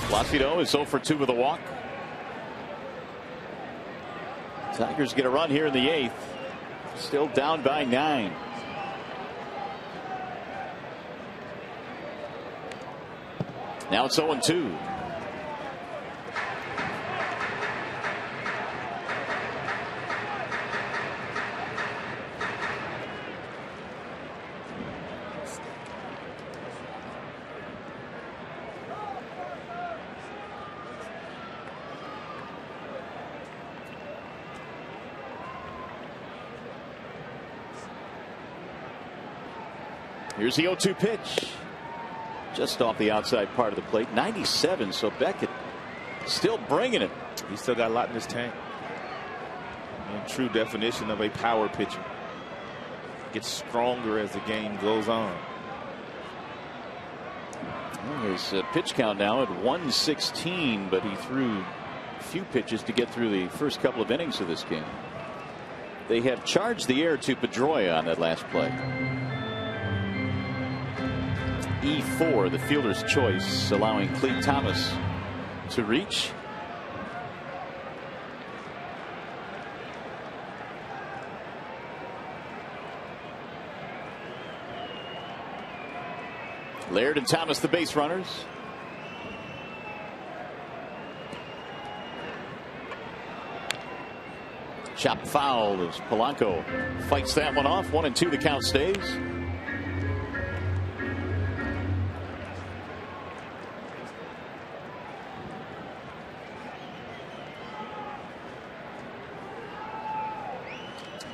Placido is 0 for 2 with a walk. Tigers get a run here in the 8th. Still down by 9. Now it's 0-2. Here's the 0-2 pitch. Just off the outside part of the plate. 97. So Beckett still bringing it. He's still got a lot in his tank. In true definition of a power pitcher. Gets stronger as the game goes on. Well, his pitch count now at 116, but he threw a few pitches to get through the first couple of innings of this game. They have charged the air to Pedroia on that last play. E4, the fielder's choice, allowing Clete Thomas to reach. Laird and Thomas, the base runners. Chopped foul as Polanco fights that one off. 1-2, the count stays.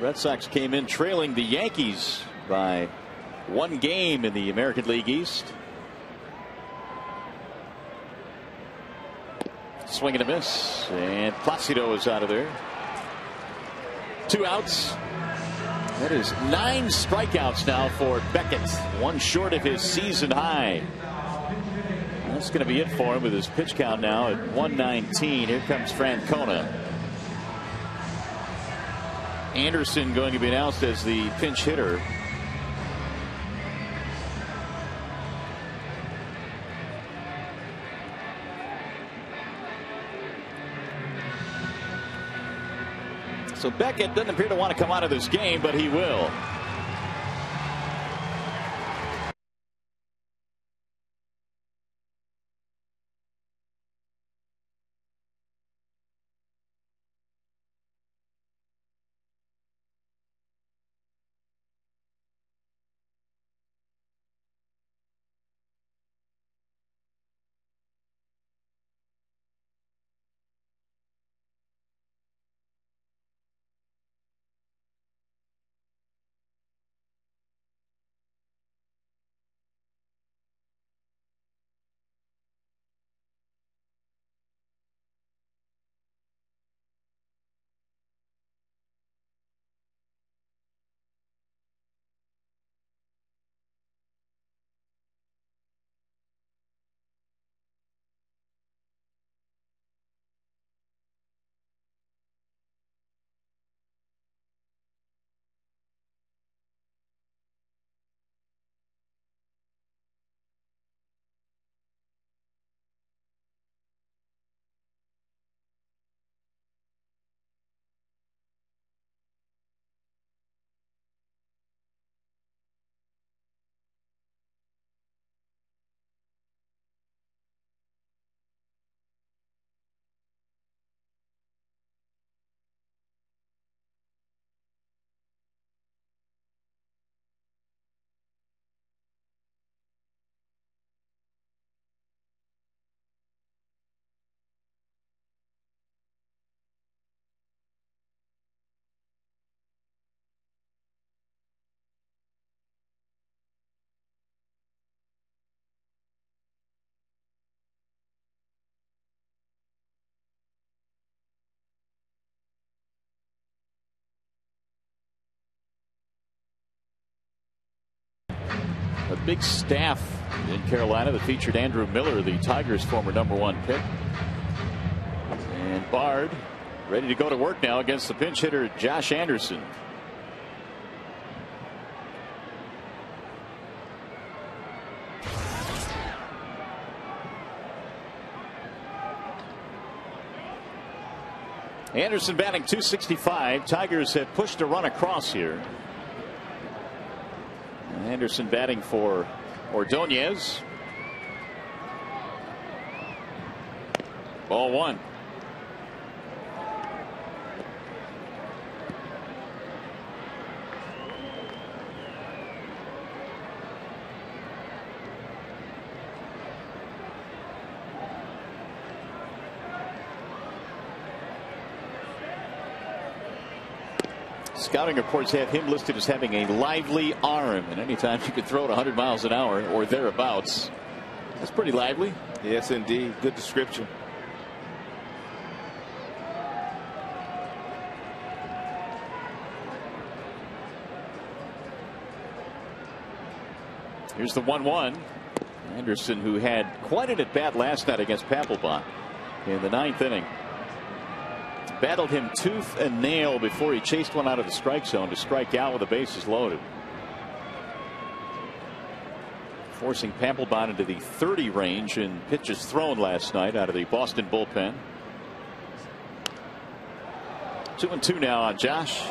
Red Sox came in trailing the Yankees by 1 game in the American League East. Swing and a miss, and Placido is out of there. 2 outs. That is 9 strikeouts now for Beckett. 1 short of his season high. That's going to be it for him with his pitch count now at 119. Here comes Francona. Anderson going to be announced as the pinch hitter. So Beckett doesn't appear to want to come out of this game, but he will. A big staff in Carolina that featured Andrew Miller, the Tigers' former #1 pick. And Bard ready to go to work now against the pinch hitter Josh Anderson. Anderson batting .265. Tigers have pushed a run across here. Anderson batting for Ordonez. Ball 1. Scouting reports have him listed as having a lively arm, and anytime you could throw it 100 miles an hour or thereabouts, that's pretty lively. Yes, indeed. Good description. Here's the 1-1. Anderson, who had quite an at-bat last night against Papelbon in the 9th inning. Battled him tooth and nail before he chased one out of the strike zone to strike out with the bases loaded. forcing Papelbon into the 30 range in pitches thrown last night out of the Boston bullpen. 2-2 now on Josh.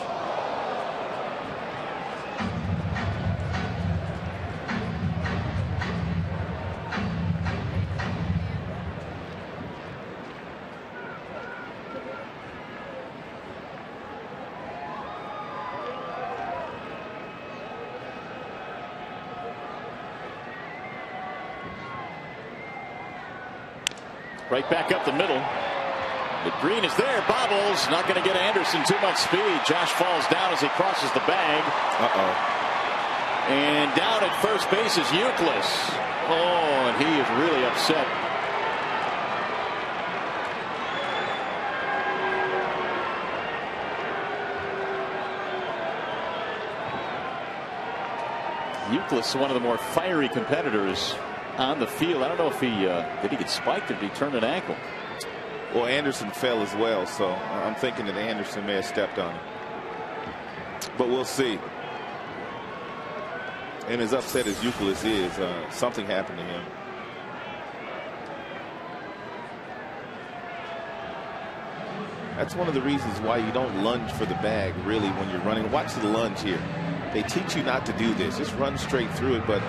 Right back up the middle. But Green is there. Bobbles. Not going to get Anderson too much speed. Josh falls down as he crosses the bag. And down at first base is Euclid. Oh, and he is really upset. Euclid, one of the more fiery competitors on the field. I don't know if he did he get spiked or did he turn an ankle? Well, Anderson fell as well, so I'm thinking that Anderson may have stepped on him. But we'll see. And as upset as Euclid is, something happened to him. That's one of the reasons why you don't lunge for the bag, really, when you're running. Watch the lunge here. They teach you not to do this. Just run straight through it, but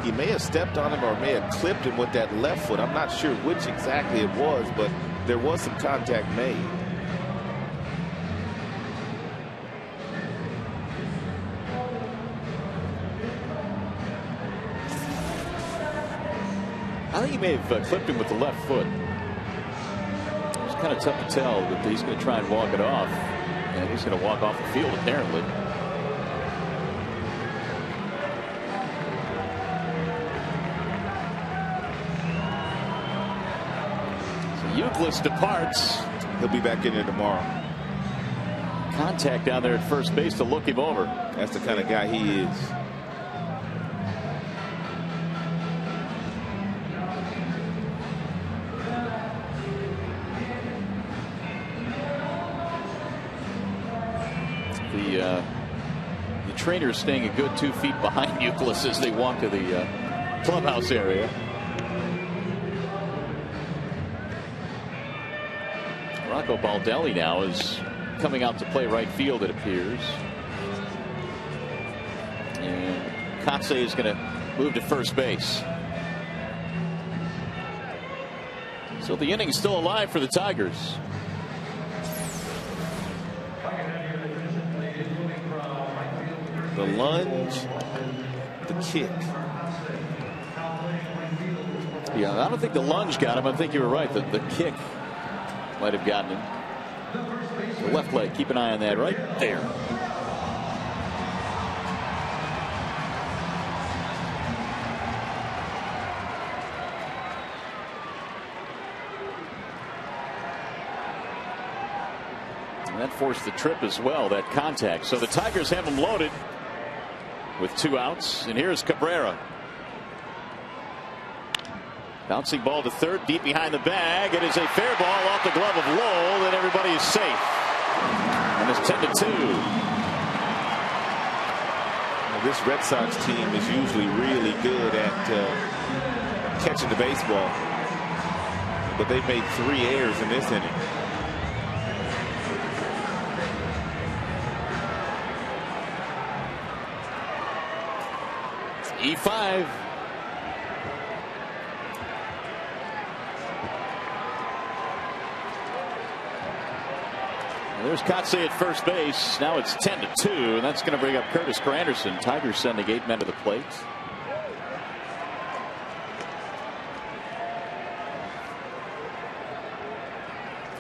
he may have stepped on him or may have clipped him with that left foot. I'm not sure which exactly it was, but there was some contact made. I think he may have clipped him with the left foot. It's kind of tough to tell that he's going to try and walk it off. And he's going to walk off the field, apparently. Euclid departs. He'll be back in there tomorrow. Contact down there at first base to look him over. That's the kind of guy he is. The trainer is staying a good 2 feet behind Euclid as they walk to the clubhouse area. Rocco Baldelli now is coming out to play right field, it appears. And Kotze is going to move to first base. So the inning's still alive for the Tigers. The lunge, the kick. Yeah, I don't think the lunge got him. I think you were right. The kick might have gotten him. The left leg, keep an eye on that right there. And that forced the trip as well, that contact. So the Tigers have him loaded with 2 outs. And here's Cabrera. Bouncing ball to third, deep behind the bag. It is a fair ball off the glove of Lowell, and everybody is safe. And it's 10-2. Now, this Red Sox team is usually really good at catching the baseball, but they've made 3 errors in this inning. E5. There's Kotze at first base. Now it's 10-2, and that's going to bring up Curtis Granderson. Tigers sending 8 men to the plate.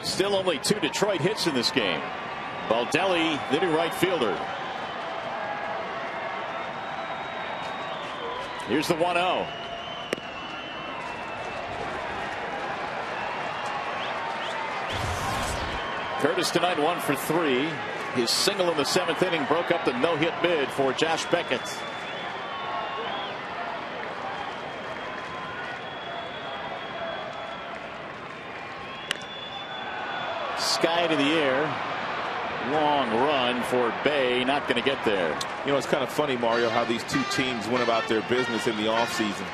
Still only 2 Detroit hits in this game. Baldelli, the new right fielder. Here's the 1-0. Curtis tonight 1 for 3. His single in the 7th inning broke up the no-hit bid for Josh Beckett. Sky to the air. Long run for Bay, not going to get there. You know, it's kind of funny, Mario, how these two teams went about their business in the offseason.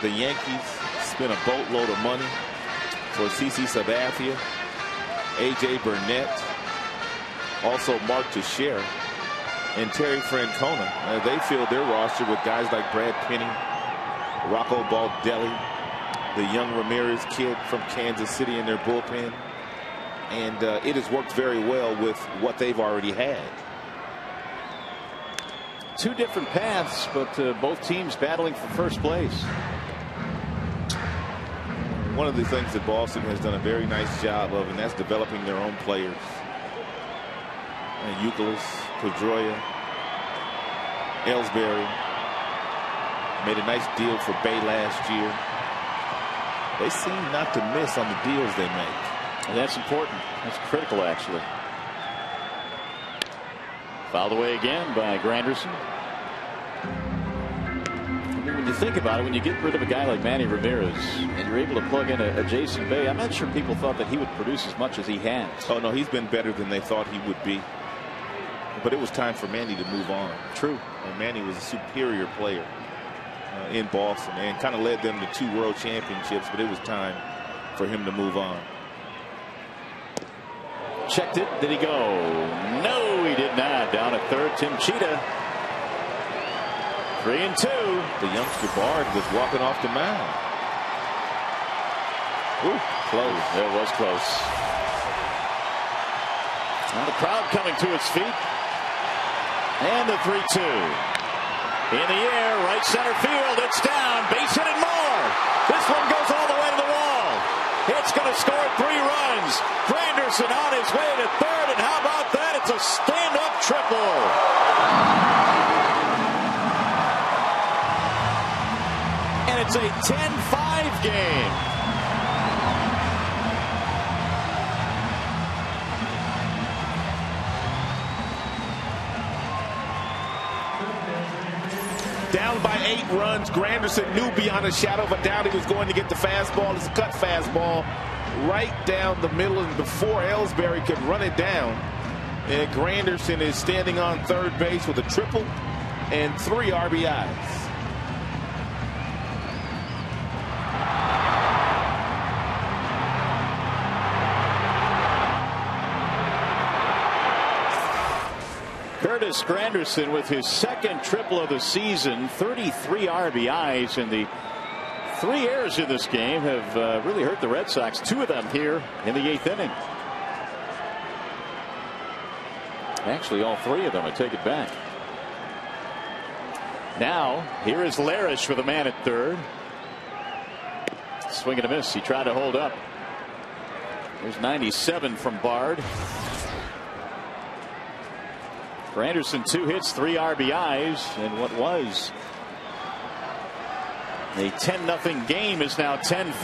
The Yankees spent a boatload of money for CC Sabathia, A.J. Burnett, also Mark Teixeira, and Terry Francona. They filled their roster with guys like Brad Penny, Rocco Baldelli, the young Ramirez kid from Kansas City in their bullpen. And it has worked very well with what they've already had. Two different paths, but both teams battling for first place. One of the things that Boston has done a very nice job of, and that's developing their own players. And Youkilis, Pedroia, Ellsbury made a nice deal for Bay last year. They seem not to miss on the deals they make. And that's important. That's critical, actually. Fouled away again by Granderson. I mean, when you think about it, when you get rid of a guy like Manny Ramirez and you're able to plug in a Jason Bay, I'm not sure people thought that he would produce as much as he has. Oh, no, he's been better than they thought he would be. But it was time for Manny to move on. True. And Manny was a superior player in Boston and kind of led them to 2 world championships, but it was time for him to move on. Checked it. Did he go? No, he did not. Down at third, Tim Cheetah. 3-2. The youngster Bard was walking off the mound. Ooh, close. It was close. Now the crowd coming to its feet. And the 3-2. In the air, right center field. It's down. Base hit and more. This one goes all the way to the wall. It's going to score 3 runs. Granderson on his way to third. And how about that? It's a stand-up triple. And it's a 10-5 game. Down by 8 runs. Granderson knew beyond a shadow of a doubt he was going to get the fastball. It's a cut fastball right down the middle, and before Ellsbury could run it down, and Granderson is standing on third base with a triple and 3 RBIs. Curtis Granderson with his second triple of the season, 33 RBIs, and the 3 errors in this game have really hurt the Red Sox. 2 of them here in the 8th inning. Actually, all 3 of them. I take it back. Now, here is Larish with a man at third. Swing and a miss. He tried to hold up. There's 97 from Bard. Granderson 2 hits, 3 RBIs, and what was a 10-0 game is now 10-5.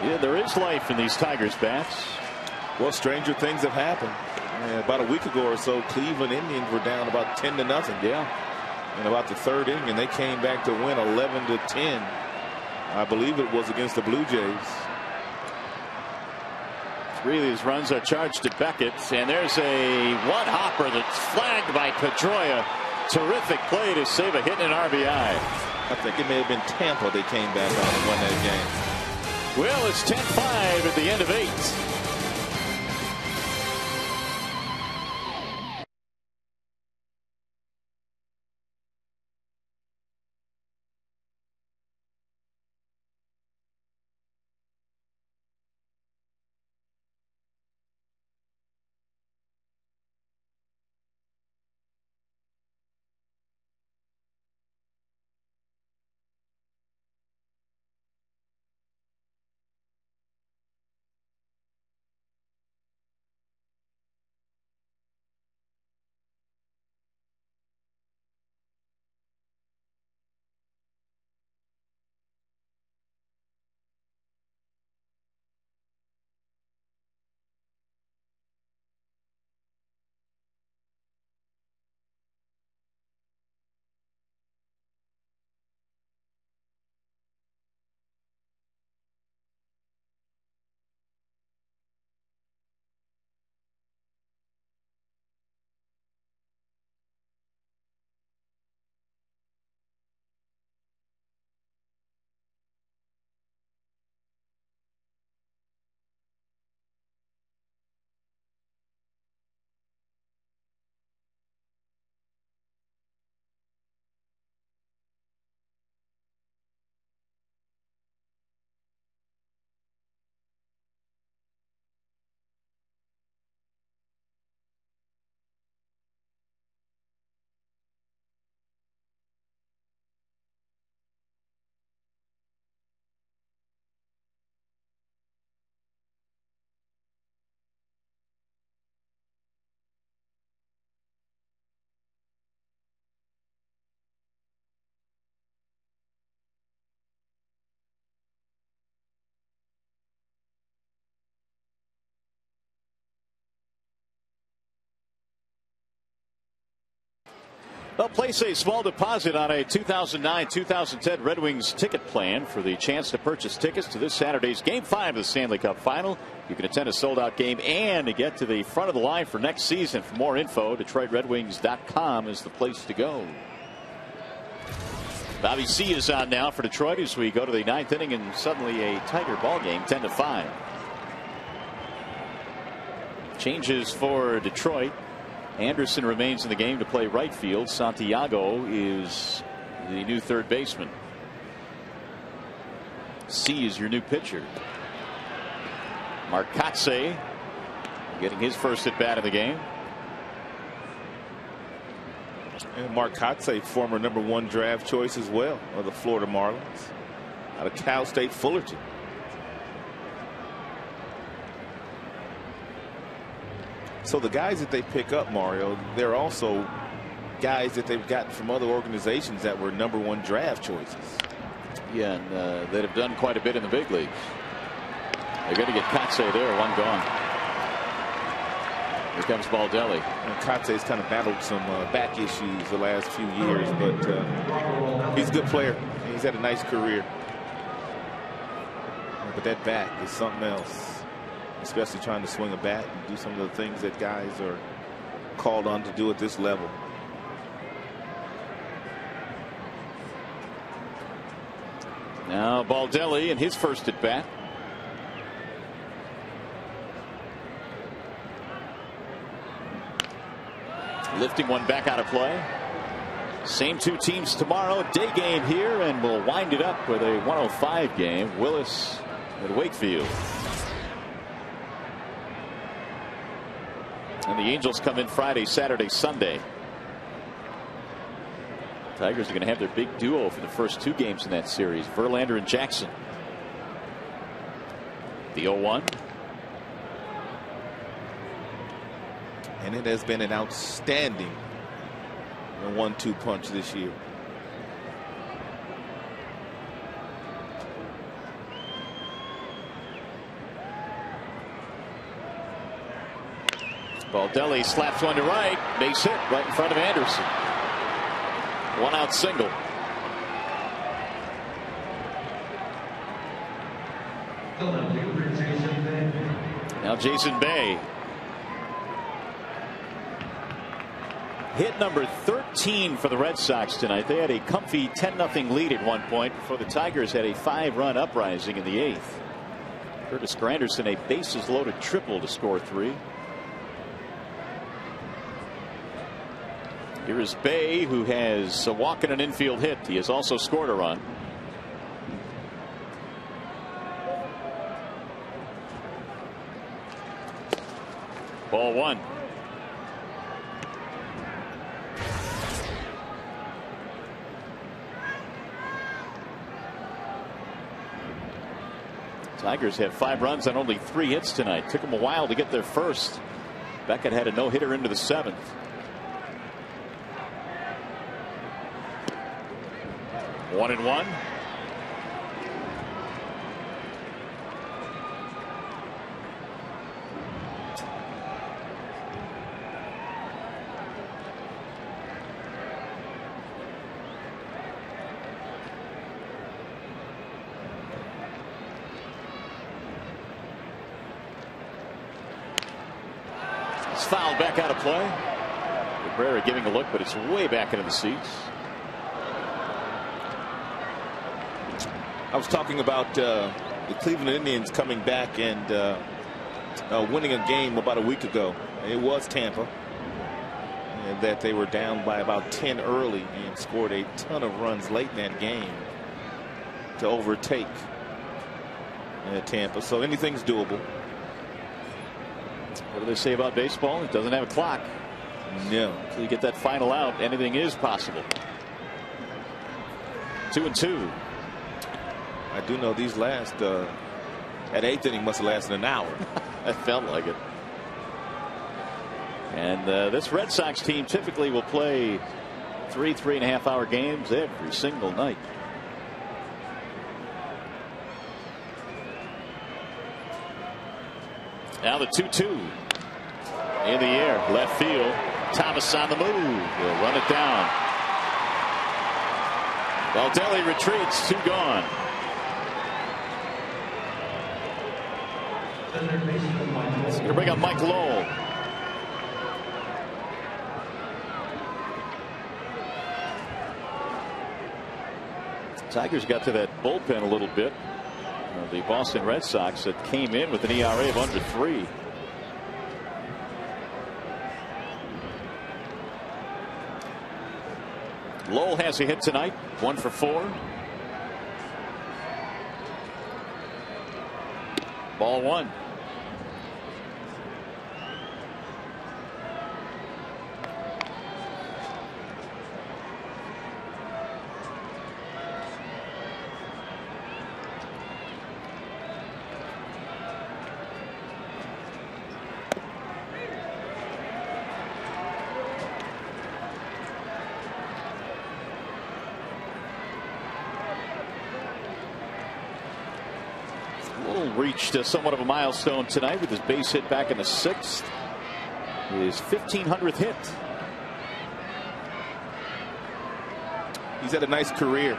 Yeah, there is life in these Tigers bats. Well, stranger things have happened. About a week ago or so, Cleveland Indians were down about 10-0. Yeah. In about the 3rd inning, and they came back to win 11-10. I believe it was against the Blue Jays. 3 of these runs are charged to Beckett, and there's a one-hopper that's flagged by Pedroia. Terrific play to save a hit and an RBI. I think it may have been Tampa they came back on and won that game. Well, it's 10-5 at the end of 8. Well, place a small deposit on a 2009-2010 Red Wings ticket plan for the chance to purchase tickets to this Saturday's Game 5 of the Stanley Cup Final. You can attend a sold-out game and to get to the front of the line for next season. For more info, DetroitRedWings.com is the place to go. Bobby C is on now for Detroit as we go to the 9th inning, and suddenly a Tiger ball game, 10-5. Changes for Detroit. Anderson remains in the game to play right field. Santiago is the new third baseman. C is your new pitcher. Marcotte getting his first at bat of the game. And Marcotte, former #1 draft choice as well of the Florida Marlins out of Cal State Fullerton. So the guys that they pick up, Mario, they're also guys that they've gotten from other organizations that were #1 draft choices. Yeah, and that have done quite a bit in the big leagues. They're going to get Kotze there, one gone. Here comes Baldelli. And Kotze's kind of battled some back issues the last few years, but he's a good player. He's had a nice career. But that back is something else. Especially trying to swing a bat and do some of the things that guys are called on to do at this level. Now Baldelli in his first at bat. Lifting one back out of play. Same two teams tomorrow. Day game here, and we'll wind it up with a 105 game. Willis at Wakefield. And the Angels come in Friday, Saturday, Sunday. Tigers are going to have their big duo for the first two games in that series. Verlander and Jackson. The 0-1. And it has been an outstanding 1-2 punch this year. Baldelli slaps one to right. Base hit right in front of Anderson. One out single. Now Jason Bay. Hit number 13 for the Red Sox tonight. They had a comfy 10-0 lead at one point before the Tigers had a 5-run uprising in the 8th. Curtis Granderson a bases loaded triple to score 3. Here is Bay, who has a walk and an infield hit. He has also scored a run. Ball 1. Tigers have 5 runs on only 3 hits tonight. Took them a while to get their first. Beckett had a no-hitter into the 7th. 1-1. It's fouled back out of play. Cabrera giving a look, but it's way back into the seats. I was talking about the Cleveland Indians coming back and winning a game about a week ago. It was Tampa. And that they were down by about 10 early and scored a ton of runs late in that game to overtake Tampa. So anything's doable. What do they say about baseball? It doesn't have a clock. No. Until you get that final out, anything is possible. 2-2. I do know these last that 8th inning must have lasted an hour. It felt like it. And this Red Sox team typically will play 3.5 hour games every single night. Now the 2-2 in the air, left field. Thomas on the move. Will run it down. Baldelli retreats. 2 gone. It's going to bring up Mike Lowell. Tigers got to that bullpen a little bit. The Boston Red Sox that came in with an ERA of under 3. Lowell has a hit tonight, 1 for 4. Ball 1. Reached somewhat of a milestone tonight with his base hit back in the 6th. His 1,500th hit. He's had a nice career.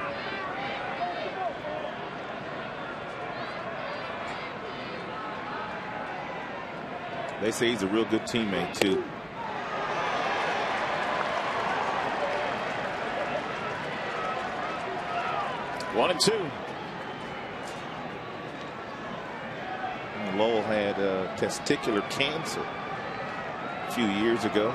They say he's a real good teammate too. One and 2. Lowell had testicular cancer a few years ago.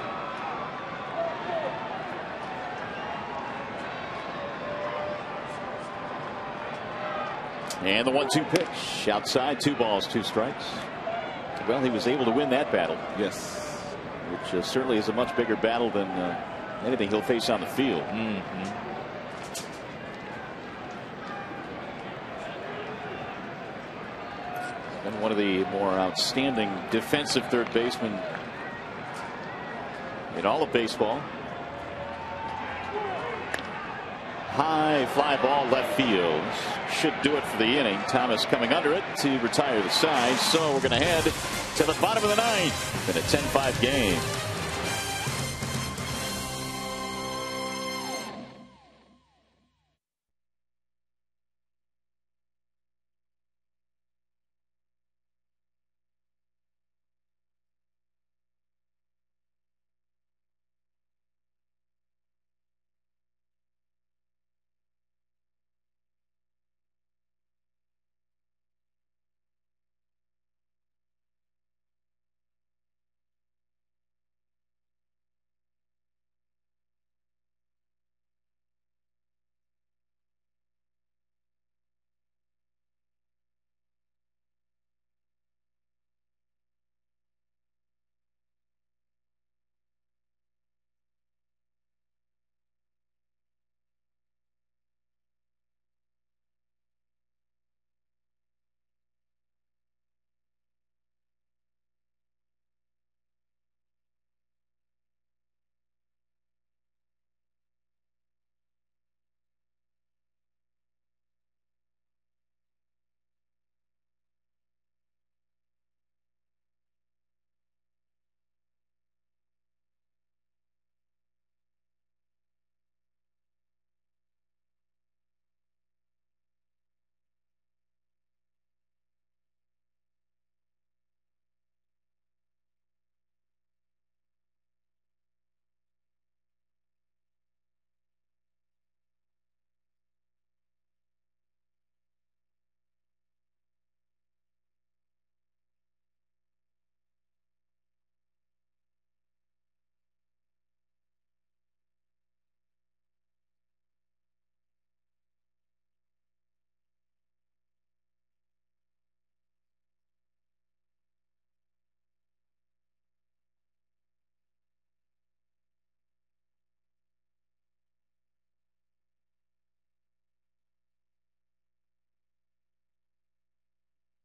And the 1-2 pitch outside. 2 balls, 2 strikes. Well, he was able to win that battle. Yes. Which certainly is a much bigger battle than anything he'll face on the field. And one of the more outstanding defensive third basemen in all of baseball. High fly ball left field. Should do it for the inning. Thomas coming under it to retire the side. So we're going to head to the bottom of the 9th in a 10-5 game.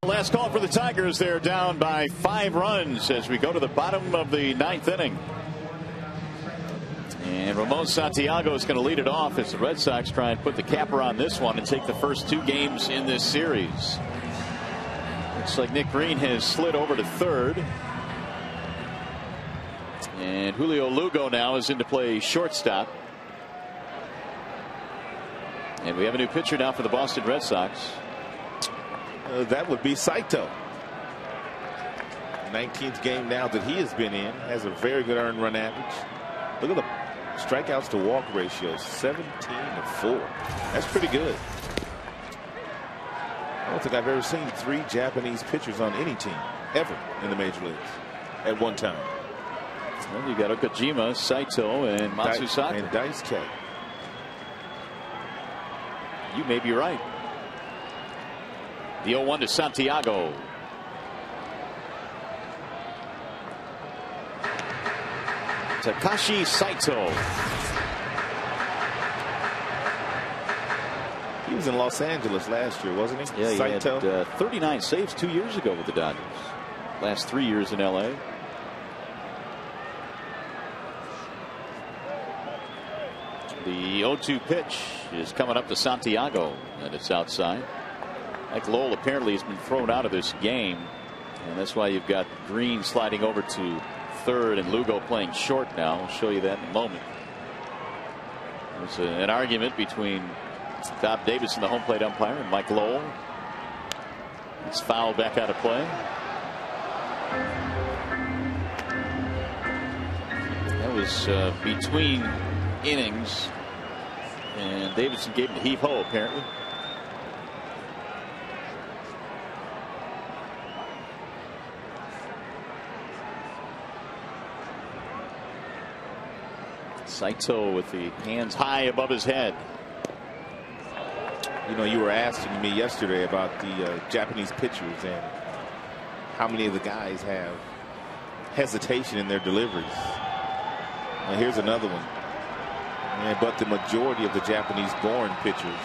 Last call for the Tigers. They're down by 5 runs as we go to the bottom of the 9th inning. And Ramon Santiago is going to lead it off as the Red Sox try and put the capper on this one and take the first 2 games in this series. Looks like Nick Green has slid over to third. And Julio Lugo now is in to play shortstop. And we have a new pitcher now for the Boston Red Sox. That would be Saito. 19th game now that he has been in. Has a very good earned run average. Look at the strikeouts to walk ratio, 17-4. That's pretty good. I don't think I've ever seen 3 Japanese pitchers on any team ever in the major leagues at one time. Well, you got Okajima, Saito, and Matsusaka. And Daisuke. You may be right. The 0-1 to Santiago. Takashi Saito. He was in Los Angeles last year, wasn't he? Yeah, he Saito had 39 saves 2 years ago with the Dodgers. Last 3 years in L.A. The 0-2 pitch is coming up to Santiago, and it's outside. Mike Lowell apparently has been thrown out of this game, and that's why you've got Green sliding over to third and Lugo playing short now. I'll show you that in a moment. There's an argument between Bob Davis, the home plate umpire, and Mike Lowell. It's fouled back out of play. That was between innings, and Davidson gave him the heave-ho apparently. Saito with the hands high above his head. You know, you were asking me yesterday about the Japanese pitchers and how many of the guys have hesitation in their deliveries. Well, here's another one. But the majority of the Japanese-born pitchers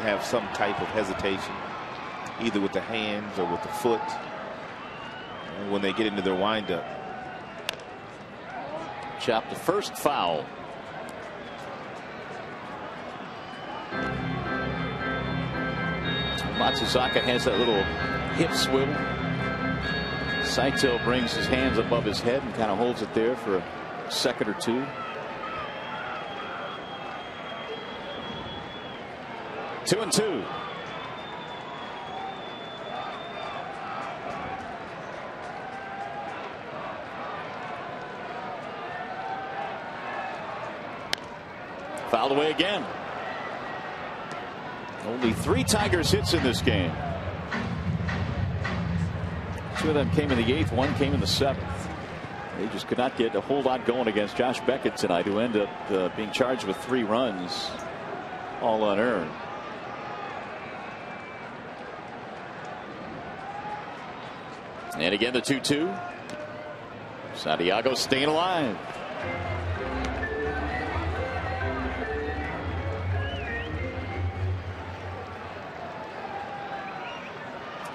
have some type of hesitation, either with the hands or with the foot, when they get into their windup. Chopped the first foul. Matsusaka has that little hip swivel. Saito brings his hands above his head and kind of holds it there for a second or two. 2-2. Fouled away again. Only 3 Tigers hits in this game. 2 of them came in the 8th, 1 came in the 7th. They just could not get a whole lot going against Josh Beckett tonight, who ended up being charged with 3 runs, all unearned. And again the 2-2. Santiago staying alive.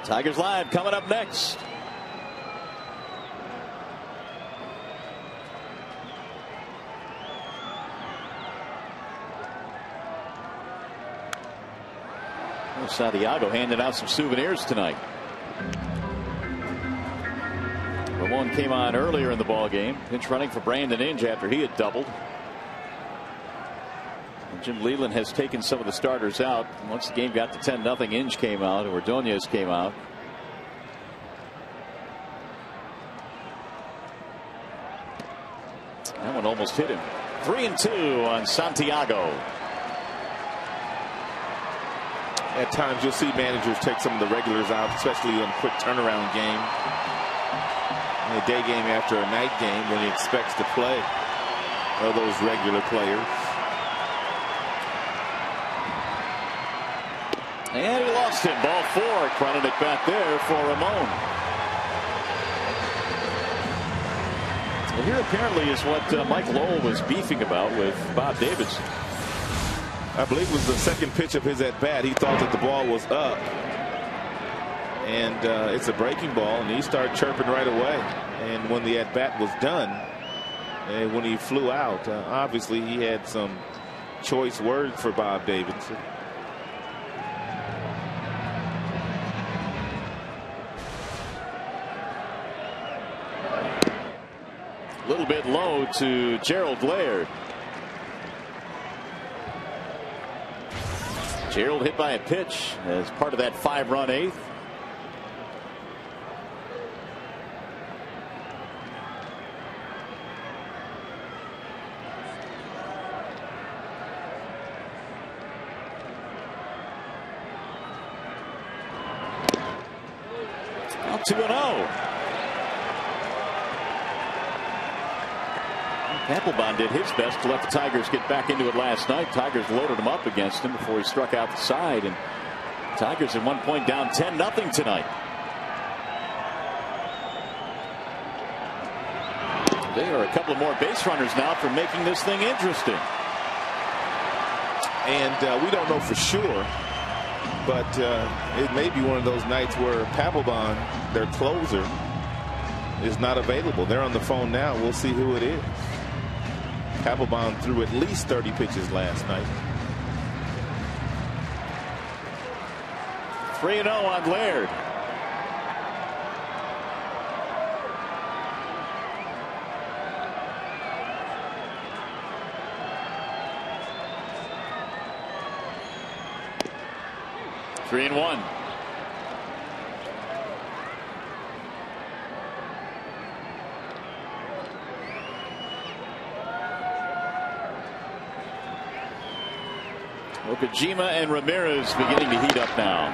Tigers Live coming up next. Well, Santiago handing out some souvenirs tonight. Ramon came on earlier in the ball game. Pinch running for Brandon Inge after he had doubled. And Jim Leland has taken some of the starters out. Once the game got to 10-0, Inge came out, Ordonez came out. That one almost hit him. 3-2 on Santiago. At times you'll see managers take some of the regulars out, especially on a quick turnaround game. In a day game after a night game when he expects to play those regular players. And he lost it. Ball 4. Running it back there for Ramon. Well, here apparently is what Mike Lowell was beefing about with Bob Davidson. I believe it was the second pitch of his at bat. He thought that the ball was up. And it's a breaking ball, and he started chirping right away. And when the at bat was done, when he flew out, obviously he had some choice words for Bob Davidson. A little bit low to Gerald Laird. Gerald hit by a pitch as part of that 5-run eighth. Now 2-0. Papelbon did his best to let the Tigers get back into it last night. Tigers loaded him up against him before he struck out the side, and Tigers at one point down 10-0 tonight. They are a couple of more base runners now for making this thing interesting. And we don't know for sure, but it may be one of those nights where Papelbon, their closer, is not available. They're on the phone now. We'll see who it is. Papelbon threw at least 30 pitches last night. 3-0 on Laird. Three and one. Okajima and Ramirez beginning to heat up now.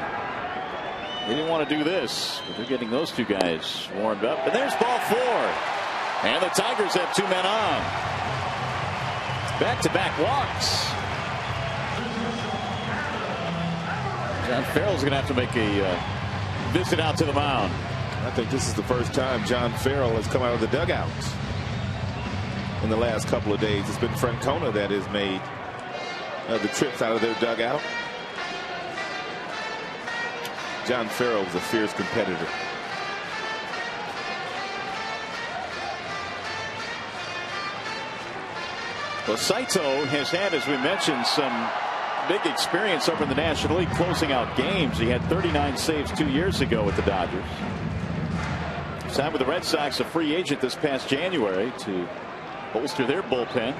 They didn't want to do this, but they're getting those two guys warmed up. And there's ball 4. And the Tigers have 2 men on. Back-to-back walks. John Farrell's going to have to make a visit out to the mound. I think this is the first time John Farrell has come out of the dugout in the last couple of days. It's been Francona that has made the trips out of their dugout. John Farrell was a fierce competitor. Well, Saito has had, as we mentioned, some big experience over in the National League closing out games. He had 39 saves 2 years ago with the Dodgers. Signed with the Red Sox, a free agent this past January to bolster their bullpen.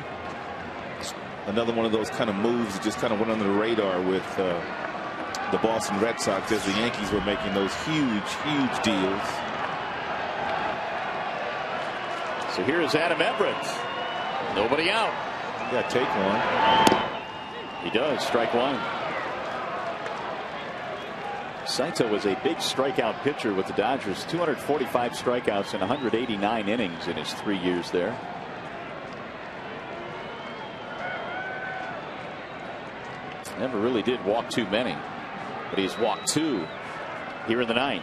Another one of those kind of moves that just kind of went under the radar with the Boston Red Sox as the Yankees were making those huge deals. So here is Adam Everett. Nobody out. Yeah, take one. He does. Strike one. Saito was a big strikeout pitcher with the Dodgers. 245 strikeouts and 189 innings in his 3 years there. Never really did walk too many, but he's walked 2 here in the 9th.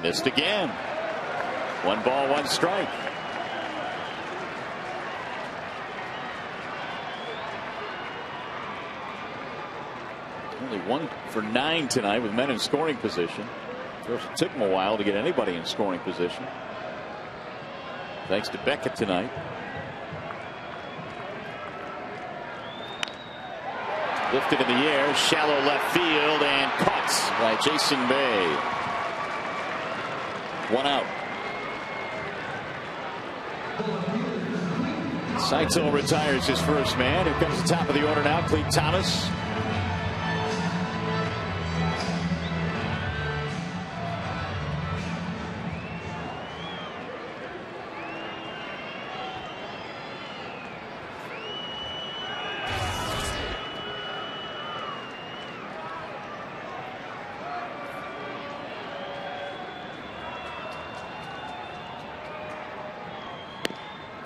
Missed again. 1 ball, 1 strike. Only 1 for 9 tonight with men in scoring position. Of course, it took him a while to get anybody in scoring position. Thanks to Beckett tonight. Lifted in the air, shallow left field, and caught by Jason Bay. 1 out. Saito retires his first man. Here comes the top of the order now, Clete Thomas.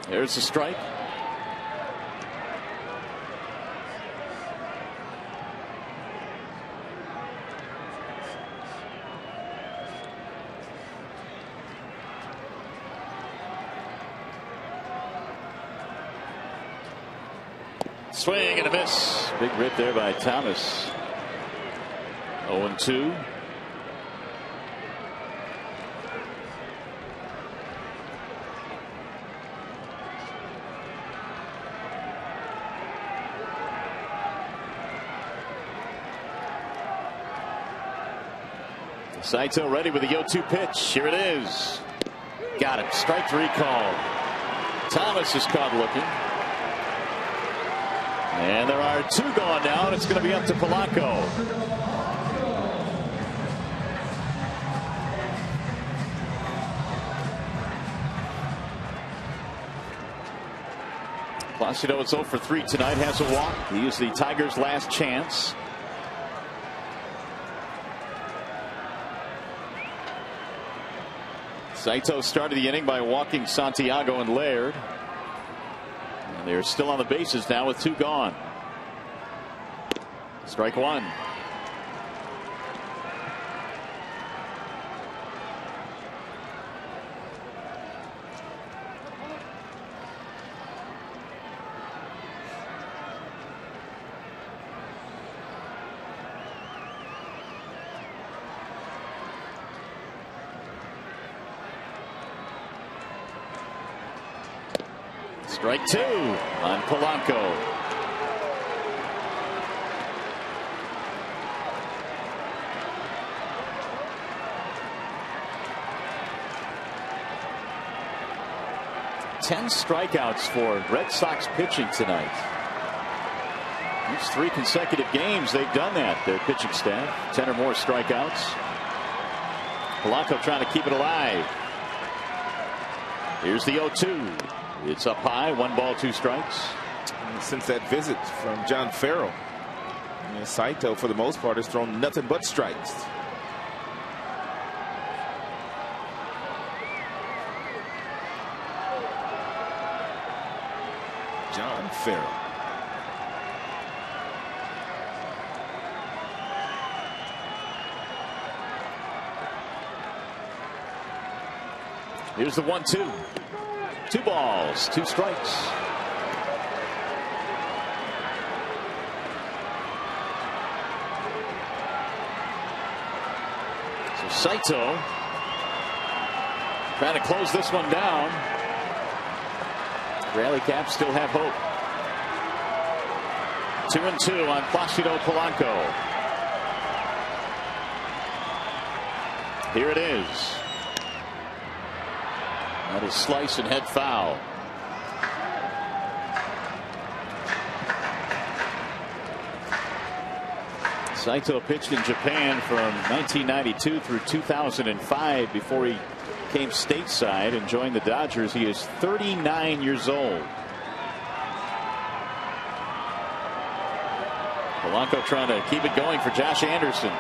There's the strike. Swing and a miss. Big rip there by Thomas. 0-2. Saito ready with the 0-2 pitch. Here it is. Got it. Strike three call. Thomas is caught looking. And there are two gone now, and it's going to be up to Polanco. Placido is 0 for 3 tonight, has a walk. He is the Tigers' last chance. Saito started the inning by walking Santiago and Laird. And they're still on the bases now with two gone. Strike one. Strike two on Polanco. Ten strikeouts for Red Sox pitching tonight. These 3 consecutive games they've done that, their pitching staff. 10 or more strikeouts. Polanco trying to keep it alive. Here's the 0-2. It's up high, 1 ball, 2 strikes. And since that visit from John Farrell, Saito, for the most part, has thrown nothing but strikes. John Farrell. Here's the 1-2. 2 balls, 2 strikes. So Saito trying to close this one down. Rally Caps still have hope. 2-2 on Placido Polanco. Here it is. That is slice and head foul. Saito pitched in Japan from 1992 through 2005 before he came stateside and joined the Dodgers. He is 39 years old. Polanco trying to keep it going for Josh Anderson.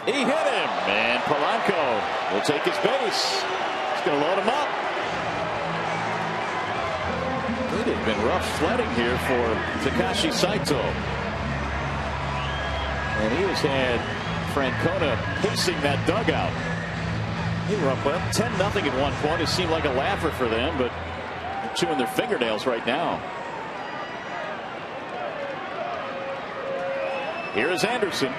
He hit him, and Polanco will take his base. He's going to load him up. It has been rough sledding here for Takashi Saito. And he has had Francona pacing that dugout. They were up 10-0 at one point. It seemed like a laugher for them, but they're chewing their fingernails right now. Here is Anderson.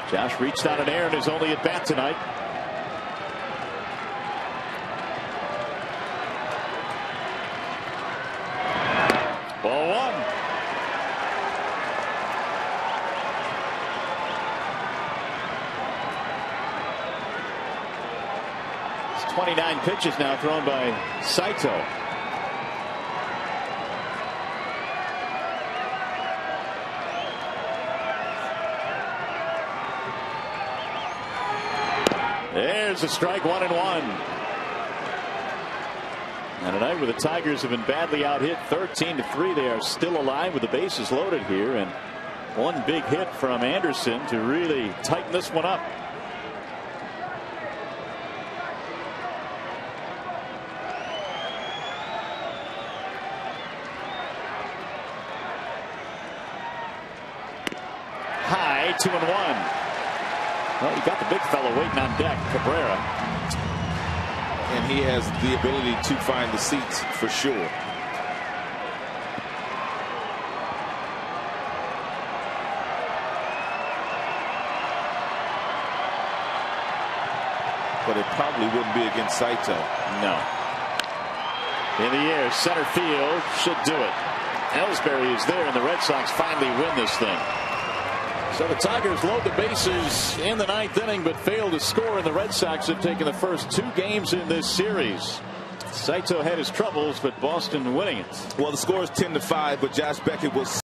Josh reached out an air in his only at bat tonight. Ball 1. It's 29 pitches now thrown by Saito. There's a strike, 1-1. And tonight, where the Tigers have been badly out hit 13-3, they are still alive with the bases loaded here, and one big hit from Anderson to really tighten this one up. High, 2-1. Well, you got the big fellow waiting on deck, Cabrera. And he has the ability to find the seats for sure. But it probably wouldn't be against Saito. No. In the air, center field should do it. Ellsbury is there, and the Red Sox finally win this thing. So the Tigers load the bases in the 9th inning, but fail to score, and the Red Sox have taken the first 2 games in this series. Saito had his troubles, but Boston winning it. Well, the score is 10-5, but Josh Beckett was